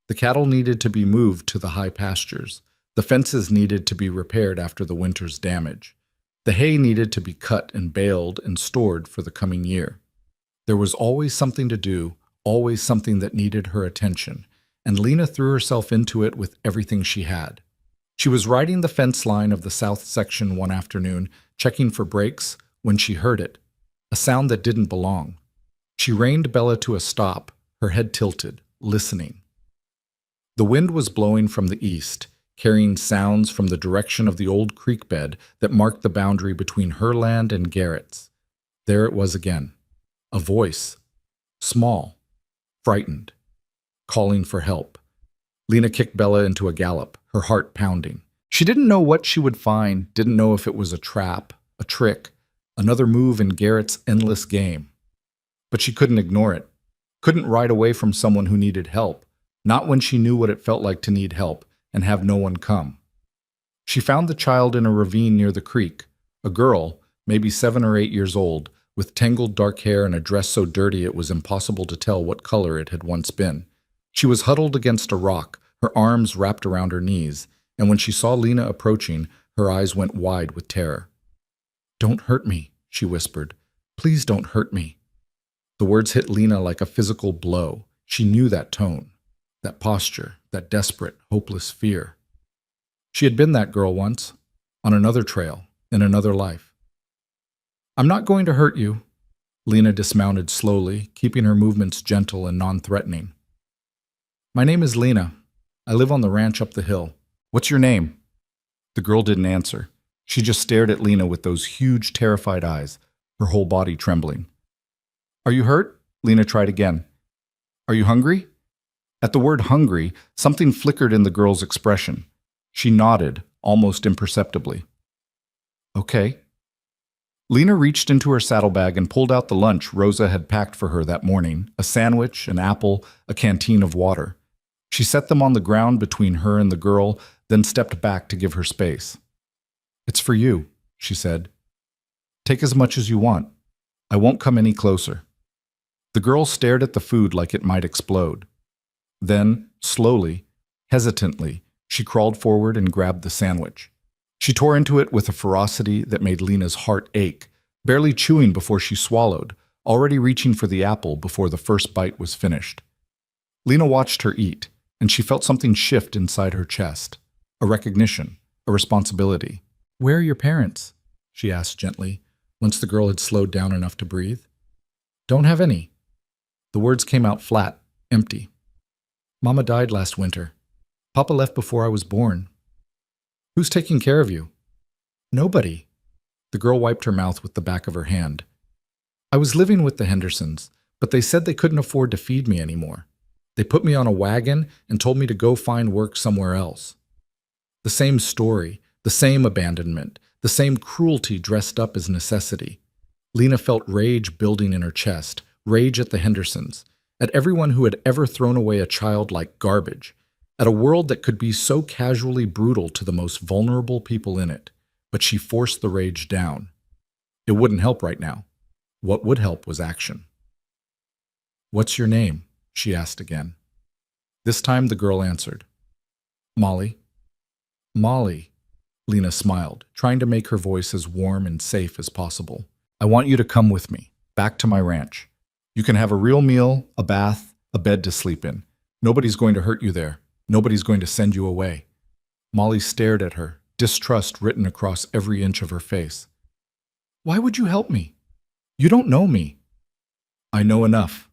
The cattle needed to be moved to the high pastures. The fences needed to be repaired after the winter's damage. The hay needed to be cut and baled and stored for the coming year. There was always something to do, always something that needed her attention, and Lena threw herself into it with everything she had. She was riding the fence line of the south section one afternoon, checking for breaks, when she heard it, a sound that didn't belong. She reined Bella to a stop, her head tilted, listening. The wind was blowing from the east, carrying sounds from the direction of the old creek bed that marked the boundary between her land and Garrett's. There it was again. A voice, small, frightened, calling for help. Lena kicked Bella into a gallop, her heart pounding. She didn't know what she would find, didn't know if it was a trap, a trick, another move in Garrett's endless game. But she couldn't ignore it, couldn't ride away from someone who needed help, not when she knew what it felt like to need help and have no one come. She found the child in a ravine near the creek, a girl, maybe 7 or 8 years old, with tangled dark hair and a dress so dirty it was impossible to tell what color it had once been. She was huddled against a rock, her arms wrapped around her knees, and when she saw Lena approaching, her eyes went wide with terror. "Don't hurt me," she whispered. "Please don't hurt me." The words hit Lena like a physical blow. She knew that tone, that posture, that desperate, hopeless fear. She had been that girl once, on another trail, in another life. "I'm not going to hurt you." Lena dismounted slowly, keeping her movements gentle and non-threatening. "My name is Lena. I live on the ranch up the hill. What's your name?" The girl didn't answer. She just stared at Lena with those huge, terrified eyes, her whole body trembling. "Are you hurt?" Lena tried again. "Are you hungry?" At the word hungry, something flickered in the girl's expression. She nodded, almost imperceptibly. "Okay." Lena reached into her saddlebag and pulled out the lunch Rosa had packed for her that morning, a sandwich, an apple, a canteen of water. She set them on the ground between her and the girl, then stepped back to give her space. "It's for you," she said. "Take as much as you want. I won't come any closer." The girl stared at the food like it might explode. Then, slowly, hesitantly, she crawled forward and grabbed the sandwich. She tore into it with a ferocity that made Lena's heart ache, barely chewing before she swallowed, already reaching for the apple before the first bite was finished. Lena watched her eat, and she felt something shift inside her chest, a recognition, a responsibility. "Where are your parents?" she asked gently, once the girl had slowed down enough to breathe. "Don't have any." The words came out flat, empty. "Mama died last winter. Papa left before I was born." "Who's taking care of you?" "Nobody." The girl wiped her mouth with the back of her hand. "I was living with the Hendersons, but they said they couldn't afford to feed me anymore. They put me on a wagon and told me to go find work somewhere else." The same story, the same abandonment, the same cruelty dressed up as necessity. Lena felt rage building in her chest, rage at the Hendersons, at everyone who had ever thrown away a child like garbage. at a world that could be so casually brutal to the most vulnerable people in it, but she forced the rage down. It wouldn't help right now. What would help was action. "What's your name?" she asked again. This time the girl answered. "Molly." "Molly," Lena smiled, trying to make her voice as warm and safe as possible. "I want you to come with me, back to my ranch. You can have a real meal, a bath, a bed to sleep in. Nobody's going to hurt you there. Nobody's going to send you away." Molly stared at her, distrust written across every inch of her face. "Why would you help me? You don't know me." "I know enough."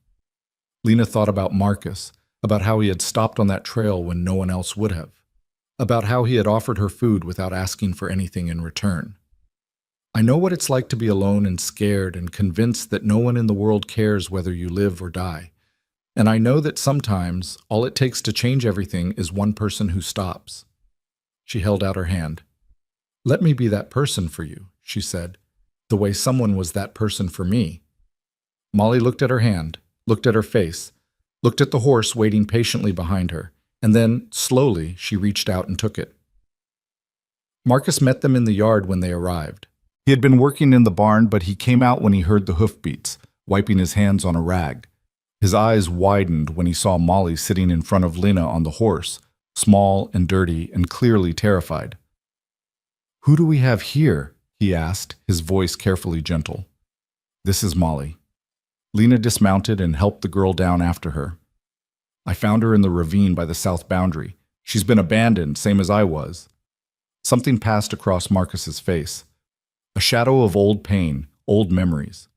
Lena thought about Marcus, about how he had stopped on that trail when no one else would have, about how he had offered her food without asking for anything in return. "I know what it's like to be alone and scared and convinced that no one in the world cares whether you live or die. And I know that sometimes all it takes to change everything is one person who stops." She held out her hand. "Let me be that person for you," she said, "the way someone was that person for me." Molly looked at her hand, looked at her face, looked at the horse waiting patiently behind her, and then, slowly, she reached out and took it. Marcus met them in the yard when they arrived. He had been working in the barn, but he came out when he heard the hoofbeats, wiping his hands on a rag. His eyes widened when he saw Molly sitting in front of Lena on the horse, small and dirty and clearly terrified. "Who do we have here?" he asked, his voice carefully gentle. "This is Molly." Lena dismounted and helped the girl down after her. "I found her in the ravine by the south boundary. She's been abandoned, same as I was." Something passed across Marcus's face. A shadow of old pain, old memories.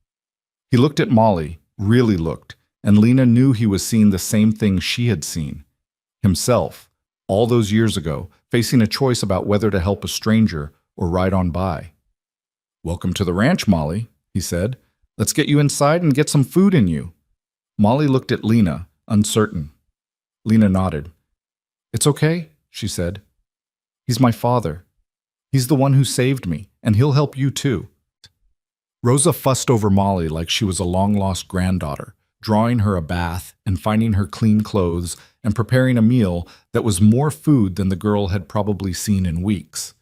He looked at Molly, really looked, and Lena knew he was seeing the same thing she had seen. Himself, all those years ago, facing a choice about whether to help a stranger or ride on by. "Welcome to the ranch, Molly," he said. "Let's get you inside and get some food in you." Molly looked at Lena, uncertain. Lena nodded. "It's okay," she said. "He's my father. He's the one who saved me, and he'll help you too." Rosa fussed over Molly like she was a long-lost granddaughter, drawing her a bath and finding her clean clothes and preparing a meal that was more food than the girl had probably seen in weeks.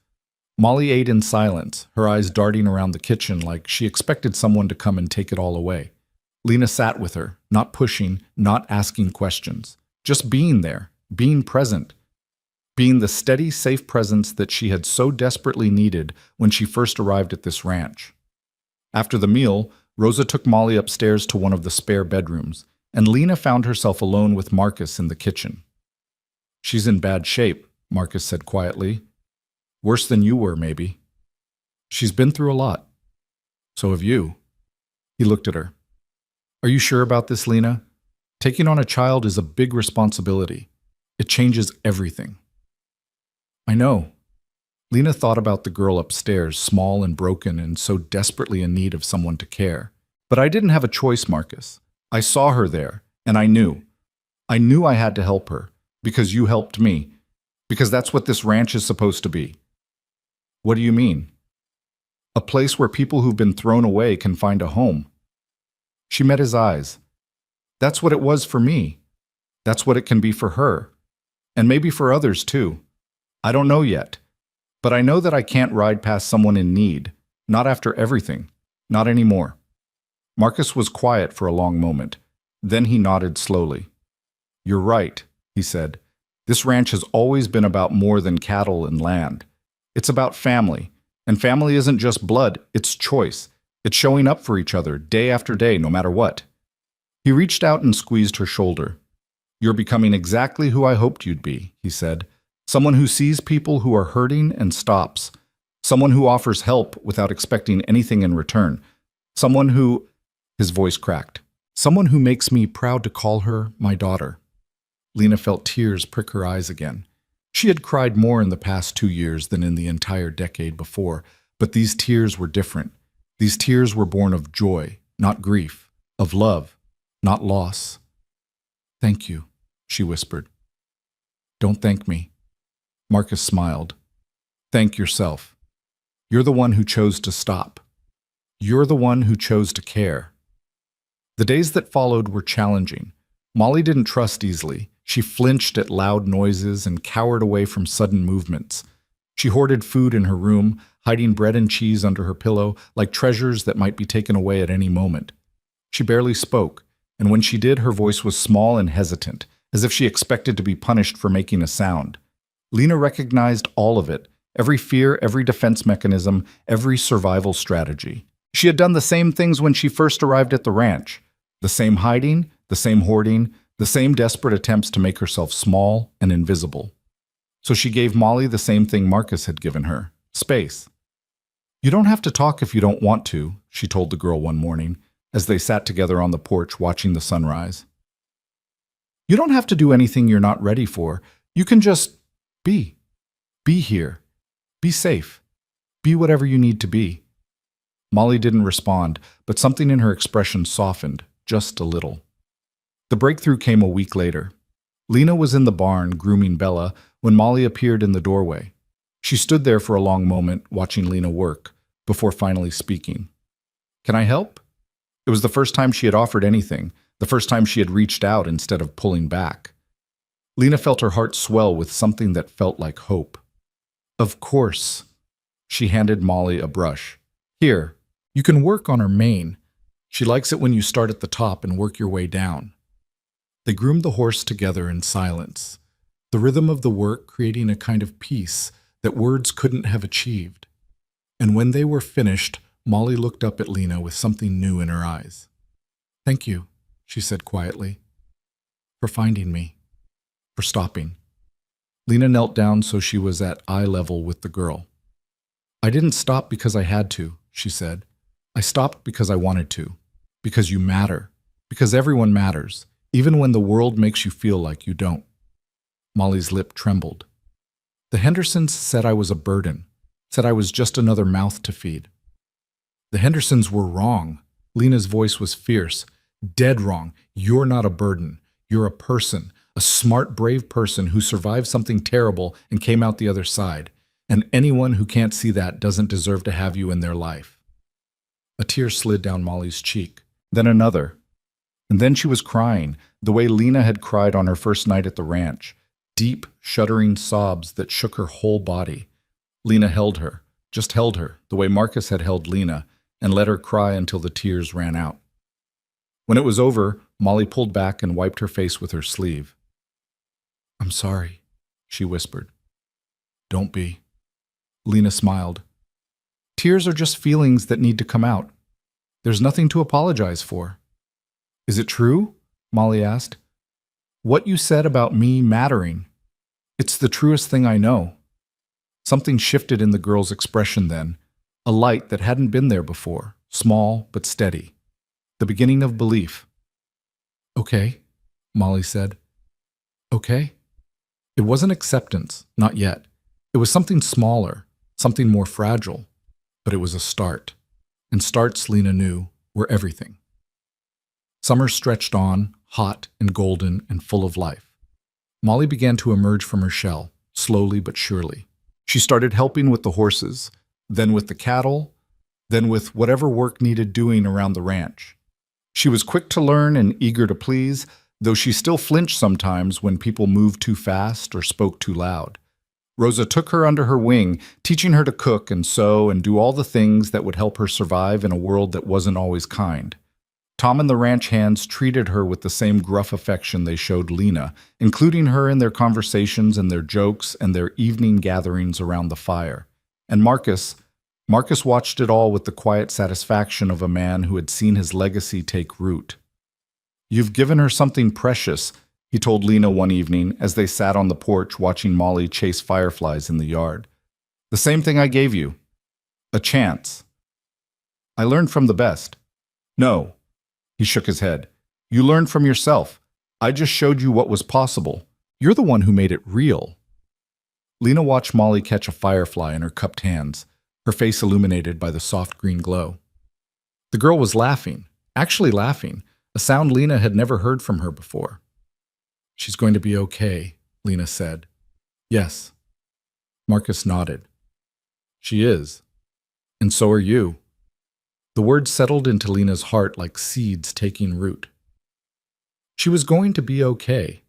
Molly ate in silence, her eyes darting around the kitchen like she expected someone to come and take it all away. Lena sat with her, not pushing, not asking questions, just being there, being present, being the steady, safe presence that she had so desperately needed when she first arrived at this ranch. After the meal, Rosa took Molly upstairs to one of the spare bedrooms, and Lena found herself alone with Marcus in the kitchen. "She's in bad shape," Marcus said quietly. "Worse than you were, maybe. She's been through a lot. So have you." He looked at her. "Are you sure about this, Lena? Taking on a child is a big responsibility. It changes everything." "I know." Lena thought about the girl upstairs, small and broken and so desperately in need of someone to care. "But I didn't have a choice, Marcus. I saw her there, and I knew. I knew I had to help her, because you helped me, because that's what this ranch is supposed to be." "What do you mean?" "A place where people who've been thrown away can find a home." She met his eyes. "That's what it was for me. That's what it can be for her. And maybe for others too. I don't know yet. But I know that I can't ride past someone in need, not after everything, not anymore." Marcus was quiet for a long moment. Then he nodded slowly. "You're right," he said. "This ranch has always been about more than cattle and land. It's about family, and family isn't just blood, it's choice. It's showing up for each other day after day, no matter what." He reached out and squeezed her shoulder. "You're becoming exactly who I hoped you'd be," he said. "Someone who sees people who are hurting and stops. Someone who offers help without expecting anything in return. Someone who—" His voice cracked. "Someone who makes me proud to call her my daughter." Lena felt tears prick her eyes again. She had cried more in the past 2 years than in the entire decade before, but these tears were different. These tears were born of joy, not grief, of love, not loss. "Thank you," she whispered. "Don't thank me." Marcus smiled. "Thank yourself. You're the one who chose to stop. You're the one who chose to care." The days that followed were challenging. Molly didn't trust easily, She flinched at loud noises and cowered away from sudden movements. She hoarded food in her room, hiding bread and cheese under her pillow like treasures that might be taken away at any moment. She barely spoke, and when she did, her voice was small and hesitant, as if she expected to be punished for making a sound. Lena recognized all of it, every fear, every defense mechanism, every survival strategy. She had done the same things when she first arrived at the ranch. The same hiding, the same hoarding, the same desperate attempts to make herself small and invisible. So she gave Molly the same thing Marcus had given her: space. "You don't have to talk if you don't want to," she told the girl one morning, as they sat together on the porch watching the sunrise. "You don't have to do anything you're not ready for. You can just be. Be here. Be safe. Be whatever you need to be." Molly didn't respond, but something in her expression softened, just a little. The breakthrough came a week later. Lena was in the barn grooming Bella when Molly appeared in the doorway. She stood there for a long moment, watching Lena work, before finally speaking. "Can I help?" It was the first time she had offered anything, the first time she had reached out instead of pulling back. Lena felt her heart swell with something that felt like hope. "Of course." She handed Molly a brush. "Here, you can work on her mane. She likes it when you start at the top and work your way down." They groomed the horse together in silence, the rhythm of the work creating a kind of peace that words couldn't have achieved. And when they were finished, Molly looked up at Lena with something new in her eyes. "Thank you," she said quietly, "for finding me, for stopping." Lena knelt down so she was at eye level with the girl. "I didn't stop because I had to," she said. "I stopped because I wanted to, because you matter, because everyone matters, even when the world makes you feel like you don't." Molly's lip trembled. "The Hendersons said I was a burden, said I was just another mouth to feed." "The Hendersons were wrong." Lena's voice was fierce. "Dead wrong. You're not a burden. You're a person, a smart, brave person who survived something terrible and came out the other side. And anyone who can't see that doesn't deserve to have you in their life." A tear slid down Molly's cheek, then another. And then she was crying, the way Lena had cried on her first night at the ranch, deep, shuddering sobs that shook her whole body. Lena held her, just held her, the way Marcus had held Lena, and let her cry until the tears ran out. When it was over, Molly pulled back and wiped her face with her sleeve. "I'm sorry," she whispered. "Don't be." Lena smiled. "Tears are just feelings that need to come out. There's nothing to apologize for." "Is it true?" Molly asked. "What you said about me mattering. It's the truest thing I know." Something shifted in the girl's expression then, a light that hadn't been there before, small but steady. The beginning of belief. "Okay," Molly said. "Okay." It wasn't acceptance, not yet. It was something smaller, something more fragile, but it was a start. And starts, Lena knew, were everything. Summer stretched on, hot and golden and full of life. Molly began to emerge from her shell, slowly but surely. She started helping with the horses, then with the cattle, then with whatever work needed doing around the ranch. She was quick to learn and eager to please, though she still flinched sometimes when people moved too fast or spoke too loud. Rosa took her under her wing, teaching her to cook and sew and do all the things that would help her survive in a world that wasn't always kind. Tom and the ranch hands treated her with the same gruff affection they showed Lena, including her in their conversations and their jokes and their evening gatherings around the fire. And Marcus watched it all with the quiet satisfaction of a man who had seen his legacy take root. "You've given her something precious," he told Lena one evening as they sat on the porch watching Molly chase fireflies in the yard. "The same thing I gave you. A chance. I learned from the best." "No." He shook his head. "You learned from yourself. I just showed you what was possible. You're the one who made it real." Lena watched Molly catch a firefly in her cupped hands, her face illuminated by the soft green glow. The girl was laughing, actually laughing, a sound Lena had never heard from her before. "She's going to be okay," Lena said. "Yes." Marcus nodded. "She is. And so are you." The words settled into Lena's heart like seeds taking root. She was going to be okay.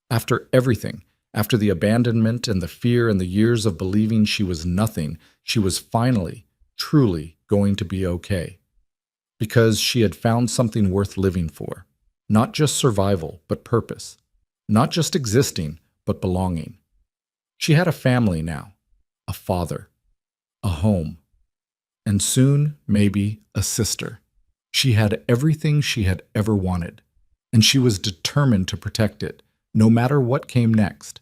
After everything, after the abandonment and the fear and the years of believing she was nothing, she was finally, truly going to be okay. Because she had found something worth living for. Not just survival, but purpose. Not just existing, but belonging. She had a family now, a father, a home, and soon, maybe, a sister. She had everything she had ever wanted, and she was determined to protect it, no matter what came next.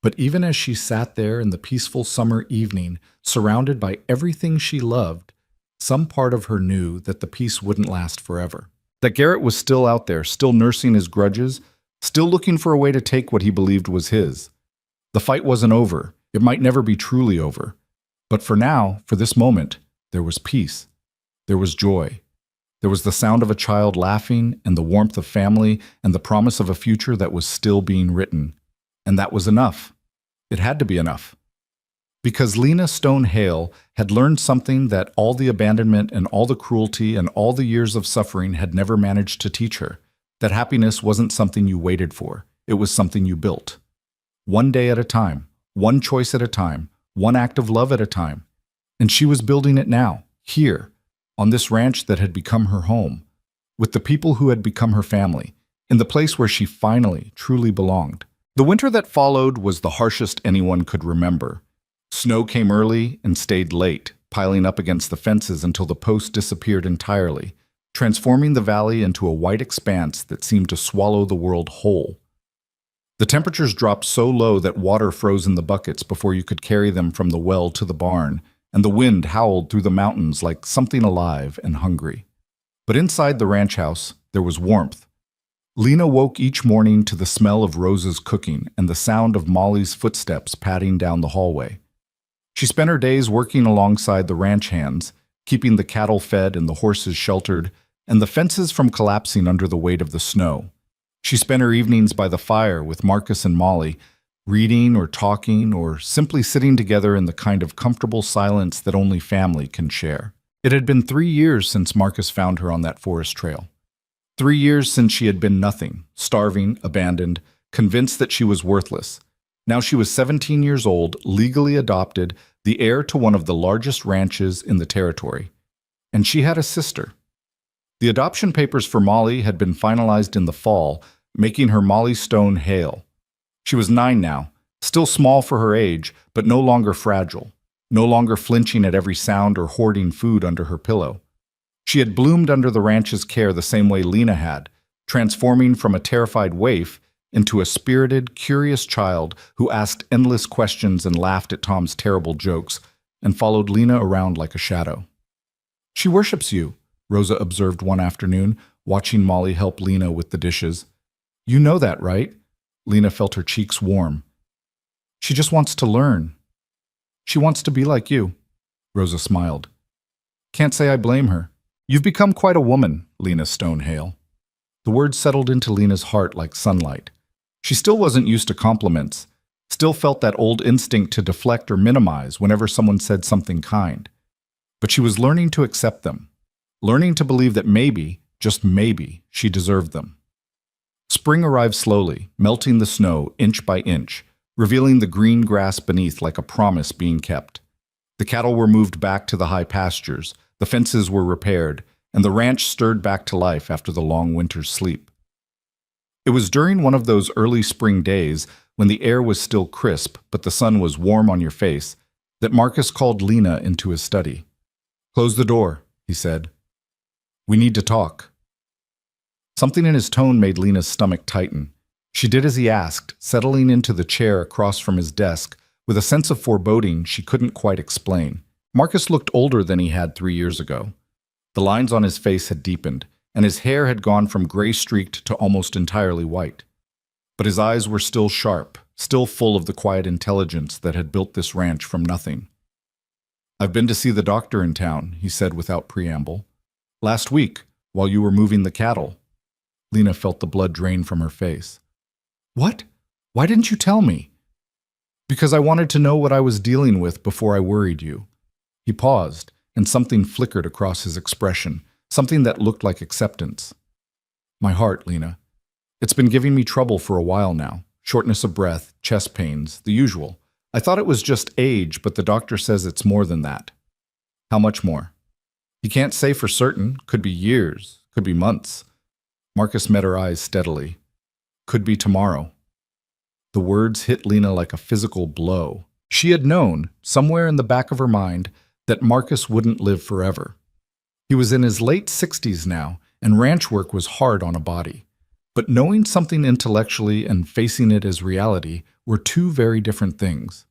But even as she sat there in the peaceful summer evening, surrounded by everything she loved, some part of her knew that the peace wouldn't last forever. That Garrett was still out there, still nursing his grudges, still looking for a way to take what he believed was his. The fight wasn't over. It might never be truly over. But for now, for this moment, there was peace. There was joy. There was the sound of a child laughing and the warmth of family and the promise of a future that was still being written. And that was enough. It had to be enough. Because Lena Stone Hale had learned something that all the abandonment and all the cruelty and all the years of suffering had never managed to teach her. That happiness wasn't something you waited for. It was something you built. One day at a time, one choice at a time, one act of love at a time. And she was building it now, here, on this ranch that had become her home, with the people who had become her family, in the place where she finally, truly belonged. The winter that followed was the harshest anyone could remember. Snow came early and stayed late, piling up against the fences until the posts disappeared entirely, transforming the valley into a white expanse that seemed to swallow the world whole. The temperatures dropped so low that water froze in the buckets before you could carry them from the well to the barn, and the wind howled through the mountains like something alive and hungry. But inside the ranch house, there was warmth. Lena woke each morning to the smell of Rose's cooking and the sound of Molly's footsteps padding down the hallway. She spent her days working alongside the ranch hands, keeping the cattle fed and the horses sheltered, and the fences from collapsing under the weight of the snow. She spent her evenings by the fire with Marcus and Molly, reading or talking or simply sitting together in the kind of comfortable silence that only family can share. It had been 3 years since Marcus found her on that forest trail. 3 years since she had been nothing, starving, abandoned, convinced that she was worthless. Now she was 17 years old, legally adopted, the heir to one of the largest ranches in the territory. And she had a sister. The adoption papers for Molly had been finalized in the fall, making her Molly Stone Hale. She was 9 now, still small for her age, but no longer fragile, no longer flinching at every sound or hoarding food under her pillow. She had bloomed under the ranch's care the same way Lena had, transforming from a terrified waif into a spirited, curious child who asked endless questions and laughed at Tom's terrible jokes and followed Lena around like a shadow. "She worships you," Rosa observed one afternoon, watching Molly help Lena with the dishes. "You know that, right?" Lena felt her cheeks warm. "She just wants to learn. She wants to be like you." Rosa smiled. "Can't say I blame her. You've become quite a woman, Lena Stone Hale." The words settled into Lena's heart like sunlight. She still wasn't used to compliments, still felt that old instinct to deflect or minimize whenever someone said something kind. But she was learning to accept them, learning to believe that maybe, just maybe, she deserved them. Spring arrived slowly, melting the snow inch by inch, revealing the green grass beneath like a promise being kept. The cattle were moved back to the high pastures, the fences were repaired, and the ranch stirred back to life after the long winter's sleep. It was during one of those early spring days, when the air was still crisp but the sun was warm on your face, that Marcus called Lena into his study. "Close the door," he said. "We need to talk." Something in his tone made Lena's stomach tighten. She did as he asked, settling into the chair across from his desk, with a sense of foreboding she couldn't quite explain. Marcus looked older than he had 3 years ago. The lines on his face had deepened, and his hair had gone from gray-streaked to almost entirely white. But his eyes were still sharp, still full of the quiet intelligence that had built this ranch from nothing. "I've been to see the doctor in town," he said without preamble. "Last week, while you were moving the cattle." Lena felt the blood drain from her face. "What? Why didn't you tell me?" "Because I wanted to know what I was dealing with before I worried you." He paused, and something flickered across his expression, something that looked like acceptance. "My heart, Lena. It's been giving me trouble for a while now," shortness of breath, chest pains, the usual. I thought it was just age, but the doctor says it's more than that. How much more? He can't say for certain. Could be years, could be months. Marcus met her eyes steadily. Could be tomorrow. The words hit Lena like a physical blow. She had known, somewhere in the back of her mind, that Marcus wouldn't live forever. He was in his late 60s now, and ranch work was hard on a body. But knowing something intellectually and facing it as reality were two very different things.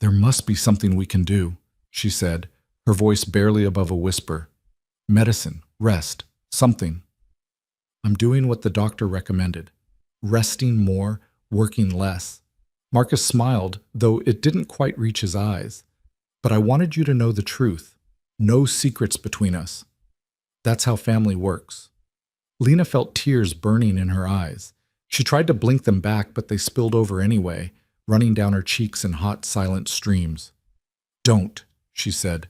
There must be something we can do, she said, her voice barely above a whisper. Medicine, rest, something. I'm doing what the doctor recommended. Resting more, working less. Marcus smiled, though it didn't quite reach his eyes. But I wanted you to know the truth. No secrets between us. That's how family works. Lena felt tears burning in her eyes. She tried to blink them back, but they spilled over anyway, running down her cheeks in hot, silent streams. Don't, she said.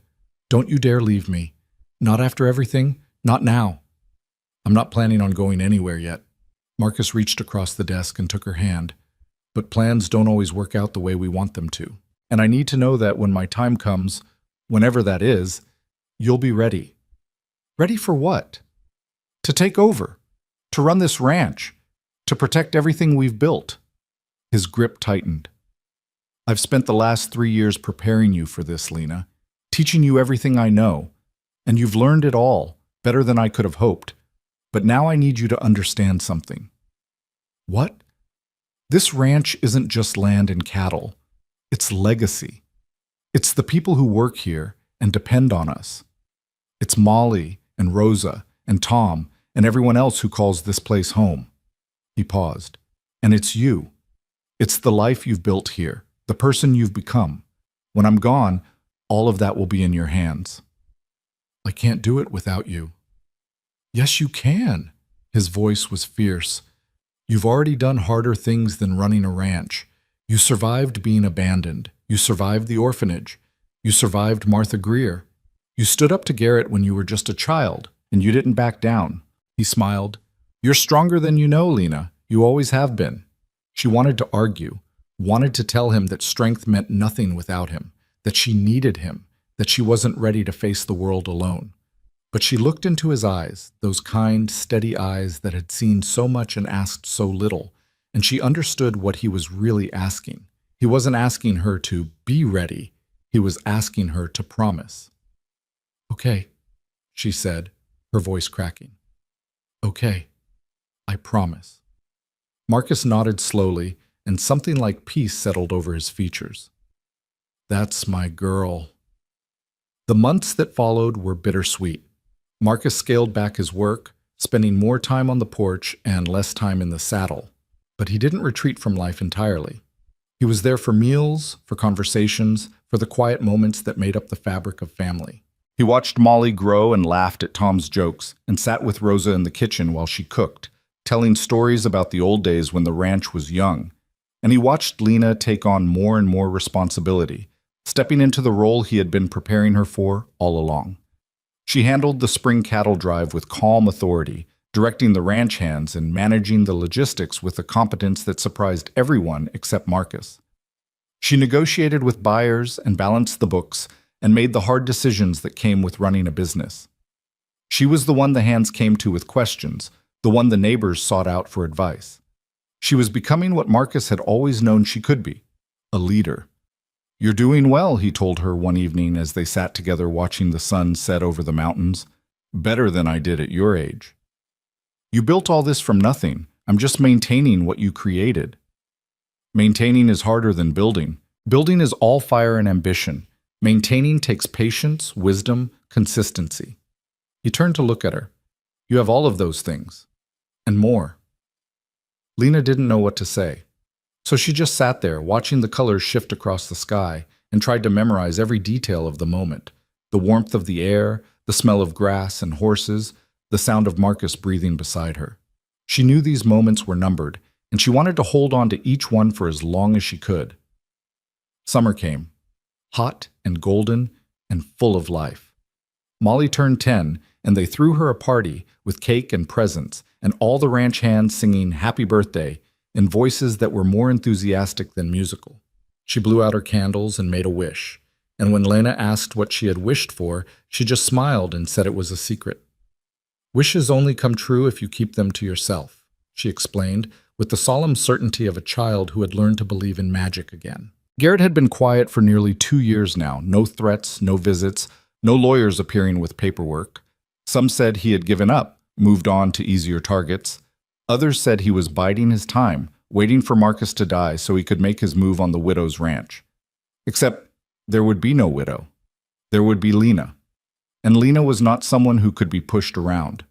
Don't you dare leave me. Not after everything, not now. I'm not planning on going anywhere yet. Marcus reached across the desk and took her hand. But plans don't always work out the way we want them to. And I need to know that when my time comes, whenever that is, you'll be ready. Ready for what? To take over. To run this ranch. To protect everything we've built. His grip tightened. I've spent the last 3 years preparing you for this, Lena. Teaching you everything I know. And you've learned it all, better than I could have hoped. But now I need you to understand something. What? This ranch isn't just land and cattle. It's legacy. It's the people who work here and depend on us. It's Molly and Rosa and Tom and everyone else who calls this place home. He paused. And it's you. It's the life you've built here, the person you've become. When I'm gone, all of that will be in your hands. I can't do it without you. Yes, you can. His voice was fierce. You've already done harder things than running a ranch. You survived being abandoned. You survived the orphanage. You survived Martha Greer. You stood up to Garrett when you were just a child, and you didn't back down. He smiled. You're stronger than you know, Lena. You always have been. She wanted to argue, wanted to tell him that strength meant nothing without him, that she needed him, that she wasn't ready to face the world alone. But she looked into his eyes, those kind, steady eyes that had seen so much and asked so little, and she understood what he was really asking. He wasn't asking her to be ready. He was asking her to promise. Okay, she said, her voice cracking. Okay, I promise. Marcus nodded slowly, and something like peace settled over his features. That's my girl. The months that followed were bittersweet. Marcus scaled back his work, spending more time on the porch and less time in the saddle. But he didn't retreat from life entirely. He was there for meals, for conversations, for the quiet moments that made up the fabric of family. He watched Molly grow and laughed at Tom's jokes and sat with Rosa in the kitchen while she cooked, telling stories about the old days when the ranch was young. And he watched Lena take on more and more responsibility, stepping into the role he had been preparing her for all along. She handled the spring cattle drive with calm authority, directing the ranch hands and managing the logistics with a competence that surprised everyone except Marcus. She negotiated with buyers and balanced the books and made the hard decisions that came with running a business. She was the one the hands came to with questions, the one the neighbors sought out for advice. She was becoming what Marcus had always known she could be, a leader. You're doing well, he told her one evening as they sat together watching the sun set over the mountains. Better than I did at your age. You built all this from nothing. I'm just maintaining what you created. Maintaining is harder than building. Building is all fire and ambition. Maintaining takes patience, wisdom, consistency. He turned to look at her. You have all of those things. And more. Lena didn't know what to say. So she just sat there, watching the colors shift across the sky, and tried to memorize every detail of the moment. The warmth of the air, the smell of grass and horses, the sound of Marcus breathing beside her. She knew these moments were numbered, and she wanted to hold on to each one for as long as she could. Summer came, hot and golden and full of life. Molly turned 10, and they threw her a party with cake and presents, and all the ranch hands singing happy birthday, in voices that were more enthusiastic than musical. She blew out her candles and made a wish, and when Lena asked what she had wished for, she just smiled and said it was a secret. Wishes only come true if you keep them to yourself, she explained, with the solemn certainty of a child who had learned to believe in magic again. Garrett had been quiet for nearly 2 years now. No threats, no visits, no lawyers appearing with paperwork. Some said he had given up, moved on to easier targets. Others said he was biding his time, waiting for Marcus to die so he could make his move on the widow's ranch. Except there would be no widow. There would be Lena. And Lena was not someone who could be pushed around.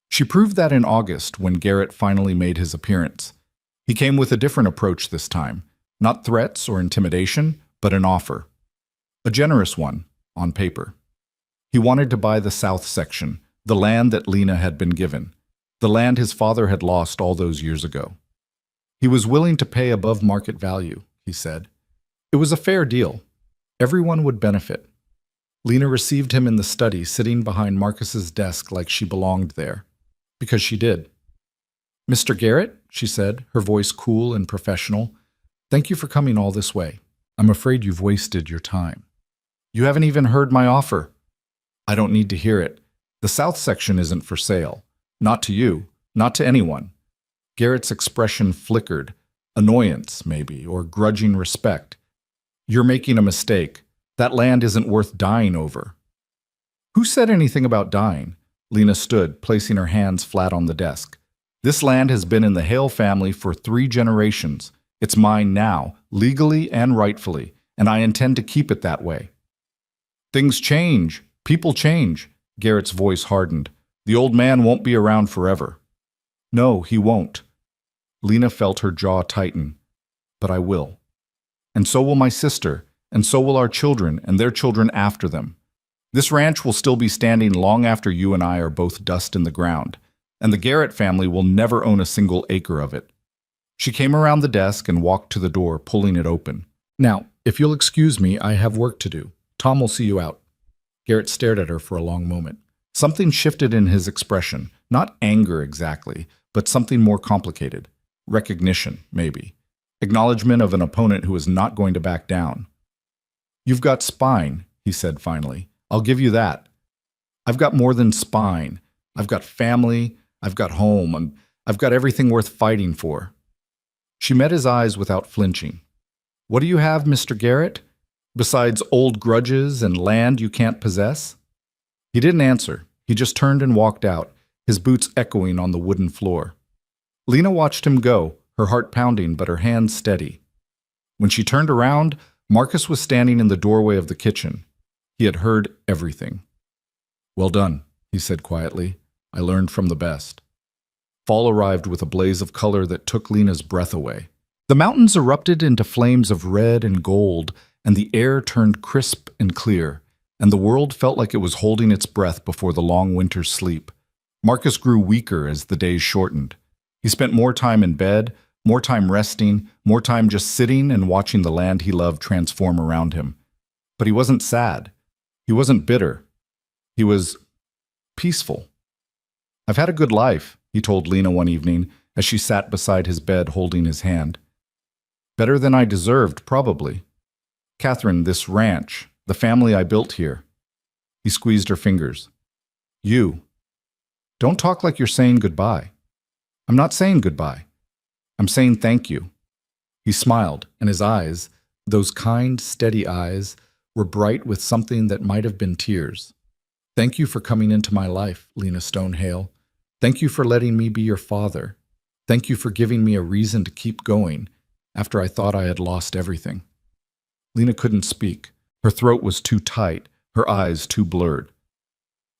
She proved that in August when Garrett finally made his appearance. He came with a different approach this time. Not threats or intimidation, but an offer. A generous one, on paper. He wanted to buy the south section, the land that Lena had been given, the land his father had lost all those years ago. He was willing to pay above market value, he said. It was a fair deal. Everyone would benefit. Lena received him in the study, sitting behind Marcus's desk like she belonged there. Because she did. "Mr. Garrett," she said, her voice cool and professional, "thank you for coming all this way. I'm afraid you've wasted your time. You haven't even heard my offer." "I don't need to hear it. The south section isn't for sale. Not to you, not to anyone." Garrett's expression flickered. Annoyance, maybe, or grudging respect. "You're making a mistake. That land isn't worth dying over." "Who said anything about dying?" Lena stood, placing her hands flat on the desk. "This land has been in the Hale family for 3 generations. It's mine now, legally and rightfully, and I intend to keep it that way." "Things change. People change." Garrett's voice hardened. "The old man won't be around forever." "No, he won't." Lena felt her jaw tighten. "But I will. And so will my sister, and so will our children and their children after them. This ranch will still be standing long after you and I are both dust in the ground, and the Garrett family will never own a single acre of it." She came around the desk and walked to the door, pulling it open. "Now, if you'll excuse me, I have work to do. Tom will see you out." Garrett stared at her for a long moment. Something shifted in his expression, not anger exactly, but something more complicated. Recognition, maybe. Acknowledgement of an opponent who is not going to back down. "You've got spine," he said finally. "I'll give you that. I've got more than spine. I've got family, I've got home, and I've got everything worth fighting for." She met his eyes without flinching. "What do you have, Mr. Garrett? Besides old grudges and land you can't possess?" He didn't answer. He just turned and walked out, his boots echoing on the wooden floor. Lena watched him go, her heart pounding but her hands steady. When she turned around, Marcus was standing in the doorway of the kitchen. He had heard everything. "Well done," he said quietly. "I learned from the best." Fall arrived with a blaze of color that took Lena's breath away. The mountains erupted into flames of red and gold, and the air turned crisp and clear, and the world felt like it was holding its breath before the long winter's sleep. Marcus grew weaker as the days shortened. He spent more time in bed, more time resting, more time just sitting and watching the land he loved transform around him. But he wasn't sad. He wasn't bitter. He was peaceful. "I've had a good life," he told Lena one evening as she sat beside his bed holding his hand. "Better than I deserved, probably. Catherine, this ranch, the family I built here." He squeezed her fingers. "You. Don't talk like you're saying goodbye." "I'm not saying goodbye. I'm saying thank you." He smiled, and his eyes, those kind, steady eyes, were bright with something that might have been tears. "Thank you for coming into my life, Lena Stonehale. Thank you for letting me be your father. Thank you for giving me a reason to keep going after I thought I had lost everything." Lena couldn't speak. Her throat was too tight, her eyes too blurred.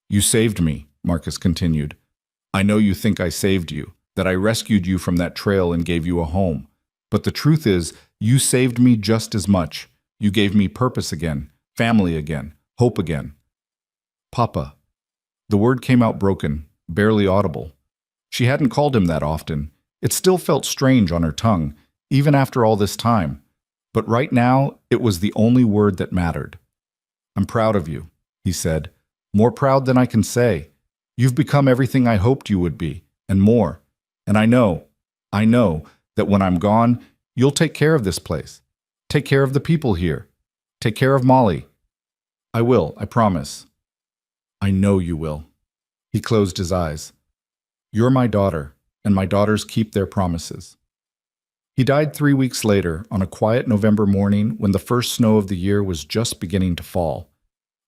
"You saved me," Marcus continued. "I know you think I saved you, that I rescued you from that trail and gave you a home. But the truth is, you saved me just as much. You gave me purpose again, family again, hope again." "Papa." The word came out broken, barely audible. She hadn't called him that often. It still felt strange on her tongue, even after all this time. But right now, it was the only word that mattered. "I'm proud of you," he said. "More proud than I can say. You've become everything I hoped you would be, and more. And I know that when I'm gone, you'll take care of this place. Take care of the people here. Take care of Molly. I will, I promise. I know you will. He closed his eyes. You're my daughter, and my daughters keep their promises. He died 3 weeks later, on a quiet November morning when the first snow of the year was just beginning to fall.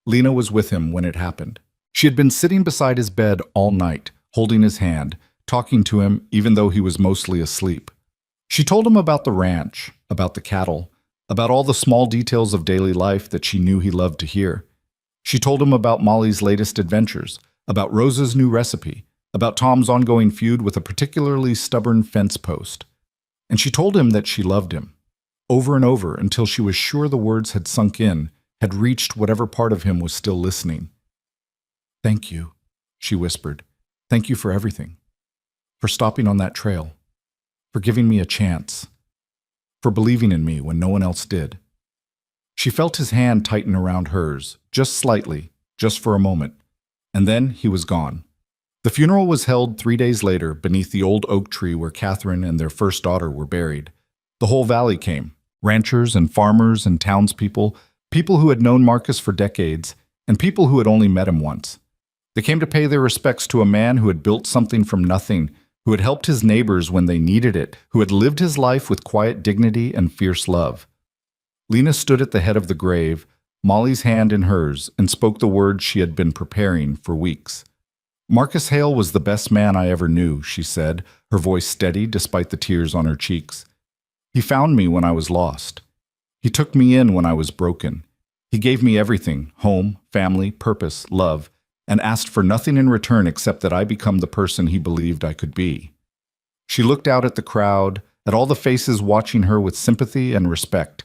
Lena was with him when it happened. She had been sitting beside his bed all night, holding his hand, talking to him even though he was mostly asleep. She told him about the ranch, about the cattle, about all the small details of daily life that she knew he loved to hear. She told him about Molly's latest adventures, about Rosa's new recipe, about Tom's ongoing feud with a particularly stubborn fence post. And she told him that she loved him, over and over until she was sure the words had sunk in, had reached whatever part of him was still listening. Thank you, she whispered. Thank you for everything. For stopping on that trail. For giving me a chance. For believing in me when no one else did. She felt his hand tighten around hers, just slightly, just for a moment. And then he was gone. The funeral was held 3 days later beneath the old oak tree where Catherine and their first daughter were buried. The whole valley came, ranchers and farmers and townspeople, people who had known Marcus for decades, and people who had only met him once. They came to pay their respects to a man who had built something from nothing, who had helped his neighbors when they needed it, who had lived his life with quiet dignity and fierce love. Lena stood at the head of the grave, Molly's hand in hers, and spoke the words she had been preparing for weeks. Marcus Hale was the best man I ever knew, she said, her voice steady despite the tears on her cheeks. He found me when I was lost. He took me in when I was broken. He gave me everything, home, family, purpose, love, and asked for nothing in return except that I become the person he believed I could be. She looked out at the crowd, at all the faces watching her with sympathy and respect.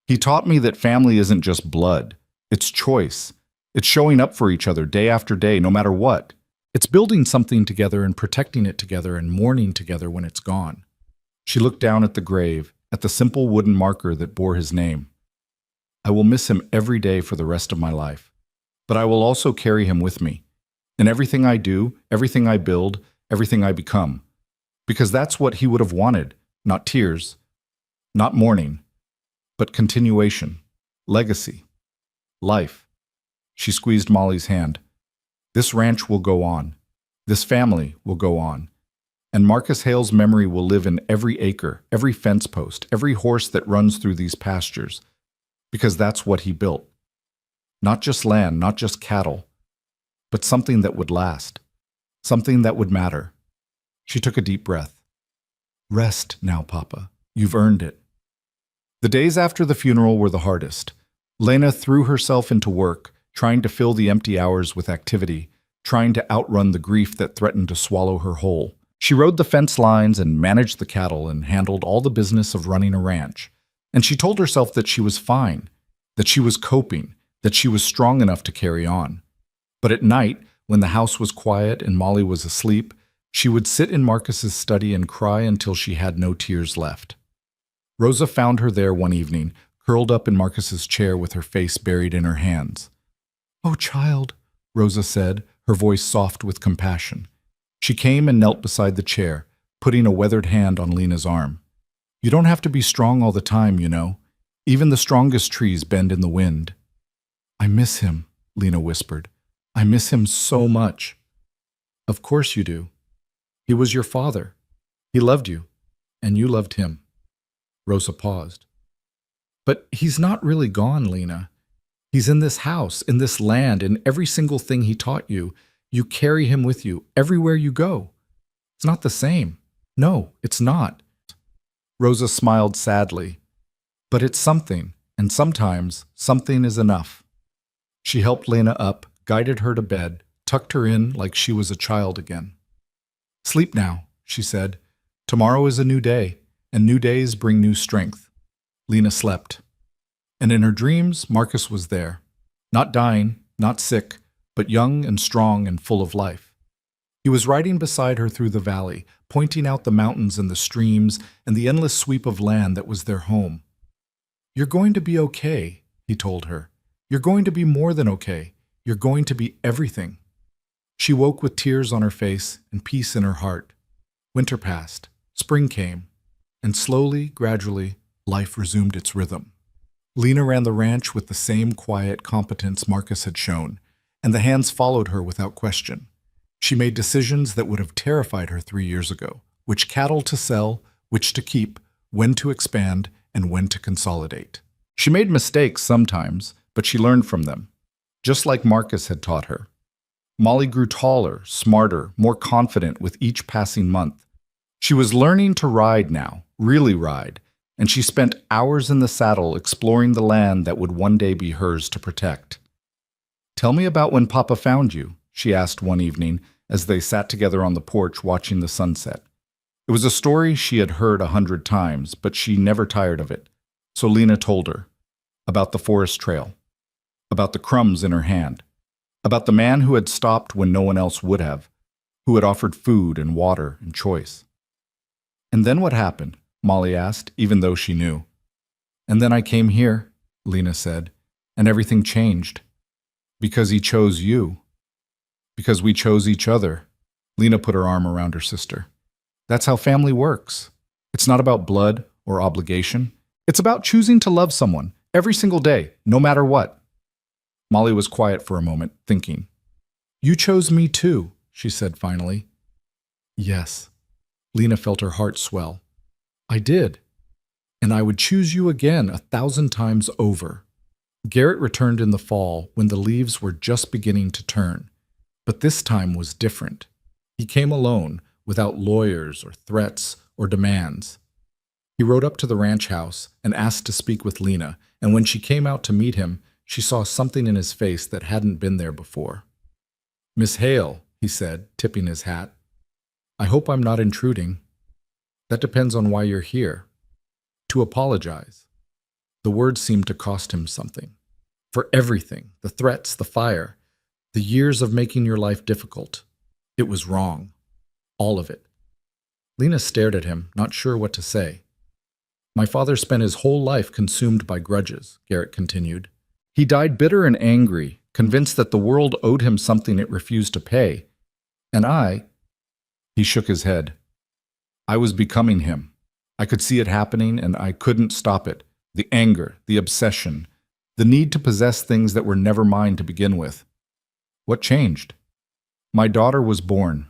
He taught me that family isn't just blood. It's choice. It's showing up for each other day after day, no matter what. It's building something together and protecting it together and mourning together when it's gone. She looked down at the grave, at the simple wooden marker that bore his name. I will miss him every day for the rest of my life, but I will also carry him with me, in everything I do, everything I build, everything I become, because that's what he would have wanted, not tears, not mourning, but continuation, legacy, life. She squeezed Molly's hand. This ranch will go on. This family will go on. And Marcus Hale's memory will live in every acre, every fence post, every horse that runs through these pastures, because that's what he built. Not just land, not just cattle, but something that would last, something that would matter. She took a deep breath. Rest now, Papa. You've earned it. The days after the funeral were the hardest. Lena threw herself into work, trying to fill the empty hours with activity, trying to outrun the grief that threatened to swallow her whole. She rode the fence lines and managed the cattle and handled all the business of running a ranch. And she told herself that she was fine, that she was coping, that she was strong enough to carry on. But at night, when the house was quiet and Molly was asleep, she would sit in Marcus's study and cry until she had no tears left. Rosa found her there one evening, curled up in Marcus's chair with her face buried in her hands. "Oh, child," Rosa said, her voice soft with compassion. She came and knelt beside the chair, putting a weathered hand on Lena's arm. "You don't have to be strong all the time, you know. Even the strongest trees bend in the wind." "I miss him," Lena whispered. "I miss him so much." "Of course you do. He was your father. He loved you, and you loved him." Rosa paused. "But he's not really gone, Lena. He's in this house, in this land, in every single thing he taught you. You carry him with you everywhere you go. It's not the same. No, it's not." Rosa smiled sadly. "But it's something, and sometimes something is enough." She helped Lena up, guided her to bed, tucked her in like she was a child again. "Sleep now," she said. "Tomorrow is a new day, and new days bring new strength." Lena slept. And in her dreams, Marcus was there. Not dying, not sick, but young and strong and full of life. He was riding beside her through the valley, pointing out the mountains and the streams and the endless sweep of land that was their home. "You're going to be okay," he told her. "You're going to be more than okay. You're going to be everything." She woke with tears on her face and peace in her heart. Winter passed. Spring came. and slowly, gradually, life resumed its rhythm. Lena ran the ranch with the same quiet competence Marcus had shown, and the hands followed her without question. She made decisions that would have terrified her 3 years ago: which cattle to sell, which to keep, when to expand, and when to consolidate. She made mistakes sometimes, but she learned from them, just like Marcus had taught her. Molly grew taller, smarter, more confident with each passing month. She was learning to ride now, really ride, and she spent hours in the saddle exploring the land that would one day be hers to protect. "Tell me about when Papa found you," she asked one evening as they sat together on the porch watching the sunset. It was a story she had heard 100 times, but she never tired of it. So Lena told her about the forest trail, about the crumbs in her hand, about the man who had stopped when no one else would have, who had offered food and water and choice. "And then what happened?" Molly asked, even though she knew. "And then I came here," Lena said, "and everything changed. Because he chose you. Because we chose each other." Lena put her arm around her sister. "That's how family works. It's not about blood or obligation. It's about choosing to love someone every single day, no matter what." Molly was quiet for a moment, thinking. "You chose me too," she said finally. "Yes." Lena felt her heart swell. "I did. And I would choose you again 1,000 times over." Garrett returned in the fall when the leaves were just beginning to turn. But this time was different. He came alone, without lawyers or threats or demands. He rode up to the ranch house and asked to speak with Lena, and when she came out to meet him, she saw something in his face that hadn't been there before. "Miss Hale," he said, tipping his hat. "I hope I'm not intruding." "That depends on why you're here." "To apologize." The word seemed to cost him something. For everything, the threats, the fire, the years of making your life difficult. It was wrong. All of it. Lena stared at him, not sure what to say. "My father spent his whole life consumed by grudges," Garrett continued. "He died bitter and angry, convinced that the world owed him something it refused to pay. And He shook his head. "I was becoming him. I could see it happening, and I couldn't stop it. The anger, the obsession, the need to possess things that were never mine to begin with. What changed? My daughter was born.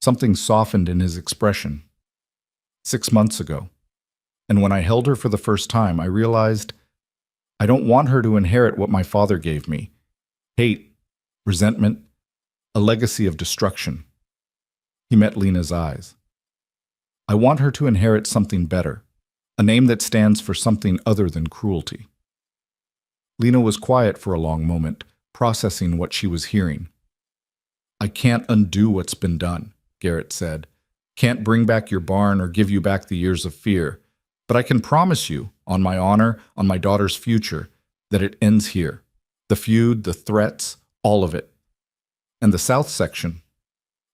Something softened in his expression. 6 months ago. And when I held her for the first time, I realized I don't want her to inherit what my father gave me. Hate, resentment, a legacy of destruction." He met Lena's eyes. "I want her to inherit something better, a name that stands for something other than cruelty." Lena was quiet for a long moment, processing what she was hearing. "I can't undo what's been done," Garrett said. "Can't bring back your barn or give you back the years of fear. But I can promise you, on my honor, on my daughter's future, that it ends here. The feud, the threats, all of it. And the South section,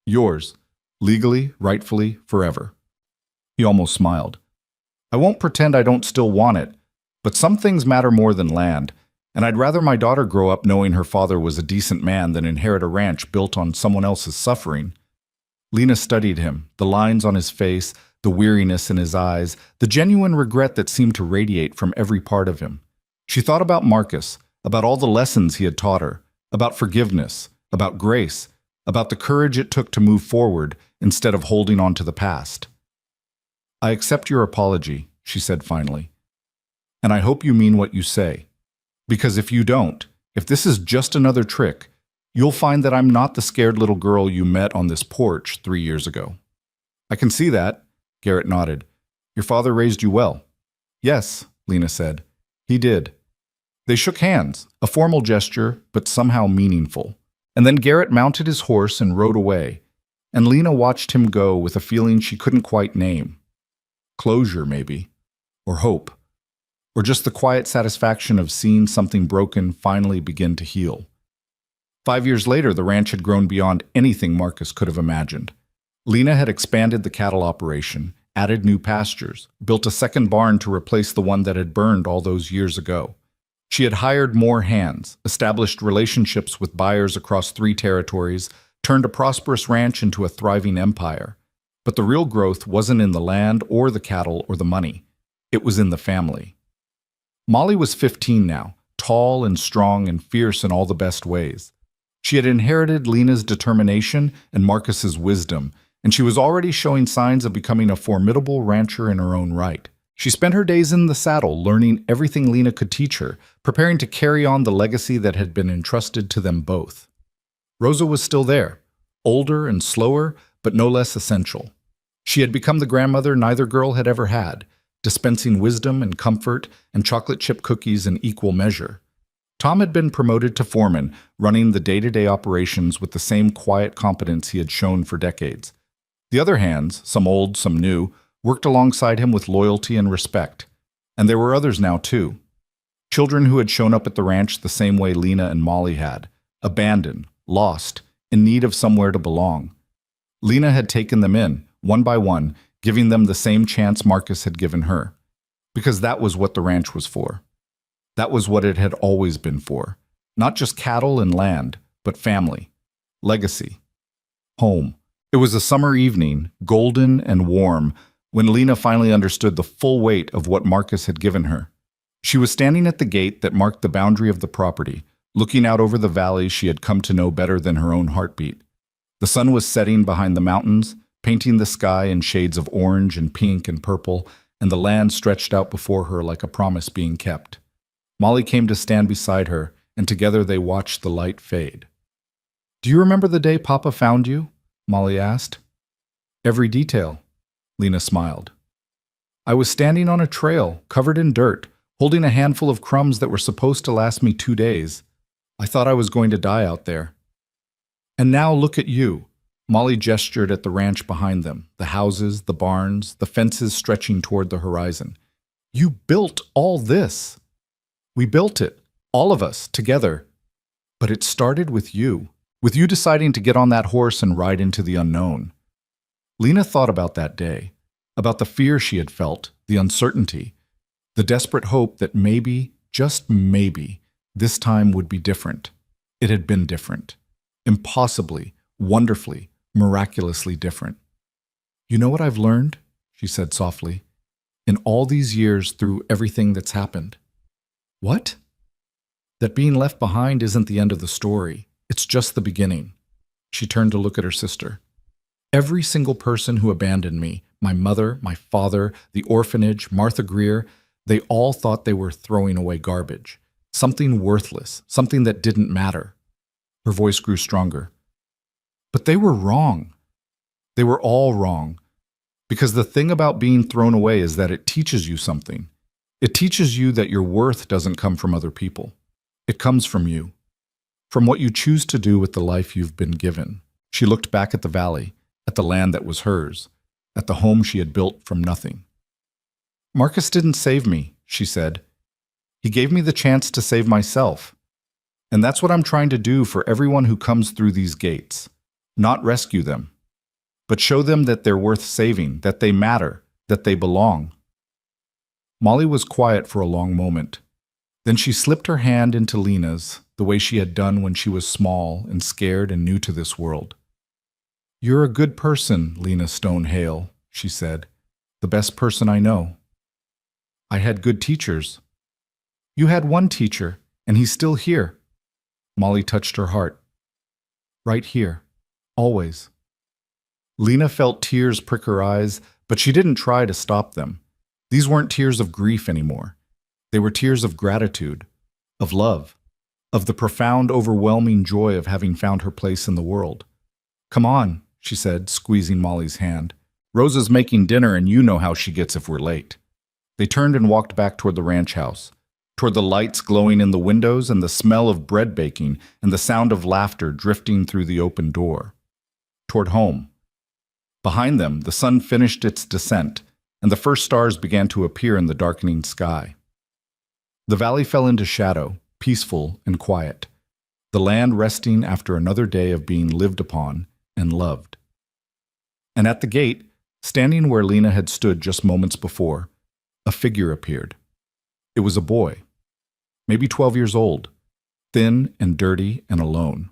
yours, legally, rightfully, forever." He almost smiled. "I won't pretend I don't still want it, but some things matter more than land, and I'd rather my daughter grow up knowing her father was a decent man than inherit a ranch built on someone else's suffering." Lena studied him, the lines on his face, the weariness in his eyes, the genuine regret that seemed to radiate from every part of him. She thought about Marcus, about all the lessons he had taught her, about forgiveness, about grace, about the courage it took to move forward instead of holding on to the past. "I accept your apology," she said finally. "And I hope you mean what you say. Because if you don't, if this is just another trick, you'll find that I'm not the scared little girl you met on this porch 3 years ago." "I can see that," Garrett nodded. "Your father raised you well." "Yes," Lena said. "He did." They shook hands, a formal gesture, but somehow meaningful. And then Garrett mounted his horse and rode away, and Lena watched him go with a feeling she couldn't quite name. Closure, maybe, or hope, or just the quiet satisfaction of seeing something broken finally begin to heal. 5 years later, the ranch had grown beyond anything Marcus could have imagined. Lena had expanded the cattle operation, added new pastures, built a second barn to replace the one that had burned all those years ago. She had hired more hands, established relationships with buyers across 3 territories, turned a prosperous ranch into a thriving empire. But the real growth wasn't in the land or the cattle or the money. It was in the family. Molly was 15 now, tall and strong and fierce in all the best ways. She had inherited Lena's determination and Marcus's wisdom, and she was already showing signs of becoming a formidable rancher in her own right. She spent her days in the saddle, learning everything Lena could teach her, preparing to carry on the legacy that had been entrusted to them both. Rosa was still there, older and slower, but no less essential. She had become the grandmother neither girl had ever had, dispensing wisdom and comfort and chocolate chip cookies in equal measure. Tom had been promoted to foreman, running the day-to-day operations with the same quiet competence he had shown for decades. The other hands, some old, some new, worked alongside him with loyalty and respect. And there were others now, too. Children who had shown up at the ranch the same way Lena and Molly had, abandoned, lost, in need of somewhere to belong. Lena had taken them in, one by one, giving them the same chance Marcus had given her. Because that was what the ranch was for. That was what it had always been for. Not just cattle and land, but family, legacy, home. It was a summer evening, golden and warm, when Lena finally understood the full weight of what Marcus had given her. She was standing at the gate that marked the boundary of the property, looking out over the valley she had come to know better than her own heartbeat. The sun was setting behind the mountains, painting the sky in shades of orange and pink and purple, and the land stretched out before her like a promise being kept. Molly came to stand beside her, and together they watched the light fade. "Do you remember the day Papa found you?" Molly asked. "Every detail," Lena smiled. "I was standing on a trail, covered in dirt, holding a handful of crumbs that were supposed to last me 2 days. I thought I was going to die out there. And now look at you." Molly gestured at the ranch behind them, the houses, the barns, the fences stretching toward the horizon. "You built all this. We built it, all of us, together. But it started with you deciding to get on that horse and ride into the unknown." Lena thought about that day, about the fear she had felt, the uncertainty, the desperate hope that maybe, just maybe, this time would be different. It had been different. Impossibly, wonderfully, miraculously different. "You know what I've learned?" she said softly. "In all these years through everything that's happened." "What?" "That being left behind isn't the end of the story. It's just the beginning." She turned to look at her sister. "Every single person who abandoned me, my mother, my father, the orphanage, Martha Greer, they all thought they were throwing away garbage. Something worthless, something that didn't matter." Her voice grew stronger. "But they were wrong. They were all wrong. Because the thing about being thrown away is that it teaches you something. It teaches you that your worth doesn't come from other people. It comes from you. From what you choose to do with the life you've been given." She looked back at the valley, at the land that was hers, at the home she had built from nothing. "Marcus didn't save me," she said. "He gave me the chance to save myself. And that's what I'm trying to do for everyone who comes through these gates. Not rescue them, but show them that they're worth saving, that they matter, that they belong." Molly was quiet for a long moment. Then she slipped her hand into Lena's, the way she had done when she was small and scared and new to this world. "You're a good person, Lena Stonehale," she said. "The best person I know." "I had good teachers." "You had one teacher, and he's still here." Molly touched her heart. "Right here. Always." Lena felt tears prick her eyes, but she didn't try to stop them. These weren't tears of grief anymore. They were tears of gratitude, of love, of the profound, overwhelming joy of having found her place in the world. "Come on," she said, squeezing Molly's hand. "Rosa's making dinner, and you know how she gets if we're late." They turned and walked back toward the ranch house, toward the lights glowing in the windows and the smell of bread baking and the sound of laughter drifting through the open door. Toward home. Behind them, the sun finished its descent, and the first stars began to appear in the darkening sky. The valley fell into shadow, peaceful and quiet, the land resting after another day of being lived upon and loved. And at the gate, standing where Lena had stood just moments before, a figure appeared. It was a boy, maybe 12 years old, thin and dirty and alone.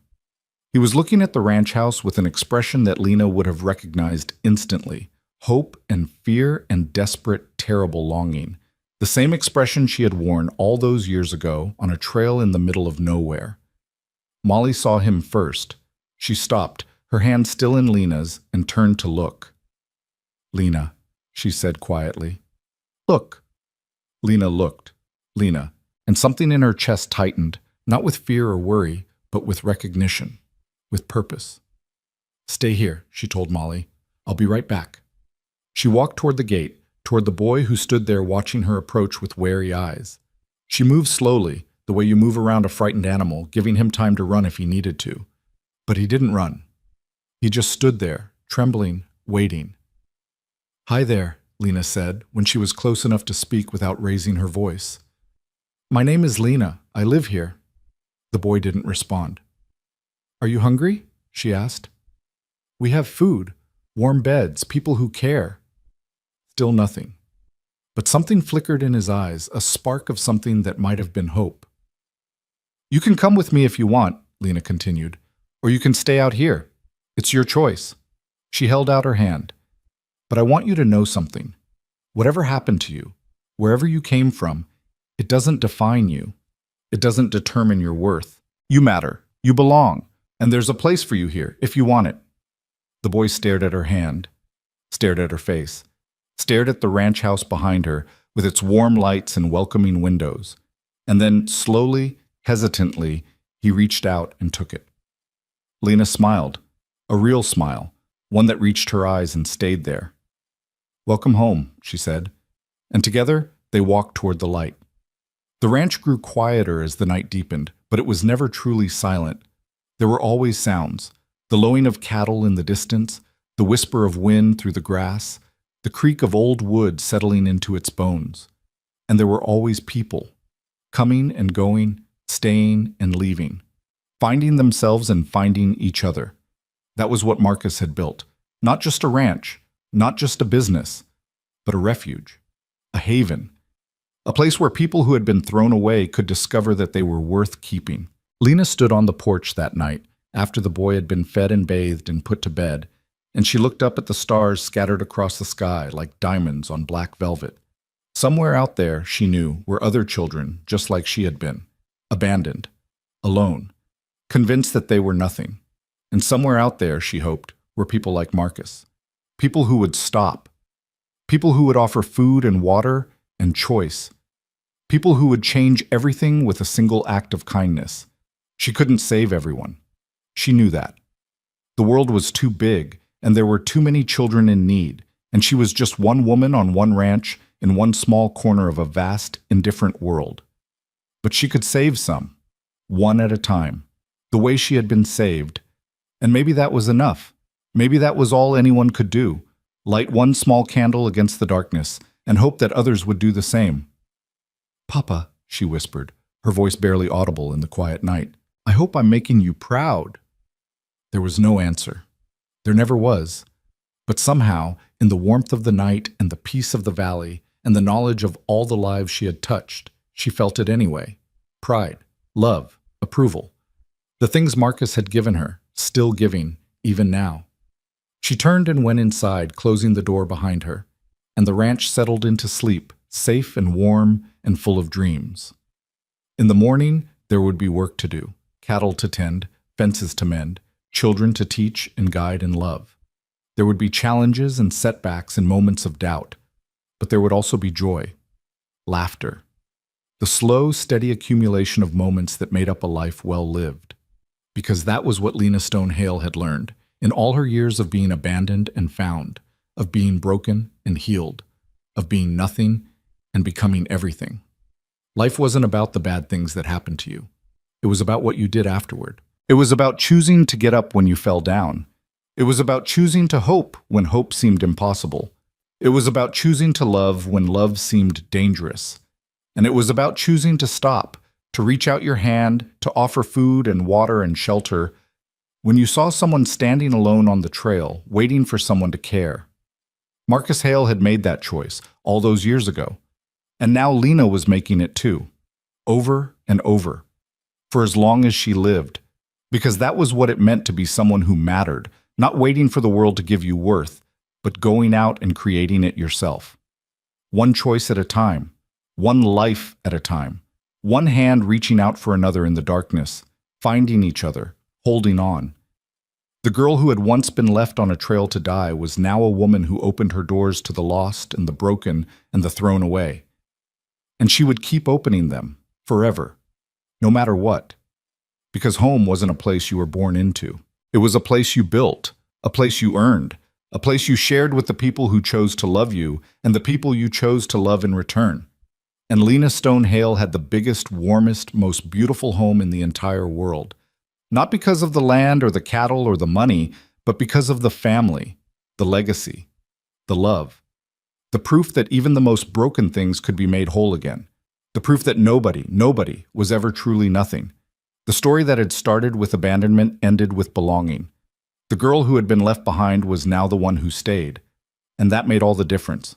He was looking at the ranch house with an expression that Lena would have recognized instantly. Hope and fear and desperate, terrible longing. The same expression she had worn all those years ago on a trail in the middle of nowhere. Molly saw him first. She stopped, her hand still in Lena's, and turned to look. "Lena," she said quietly. "Look." Lena looked. Lena, and something in her chest tightened, not with fear or worry, but with recognition, with purpose. "Stay here," she told Molly. "I'll be right back." She walked toward the gate, toward the boy who stood there watching her approach with wary eyes. She moved slowly, the way you move around a frightened animal, giving him time to run if he needed to. But he didn't run. He just stood there, trembling, waiting. "Hi there," Lena said, when she was close enough to speak without raising her voice. "My name is Lena. I live here." The boy didn't respond. "Are you hungry?" she asked. "We have food, warm beds, people who care." Still nothing. But something flickered in his eyes, a spark of something that might have been hope. "You can come with me if you want," Lena continued, "or you can stay out here. It's your choice." She held out her hand. "But I want you to know something. Whatever happened to you, wherever you came from, it doesn't define you. It doesn't determine your worth. You matter. You belong. And there's a place for you here, if you want it." The boy stared at her hand, stared at her face, stared at the ranch house behind her with its warm lights and welcoming windows, and then slowly, hesitantly, he reached out and took it. Lena smiled, a real smile, one that reached her eyes and stayed there. "Welcome home," she said, and together they walked toward the light. The ranch grew quieter as the night deepened, but it was never truly silent. There were always sounds, the lowing of cattle in the distance, the whisper of wind through the grass, the creak of old wood settling into its bones. And there were always people, coming and going, staying and leaving, finding themselves and finding each other. That was what Marcus had built. Not just a ranch, not just a business, but a refuge, a haven, a place where people who had been thrown away could discover that they were worth keeping. Lena stood on the porch that night, after the boy had been fed and bathed and put to bed, and she looked up at the stars scattered across the sky like diamonds on black velvet. Somewhere out there, she knew, were other children just like she had been, abandoned, alone, convinced that they were nothing. And somewhere out there, she hoped, were people like Marcus, people who would stop, people who would offer food and water and choice, people who would change everything with a single act of kindness. She couldn't save everyone. She knew that. The world was too big, and there were too many children in need, and she was just one woman on one ranch in one small corner of a vast, indifferent world. But she could save some, one at a time, the way she had been saved. And maybe that was enough. Maybe that was all anyone could do, light one small candle against the darkness and hope that others would do the same. "Papa," she whispered, her voice barely audible in the quiet night, "I hope I'm making you proud." There was no answer. There never was. But somehow, in the warmth of the night and the peace of the valley and the knowledge of all the lives she had touched, she felt it anyway. Pride, love, approval. The things Marcus had given her, still giving, even now. She turned and went inside, closing the door behind her, and the ranch settled into sleep, safe and warm and full of dreams. In the morning, there would be work to do, cattle to tend, fences to mend, children to teach and guide and love. There would be challenges and setbacks and moments of doubt, but there would also be joy, laughter, the slow, steady accumulation of moments that made up a life well lived. Because that was what Lena Stone Hale had learned in all her years of being abandoned and found, of being broken and healed, of being nothing and becoming everything. Life wasn't about the bad things that happened to you. It was about what you did afterward. It was about choosing to get up when you fell down. It was about choosing to hope when hope seemed impossible. It was about choosing to love when love seemed dangerous. And it was about choosing to stop, to reach out your hand, to offer food and water and shelter when you saw someone standing alone on the trail, waiting for someone to care. Marcus Hale had made that choice all those years ago. And now Lena was making it too, over and over, for as long as she lived, Because that was what it meant to be someone who mattered, not waiting for the world to give you worth, but going out and creating it yourself. One choice at a time, one life at a time, one hand reaching out for another in the darkness, finding each other, holding on. The girl who had once been left on a trail to die was now a woman who opened her doors to the lost and the broken and the thrown away. And she would keep opening them, forever, no matter what. Because home wasn't a place you were born into. It was a place you built, a place you earned, a place you shared with the people who chose to love you and the people you chose to love in return. And Lena Stone Hale had the biggest, warmest, most beautiful home in the entire world. Not because of the land or the cattle or the money, but because of the family, the legacy, the love. The proof that even the most broken things could be made whole again. The proof that nobody was ever truly nothing. The story that had started with abandonment ended with belonging. The girl who had been left behind was now the one who stayed. And that made all the difference.